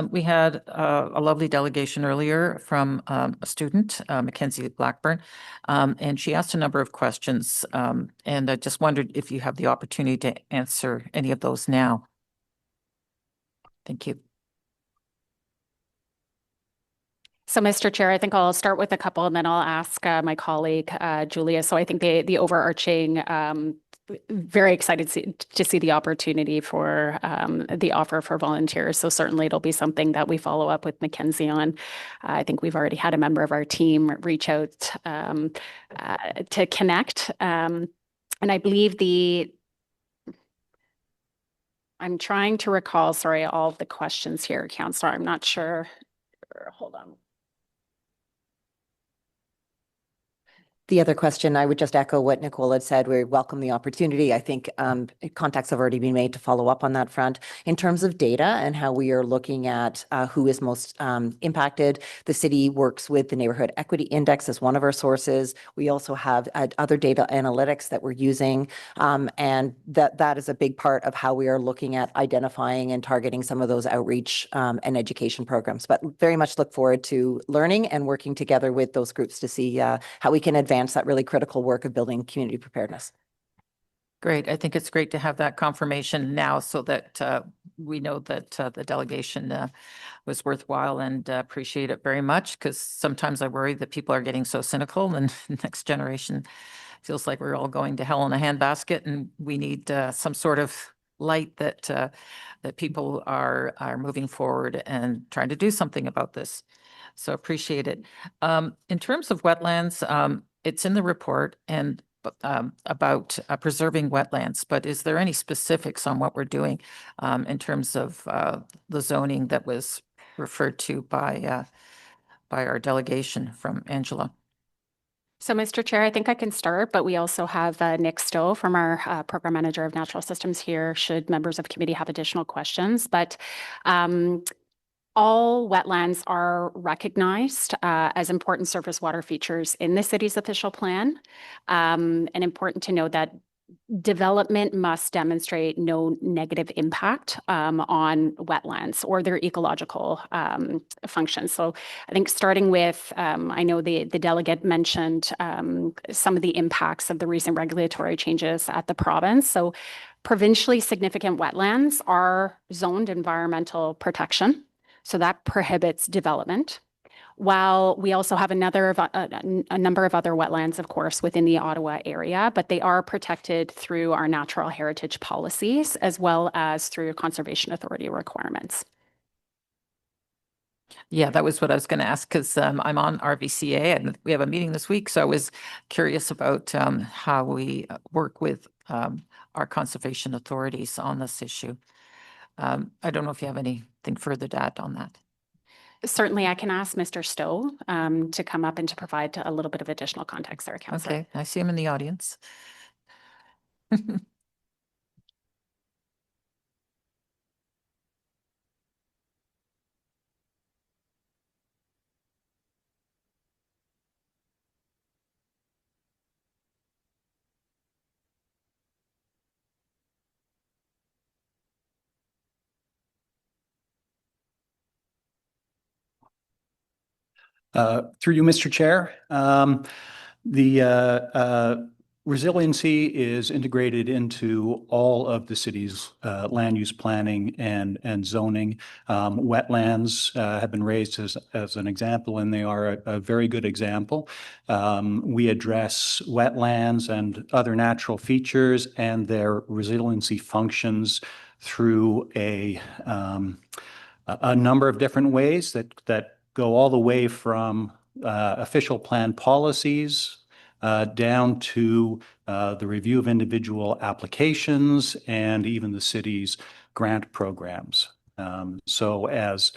We had a lovely delegation earlier from a student, Mackenzie Blackburn, and she asked a number of questions. And I just wondered if you have the opportunity to answer any of those now. Thank you. So, Mr. Chair, I think I'll start with a couple and then I'll ask my colleague, Julia. So I think the overarching, very excited to see the opportunity for the offer for volunteers. So certainly it'll be something that we follow up with Mackenzie on. I think we've already had a member of our team reach out to connect. And I believe I'm trying to recall, sorry, all of the questions here, Councillor. I'm not sure. Hold on. The other question, I would just echo what Nicole had said. We welcome the opportunity. I think contacts have already been made to follow up on that front. In terms of data and how we are looking at who is most impacted, the city works with the Neighborhood Equity Index as one of our sources. We also have other data analytics that we're using, and that is a big part of how we are looking at identifying and targeting some of those outreach and education programs. But very much look forward to learning and working together with those groups to see how we can advance that really critical work of building community preparedness. Great. I think it's great to have that confirmation now so that we know that the delegation was worthwhile, and appreciate it very much, because sometimes I worry that people are getting so cynical and the next generation feels like we're all going to hell in a handbasket, and we need some sort of light that that people are moving forward and trying to do something about this. So appreciate it. In terms of wetlands, it's in the report and about preserving wetlands, but is there any specifics on what we're doing in terms of the zoning that was referred to by our delegation from Angela? So, Mr. Chair, I think I can start, but we also have Nick Stowe from our Program Manager of Natural Systems here, should members of committee have additional questions. But all wetlands are recognized as important surface water features in the city's official plan. And important to know that development must demonstrate no negative impact on wetlands or their ecological functions. So I think starting with, I know the delegate mentioned some of the impacts of the recent regulatory changes at the province. So provincially significant wetlands are zoned environmental protection. So that prohibits development. While we also have a number of other wetlands, of course, within the Ottawa area, but they are protected through our natural heritage policies as well as through conservation authority requirements. Yeah, that was what I was going to ask, because I'm on RVCA and we have a meeting this week. So I was curious about how we work with our conservation authorities on this issue. I don't know if you have anything further to add on that. Certainly, I can ask Mr. Stowe to come up and to provide a little bit of additional context there, Councillor. Okay, I see him in the audience. Through you, Mr. Chair. The resiliency is integrated into all of the city's land use planning and zoning. Wetlands have been raised as an example, and they are a very good example. We address wetlands and other natural features and their resiliency functions through a number of different ways that go all the way from official plan policies down to the review of individual applications and even the city's grant programs. So as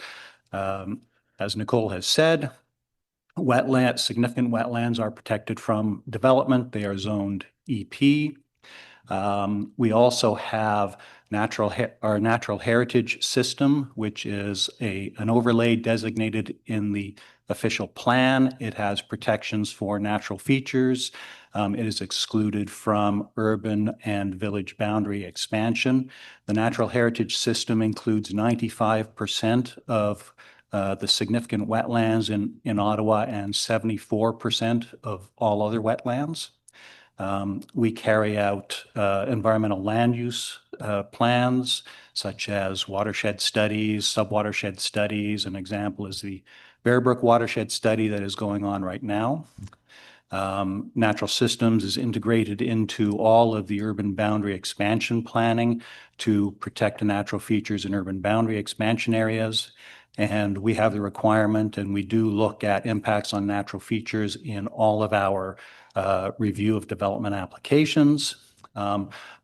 Nicole has said, significant wetlands are protected from development. They are zoned EP. We also have our natural heritage system, which is an overlay designated in the official plan. It has protections for natural features. It is excluded from urban and village boundary expansion. The natural heritage system includes 95% of the significant wetlands in Ottawa and 74% of all other wetlands. We carry out environmental land use plans, such as watershed studies, subwatershed studies. An example is the Bear Brook watershed study that is going on right now. Natural systems is integrated into all of the urban boundary expansion planning to protect the natural features in urban boundary expansion areas. And we have the requirement, and we do look at impacts on natural features in all of our review of development applications.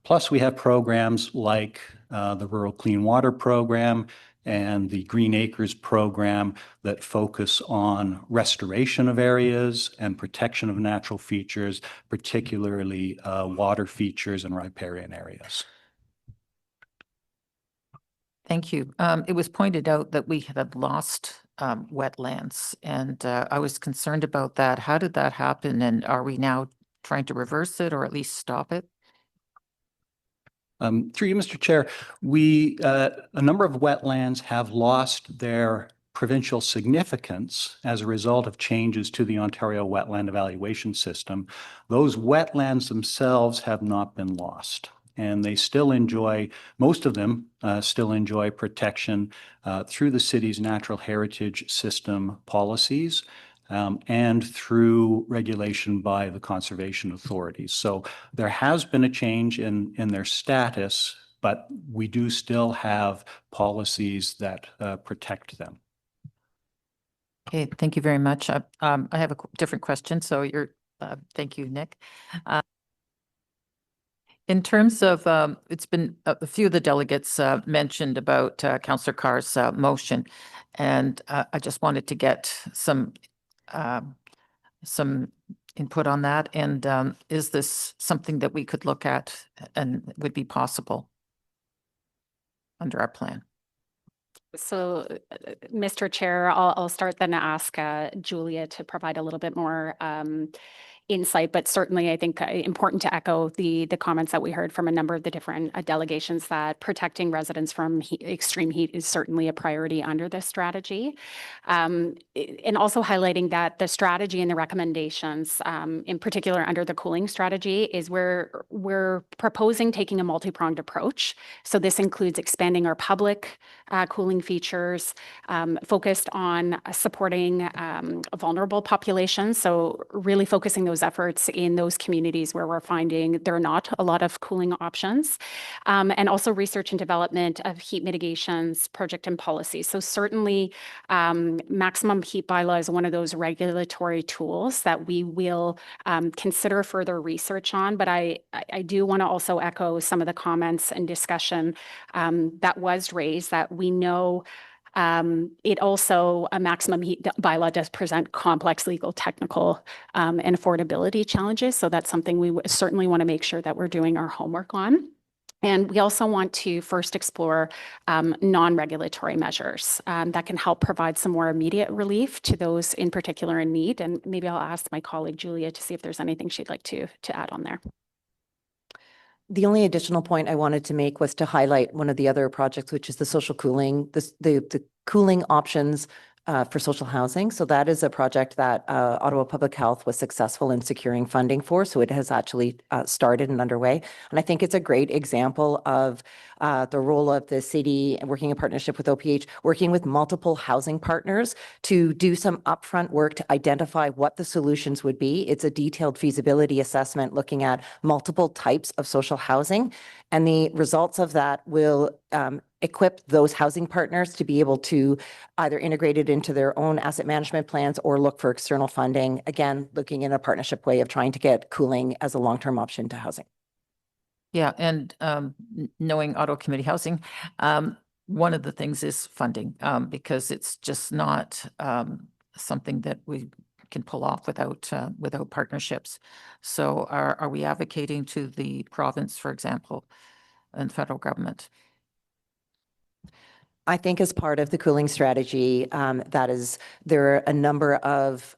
Plus, we have programs like the Rural Clean Water Program and the Green Acres Program that focus on restoration of areas and protection of natural features, particularly water features and riparian areas. Thank you. It was pointed out that we had lost wetlands, and I was concerned about that. How did that happen? And are we now trying to reverse it or at least stop it? Through you, Mr. Chair, a number of wetlands have lost their provincial significance as a result of changes to the Ontario Wetland Evaluation System. Those wetlands themselves have not been lost, and they still enjoy, most of them still enjoy protection through the city's natural heritage system policies and through regulation by the conservation authorities. So there has been a change in their status, but we do still have policies that protect them. Okay, thank you very much. I have a different question. So thank you, Nick. In terms of, it's been a few of the delegates mentioned about Councillor Carr's motion, and I just wanted to get some input on that. And is this something that we could look at and would be possible under our plan? So, Mr. Chair, I'll start then ask Julia to provide a little bit more insight, but certainly I think important to echo the comments that we heard from a number of the different delegations that protecting residents from extreme heat is certainly a priority under this strategy. And also highlighting that the strategy and the recommendations, in particular under the cooling strategy, is where we're proposing taking a multi-pronged approach. So this includes expanding our public cooling features, focused on supporting vulnerable populations. So really focusing those efforts in those communities where we're finding there are not a lot of cooling options, and also research and development of heat mitigations, project and policies. So certainly maximum heat bylaw is one of those regulatory tools that we will consider further research on. But I do want to also echo some of the comments and discussion that was raised, that we know it also, a maximum heat bylaw does present complex legal, technical, and affordability challenges. So that's something we certainly want to make sure that we're doing our homework on. And we also want to first explore non-regulatory measures that can help provide some more immediate relief to those in particular in need. And maybe I'll ask my colleague Julia to see if there's anything she'd like to add on there. The only additional point I wanted to make was to highlight one of the other projects, which is the social cooling, the cooling options for social housing. So that is a project that Ottawa Public Health was successful in securing funding for. So it has actually started and underway. And I think it's a great example of the role of the city working in partnership with OPH, working with multiple housing partners to do some upfront work to identify what the solutions would be. It's a detailed feasibility assessment looking at multiple types of social housing. And the results of that will equip those housing partners to be able to either integrate it into their own asset management plans or look for external funding. Again, looking in a partnership way of trying to get cooling as a long-term option to housing. Yeah, and knowing Ottawa Community Housing, one of the things is funding, because it's just not something that we can pull off without partnerships. So are we advocating to the province, for example, and federal government? I think as part of the cooling strategy, there are a number of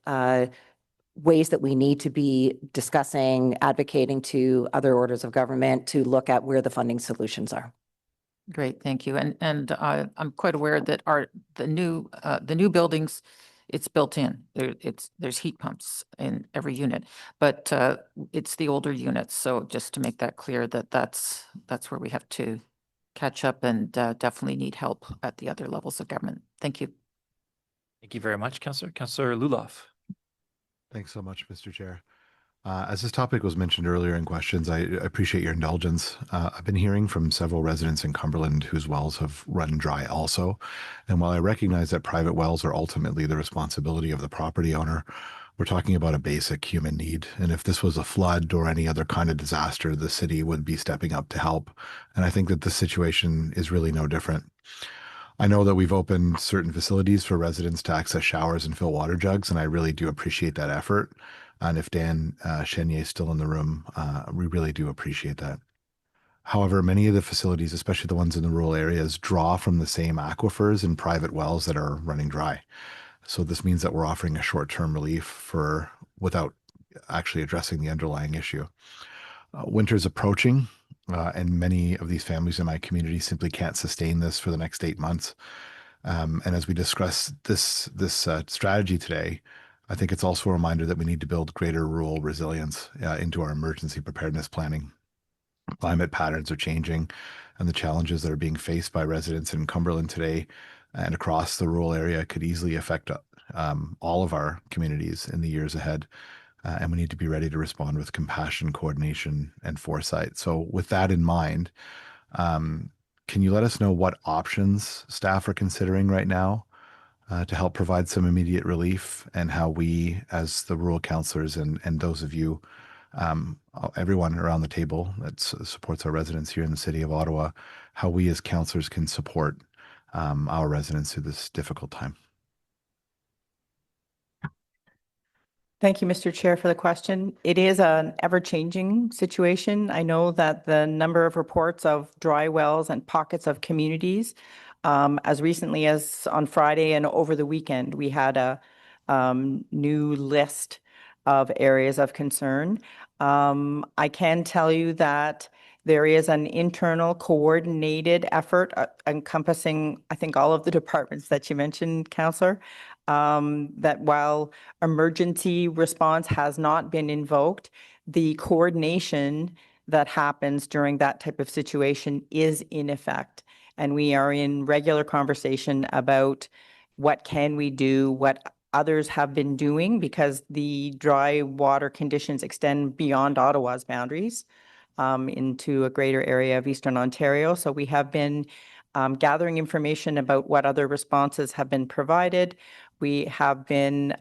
ways that we need to be discussing, advocating to other orders of government to look at where the funding solutions are. Great, thank you. And I'm quite aware that the new buildings, it's built in. There's heat pumps in every unit, but it's the older units. So just to make that clear, that's where we have to catch up and definitely need help at the other levels of government. Thank you. Thank you very much, Councillor. Councillor Luloff. Thanks so much, Mr. Chair. As this topic was mentioned earlier in questions, I appreciate your indulgence. I've been hearing from several residents in Cumberland whose wells have run dry also. And while I recognize that private wells are ultimately the responsibility of the property owner, we're talking about a basic human need. And if this was a flood or any other kind of disaster, the city would be stepping up to help. And I think that this situation is really no different. I know that we've opened certain facilities for residents to access showers and fill water jugs, and I really do appreciate that effort. And if Dan Chenier is still in the room, we really do appreciate that. However, many of the facilities, especially the ones in the rural areas, draw from the same aquifers and private wells that are running dry. So this means that we're offering a short-term relief without actually addressing the underlying issue. Winter's approaching, and many of these families in my community simply can't sustain this for the next 8 months. And as we discuss this strategy today, I think it's also a reminder that we need to build greater rural resilience into our emergency preparedness planning. Climate patterns are changing, and the challenges that are being faced by residents in Cumberland today and across the rural area could easily affect all of our communities in the years ahead. And we need to be ready to respond with compassion, coordination, and foresight. So with that in mind, can you let us know what options staff are considering right now to help provide some immediate relief, and how we, as the rural councillors and those of you, everyone around the table that supports our residents here in the city of Ottawa, how we as councillors can support our residents through this difficult time? Thank you, Mr. Chair, for the question. It is an ever-changing situation. I know that the number of reports of dry wells and pockets of communities, as recently as on Friday and over the weekend, we had a new list of areas of concern. I can tell you that there is an internal coordinated effort encompassing, I think, all of the departments that you mentioned, Councillor, that while emergency response has not been invoked, the coordination that happens during that type of situation is in effect. And we are in regular conversation about what can we do, what others have been doing, because the dry water conditions extend beyond Ottawa's boundaries into a greater area of Eastern Ontario. So we have been gathering information about what other responses have been provided. We have been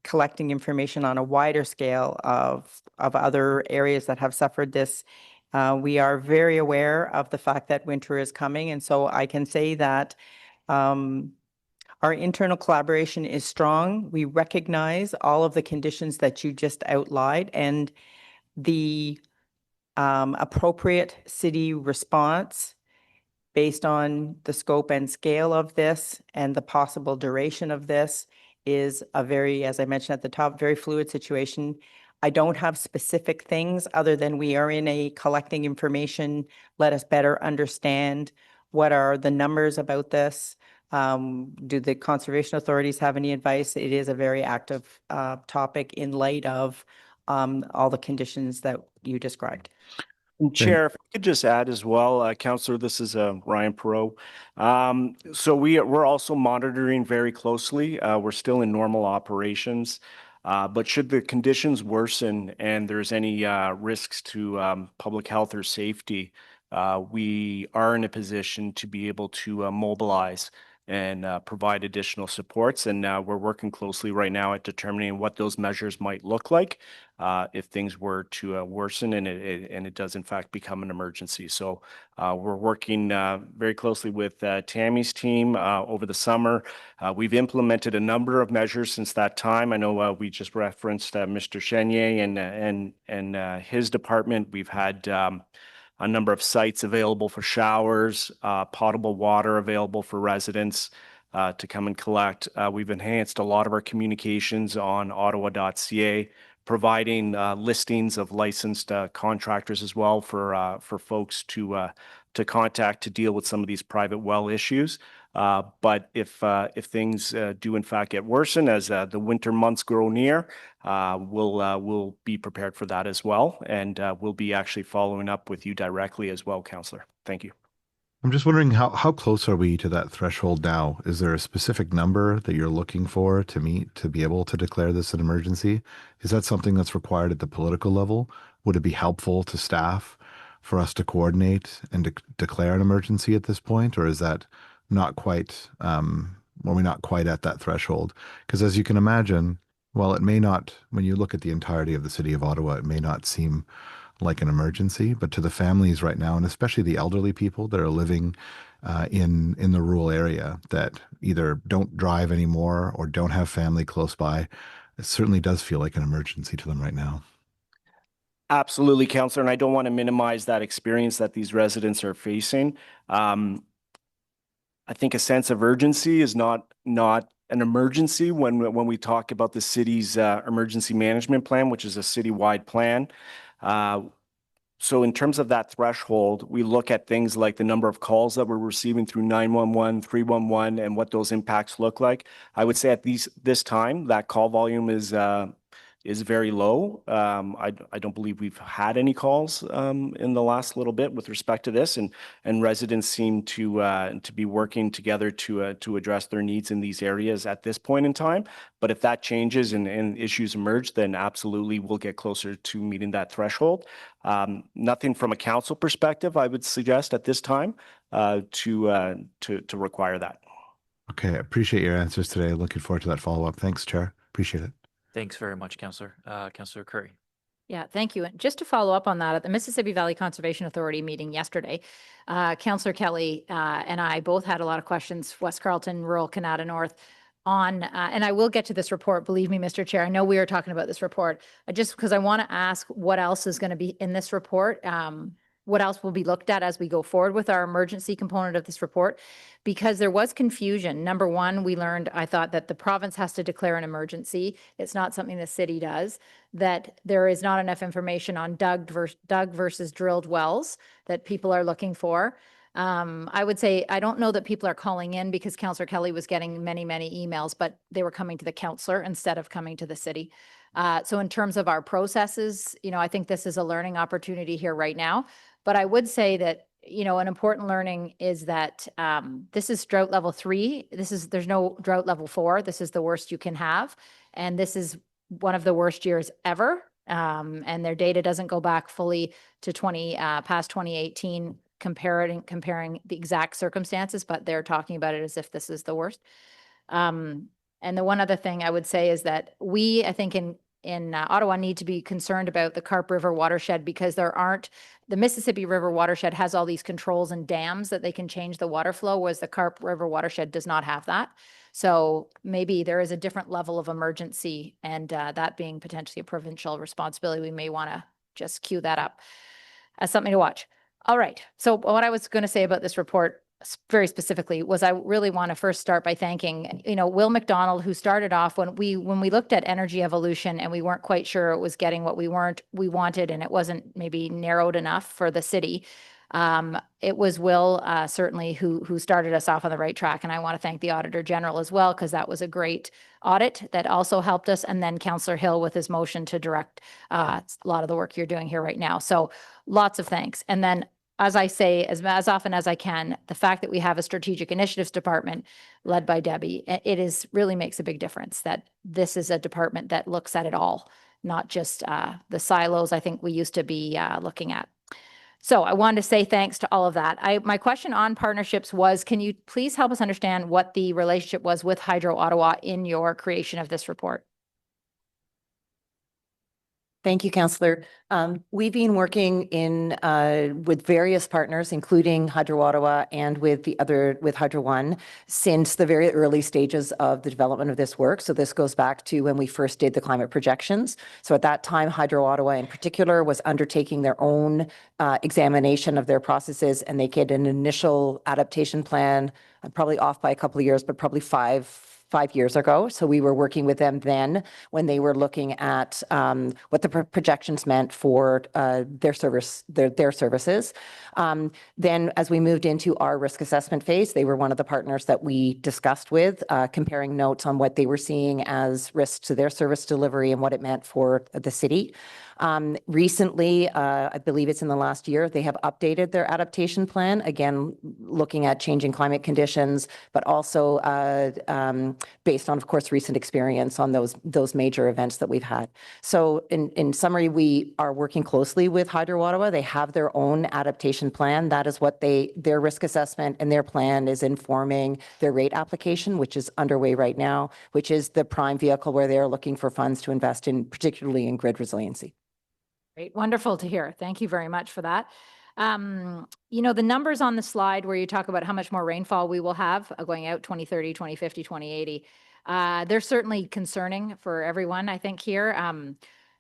collecting information on a wider scale of other areas that have suffered this. We are very aware of the fact that winter is coming, and so I can say that our internal collaboration is strong. We recognize all of the conditions that you just outlined, and the appropriate city response based on the scope and scale of this and the possible duration of this is a very, as I mentioned at the top, very fluid situation. I don't have specific things other than we are in a collecting information. Let us better understand what are the numbers about this. Do the conservation authorities have any advice? It is a very active topic in light of all the conditions that you described. Chair, if I could just add as well, Councillor, this is Ryan Perot. So we're also monitoring very closely. We're still in normal operations, but should the conditions worsen and there's any risks to public health or safety, we are in a position to be able to mobilize and provide additional supports. And we're working closely right now at determining what those measures might look like if things were to worsen and it does in fact become an emergency. So we're working very closely with Tammy's team over the summer. We've implemented a number of measures since that time. I know we just referenced Mr. Chenier and his department. We've had a number of sites available for showers, potable water available for residents to come and collect. We've enhanced a lot of our communications on ottawa.ca, providing listings of licensed contractors as well for folks to contact to deal with some of these private well issues. But if things do in fact get worsen as the winter months grow near, we'll be prepared for that as well, and we'll be actually following up with you directly as well, Councillor. Thank you. I'm just wondering how close are we to that threshold now? Is there a specific number that you're looking for to meet to be able to declare this an emergency? Is that something that's required at the political level? Would it be helpful to staff for us to coordinate and declare an emergency at this point, or is that not quite, are we not quite at that threshold? Because as you can imagine, while it may not, when you look at the entirety of the city of Ottawa, it may not seem like an emergency, but to the families right now, and especially the elderly people that are living in the rural area that either don't drive anymore or don't have family close by, it certainly does feel like an emergency to them right now. Absolutely, Councillor, and I don't want to minimize that experience that these residents are facing. I think a sense of urgency is not an emergency when we talk about the city's emergency management plan, which is a citywide plan. So in terms of that threshold, we look at things like the number of calls that we're receiving through 911, 311, and what those impacts look like. I would say at this time, that call volume is very low. I don't believe we've had any calls in the last little bit with respect to this, and residents seem to be working together to address their needs in these areas at this point in time. But if that changes and issues emerge, then absolutely we'll get closer to meeting that threshold. Nothing from a council perspective, I would suggest at this time to require that. Okay, I appreciate your answers today. Looking forward to that follow-up. Thanks, Chair. Appreciate it. Thanks very much, Councillor. Councillor Curry. Yeah, thank you. And just to follow up on that, at the Mississippi Valley Conservation Authority meeting yesterday, Councillor Kelly and I both had a lot of questions, West Carleton, rural Canada North, on, and I will get to this report, believe me, Mr. Chair. I know we are talking about this report. Because I want to ask what else is going to be in this report. What else will be looked at as we go forward with our emergency component of this report? Because there was confusion. Number one, we learned, I thought, that the province has to declare an emergency. It's not something the city does. That there is not enough information on dug versus drilled wells that people are looking for. I would say, I don't know that people are calling in because Councillor Kelly was getting many, many emails, but they were coming to the councillor instead of coming to the city. So in terms of our processes, I think this is a learning opportunity here right now. But I would say that, an important learning is that this is drought level 3. There's no drought level 4. This is the worst you can have. And this is one of the worst years ever. And their data doesn't go back fully to past 2018, comparing the exact circumstances, but they're talking about it as if this is the worst. And the one other thing I would say is that we, I think in Ottawa, need to be concerned about the Carp River watershed, because the Mississippi River watershed has all these controls and dams that they can change the water flow, whereas the Carp River watershed does not have that. So maybe there is a different level of emergency, and that being potentially a provincial responsibility, we may want to just queue that up as something to watch. All right. So what I was going to say about this report very specifically was I really want to first start by thanking, Will McDonald, who started off when we looked at energy evolution and we weren't quite sure it was getting what we wanted, and it wasn't maybe narrowed enough for the city. It was Will certainly who started us off on the right track. And I want to thank the Auditor General as well, because that was a great audit that also helped us. And then Councillor Hill with his motion to direct a lot of the work you're doing here right now. So lots of thanks. And then, as I say, as often as I can, the fact that we have a strategic initiatives department led by Debbie, it really makes a big difference that this is a department that looks at it all, not just the silos I think we used to be looking at. So I wanted to say thanks to all of that. My question on partnerships was, can you please help us understand what the relationship was with Hydro Ottawa in your creation of this report? Thank you, Councillor. We've been working with various partners, including Hydro Ottawa and with Hydro One, since the very early stages of the development of this work. So this goes back to when we first did the climate projections. So at that time, Hydro Ottawa in particular was undertaking their own examination of their processes, and they get an initial adaptation plan, probably off by a couple of years, but probably five years ago. So we were working with them then when they were looking at what the projections meant for their services. Then as we moved into our risk assessment phase, they were one of the partners that we discussed with, comparing notes on what they were seeing as risks to their service delivery and what it meant for the city. Recently, I believe it's in the last year, they have updated their adaptation plan, again, looking at changing climate conditions, but also based on, of course, recent experience on those major events that we've had. So in summary, we are working closely with Hydro Ottawa. They have their own adaptation plan. That is what their risk assessment and their plan is informing their rate application, which is underway right now, which is the prime vehicle where they're looking for funds to invest in, particularly in grid resiliency. Great, wonderful to hear. Thank you very much for that. You know, the numbers on the slide where you talk about how much more rainfall we will have going out 2030, 2050, 2080, they're certainly concerning for everyone, I think, here.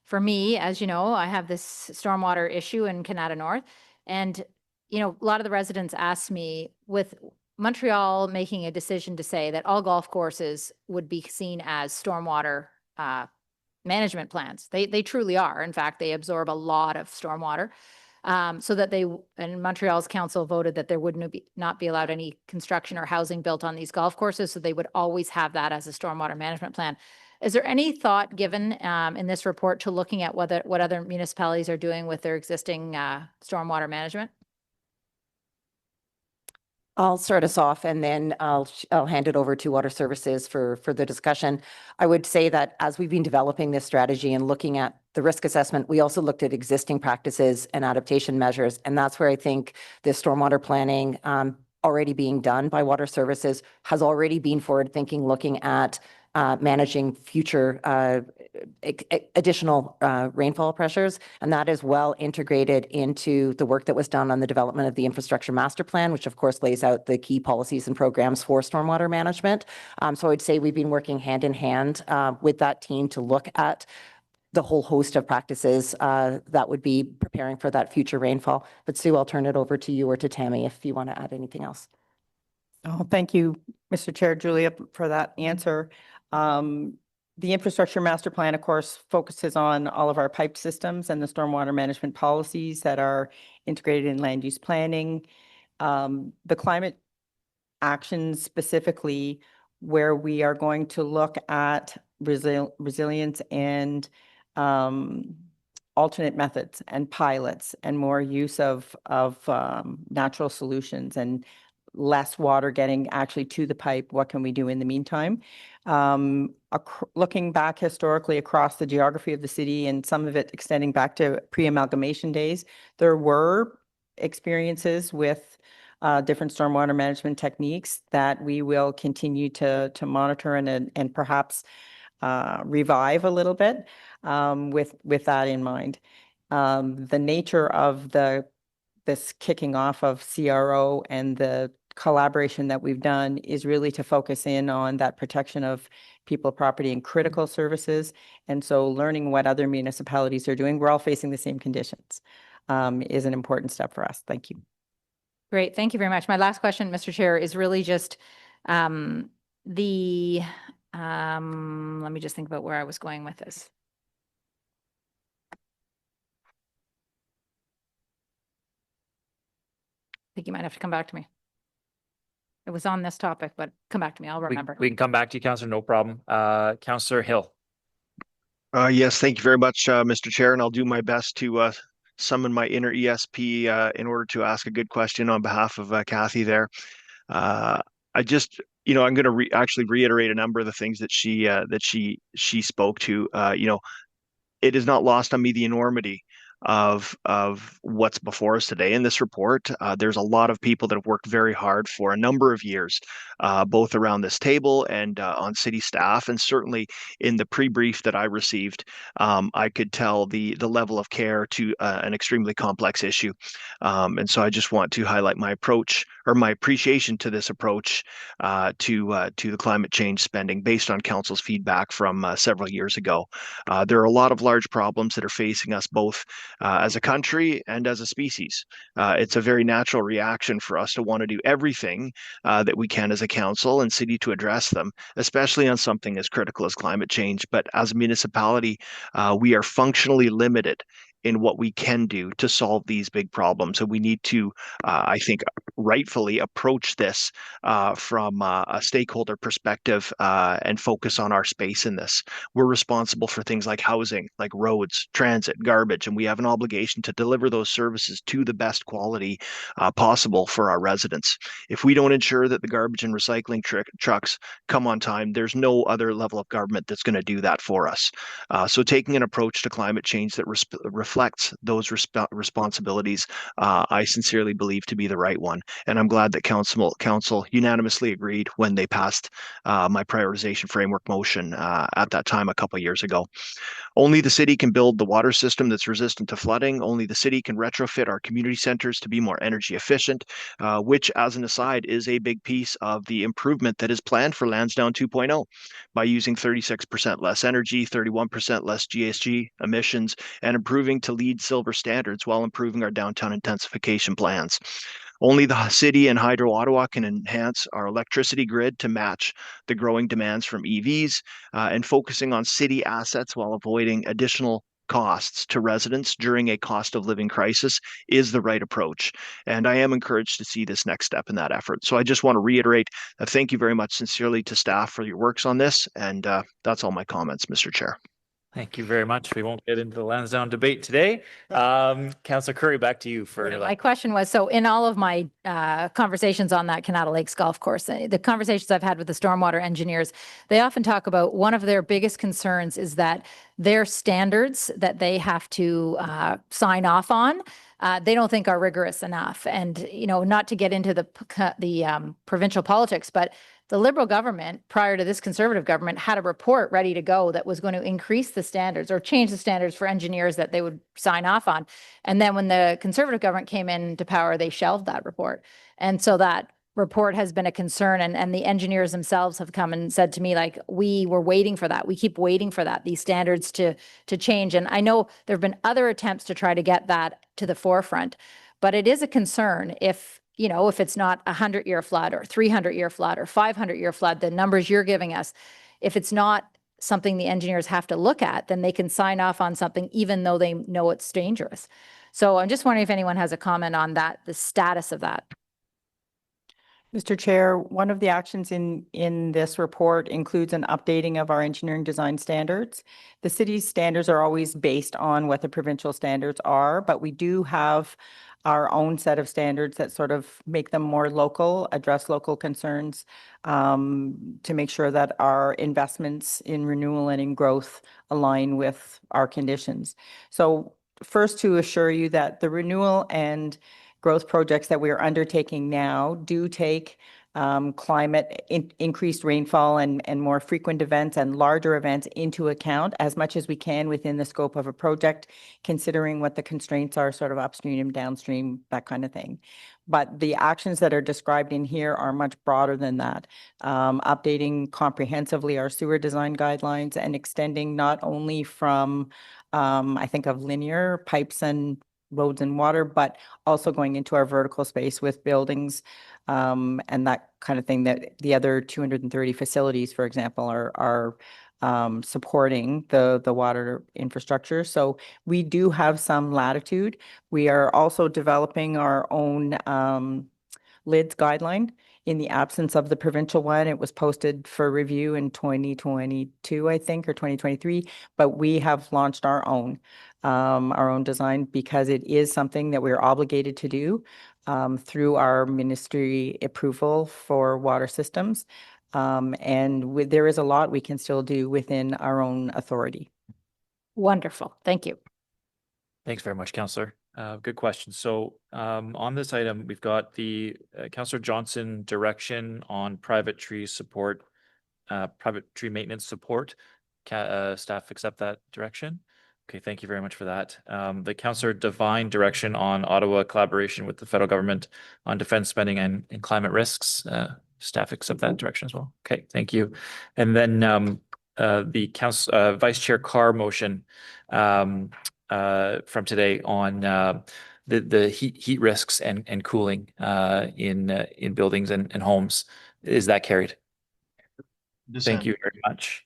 For me, as you know, I have this stormwater issue in Canada North. And, you know, a lot of the residents asked me, with Montreal making a decision to say that all golf courses would be seen as stormwater management plans. They truly are. In fact, they absorb a lot of stormwater. So that and Montreal's council voted that there would not be allowed any construction or housing built on these golf courses. So they would always have that as a stormwater management plan. Is there any thought given in this report to looking at what other municipalities are doing with their existing stormwater management? I'll start us off, and then I'll hand it over to Water Services for the discussion. I would say that as we've been developing this strategy and looking at the risk assessment, we also looked at existing practices and adaptation measures. And that's where I think the stormwater planning already being done by Water Services has already been forward thinking, looking at managing future additional rainfall pressures. And that is well integrated into the work that was done on the development of the infrastructure master plan, which of course lays out the key policies and programs for stormwater management. So I'd say we've been working hand in hand with that team to look at the whole host of practices that would be preparing for that future rainfall. But Sue, I'll turn it over to you or to Tammy if you want to add anything else. Oh, thank you, Mr. Chair, Julia, for that answer. The infrastructure master plan, of course, focuses on all of our pipe systems and the stormwater management policies that are integrated in land use planning. The climate actions specifically, where we are going to look at resilience and alternate methods and pilots and more use of natural solutions and less water getting actually to the pipe. What can we do in the meantime? Looking back historically across the geography of the city, and some of it extending back to pre-amalgamation days, there were experiences with different stormwater management techniques that we will continue to monitor and perhaps revive a little bit with that in mind. The nature of this kicking off of CRO and the collaboration that we've done is really to focus in on that protection of people, property, and critical services. And so learning what other municipalities are doing, we're all facing the same conditions, is an important step for us. Thank you. Great. Thank you very much. My last question, Mr. Chair, is really just let me just think about where I was going with this. I think you might have to come back to me. It was on this topic, but come back to me. I'll remember. We can come back to you, Councillor, no problem. Councillor Hill. Yes, thank you very much, Mr. Chair, and I'll do my best to summon my inner ESP in order to ask a good question on behalf of Kathy there. I just, I'm going to actually reiterate a number of the things that she spoke to. It is not lost on me the enormity of what's before us today in this report. There's a lot of people that have worked very hard for a number of years, both around this table and on city staff, and certainly in the pre-brief that I received, I could tell the level of care to an extremely complex issue. And so I just want to highlight my approach or my appreciation to this approach to the climate change spending based on council's feedback from several years ago. There are a lot of large problems that are facing us both as a country and as a species. It's a very natural reaction for us to want to do everything that we can as a council and city to address them, especially on something as critical as climate change. But as a municipality, we are functionally limited in what we can do to solve these big problems. So we need to, I think, rightfully approach this from a stakeholder perspective and focus on our space in this. We're responsible for things like housing, like roads, transit, garbage, and we have an obligation to deliver those services to the best quality possible for our residents. If we don't ensure that the garbage and recycling trucks come on time, there's no other level of government that's going to do that for us. So taking an approach to climate change that reflects those responsibilities, I sincerely believe to be the right one. And I'm glad that council unanimously agreed when they passed my prioritization framework motion at that time a couple of years ago. Only the city can build the water system that's resistant to flooding. Only the city can retrofit our community centers to be more energy efficient, which, as an aside, is a big piece of the improvement that is planned for Lansdowne 2.0 by using 36% less energy, 31% less GHG emissions, and improving to LEED Silver standards while improving our downtown intensification plans. Only the city and Hydro Ottawa can enhance our electricity grid to match the growing demands from EVs and focusing on city assets while avoiding additional costs to residents during a cost of living crisis is the right approach. And I am encouraged to see this next step in that effort. So I just want to reiterate thank you very much sincerely to staff for your works on this. And that's all my comments, Mr. Chair. Thank you very much. We won't get into the Lansdowne debate today. Councillor Curry, back to you for My question was, so in all of my conversations on that Canada Lakes Golf Course, the conversations I've had with the stormwater engineers, they often talk about one of their biggest concerns is that their standards that they have to sign off on, they don't think are rigorous enough. And, you know, not to get into the provincial politics, but the Liberal government, prior to this Conservative government, had a report ready to go that was going to increase the standards or change the standards for engineers that they would sign off on. And then when the Conservative government came into power, they shelved that report. And so that report has been a concern, and the engineers themselves have come and said to me, like, we were waiting for that. We keep waiting for that, these standards to change. And I know there have been other attempts to try to get that to the forefront, but it is a concern if, you know, if it's not 100-year flood or 300-year flood or 500-year flood, the numbers you're giving us, if it's not something the engineers have to look at, then they can sign off on something even though they know it's dangerous. So I'm just wondering if anyone has a comment on that, the status of that. Mr. Chair, one of the actions in this report includes an updating of our engineering design standards. The city's standards are always based on what the provincial standards are, but we do have our own set of standards that sort of make them more local, address local concerns, to make sure that our investments in renewal and in growth align with our conditions. So first, to assure you that the renewal and growth projects that we are undertaking now do take climate, increased rainfall and more frequent events and larger events into account as much as we can within the scope of a project, considering what the constraints are sort of upstream, downstream, that kind of thing. But the actions that are described in here are much broader than that. Updating comprehensively our sewer design guidelines and extending not only from, I think of linear pipes and roads and water, but also going into our vertical space with buildings and that kind of thing, that the other 230 facilities, for example, are supporting the water infrastructure. So we do have some latitude. We are also developing our own LIDS guideline in the absence of the provincial one. It was posted for review in 2022, I think, or 2023, but we have launched our own design because it is something that we're obligated to do through our ministry approval for water systems. And there is a lot we can still do within our own authority. Wonderful. Thank you. Thanks very much, Councillor. Good question. So on this item, we've got the Councillor Johnson direction on private tree support, private tree maintenance support. Staff accept that direction? Okay, thank you very much for that. The Councillor Devine direction on Ottawa collaboration with the federal government on defense spending and climate risks. Staff accept that direction as well. Okay, thank you. And then the Vice Chair Carr motion from today on the heat risks and cooling in buildings and homes. Is that carried? Thank you very much.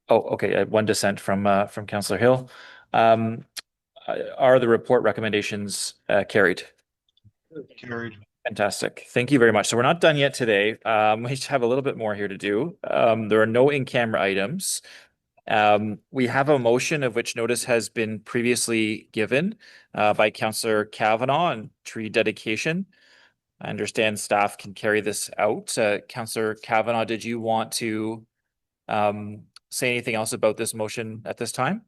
Oh, okay. One dissent from Councillor Hill. Are the report recommendations carried? Carried. Fantastic. Thank you very much. So we're not done yet today. We just have a little bit more here to do. There are no in-camera items. We have a motion of which notice has been previously given by Councillor Kavanaugh on tree dedication. I understand staff can carry this out. Councillor Kavanaugh, did you want to say anything else about this motion at this time?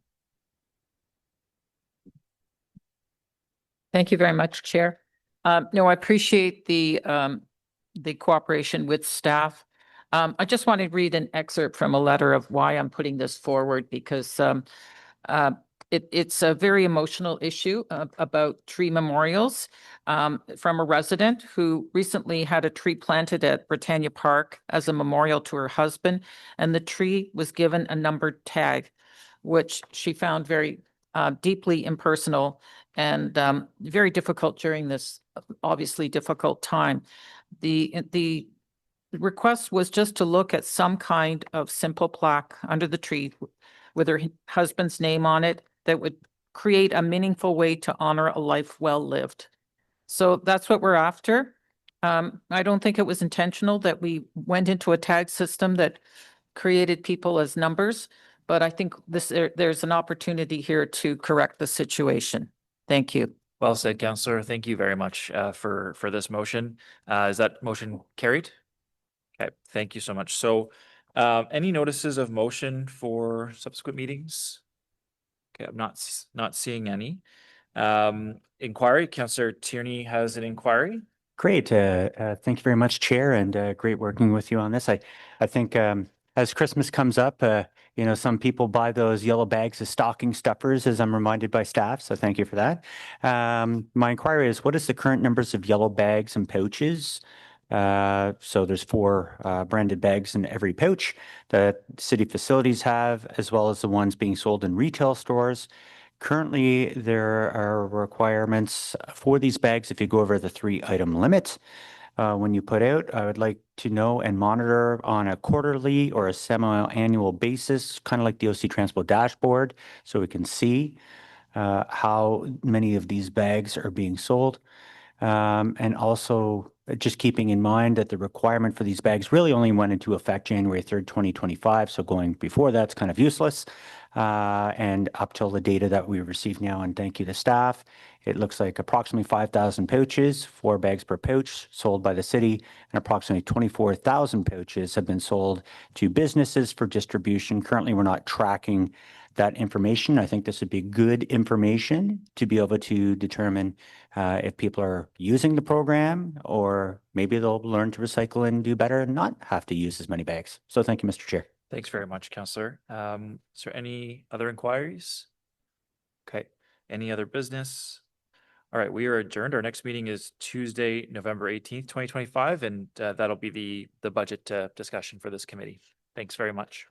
Thank you very much, Chair. No, I appreciate the cooperation with staff. I just want to read an excerpt from a letter of why I'm putting this forward, because it's a very emotional issue about tree memorials from a resident who recently had a tree planted at Britannia Park as a memorial to her husband, and the tree was given a numbered tag, which she found very deeply impersonal and very difficult during this obviously difficult time. The request was just to look at some kind of simple plaque under the tree with her husband's name on it that would create a meaningful way to honor a life well lived. So that's what we're after. I don't think it was intentional that we went into a tag system that created people as numbers, but I think there's an opportunity here to correct the situation. Thank you. Well said, Councillor. Thank you very much for this motion. Is that motion carried? Okay, thank you so much. So any notices of motion for subsequent meetings? Okay, I'm not seeing any. Inquiry, Councillor Tierney has an inquiry. Great. Thank you very much, Chair, and great working with you on this. I think as Christmas comes up, you know, some people buy those yellow bags of stocking stuffers, as I'm reminded by staff, so thank you for that. My inquiry is, what is the current numbers of yellow bags and pouches? So there's 4 branded bags in every pouch that city facilities have, as well as the ones being sold in retail stores. Currently, there are requirements for these bags if you go over the 3-item limit. When you put out, I would like to know and monitor on a quarterly or a semi-annual basis, kind of like the OC Transpo dashboard, so we can see how many of these bags are being sold. And also just keeping in mind that the requirement for these bags really only went into effect January 3rd, 2025. So going before that's kind of useless. And up till the data that we receive now, and thank you to staff, it looks like approximately 5,000 pouches, 4 bags per pouch sold by the city, and approximately 24,000 pouches have been sold to businesses for distribution. Currently, we're not tracking that information. I think this would be good information to be able to determine if people are using the program, or maybe they'll learn to recycle and do better and not have to use as many bags. So thank you, Mr. Chair. Thanks very much, Councillor. Is there any other inquiries? Okay. Any other business? All right, we are adjourned. Our next meeting is Tuesday, November 18th, 2025, and that'll be the budget discussion for this committee. Thanks very much.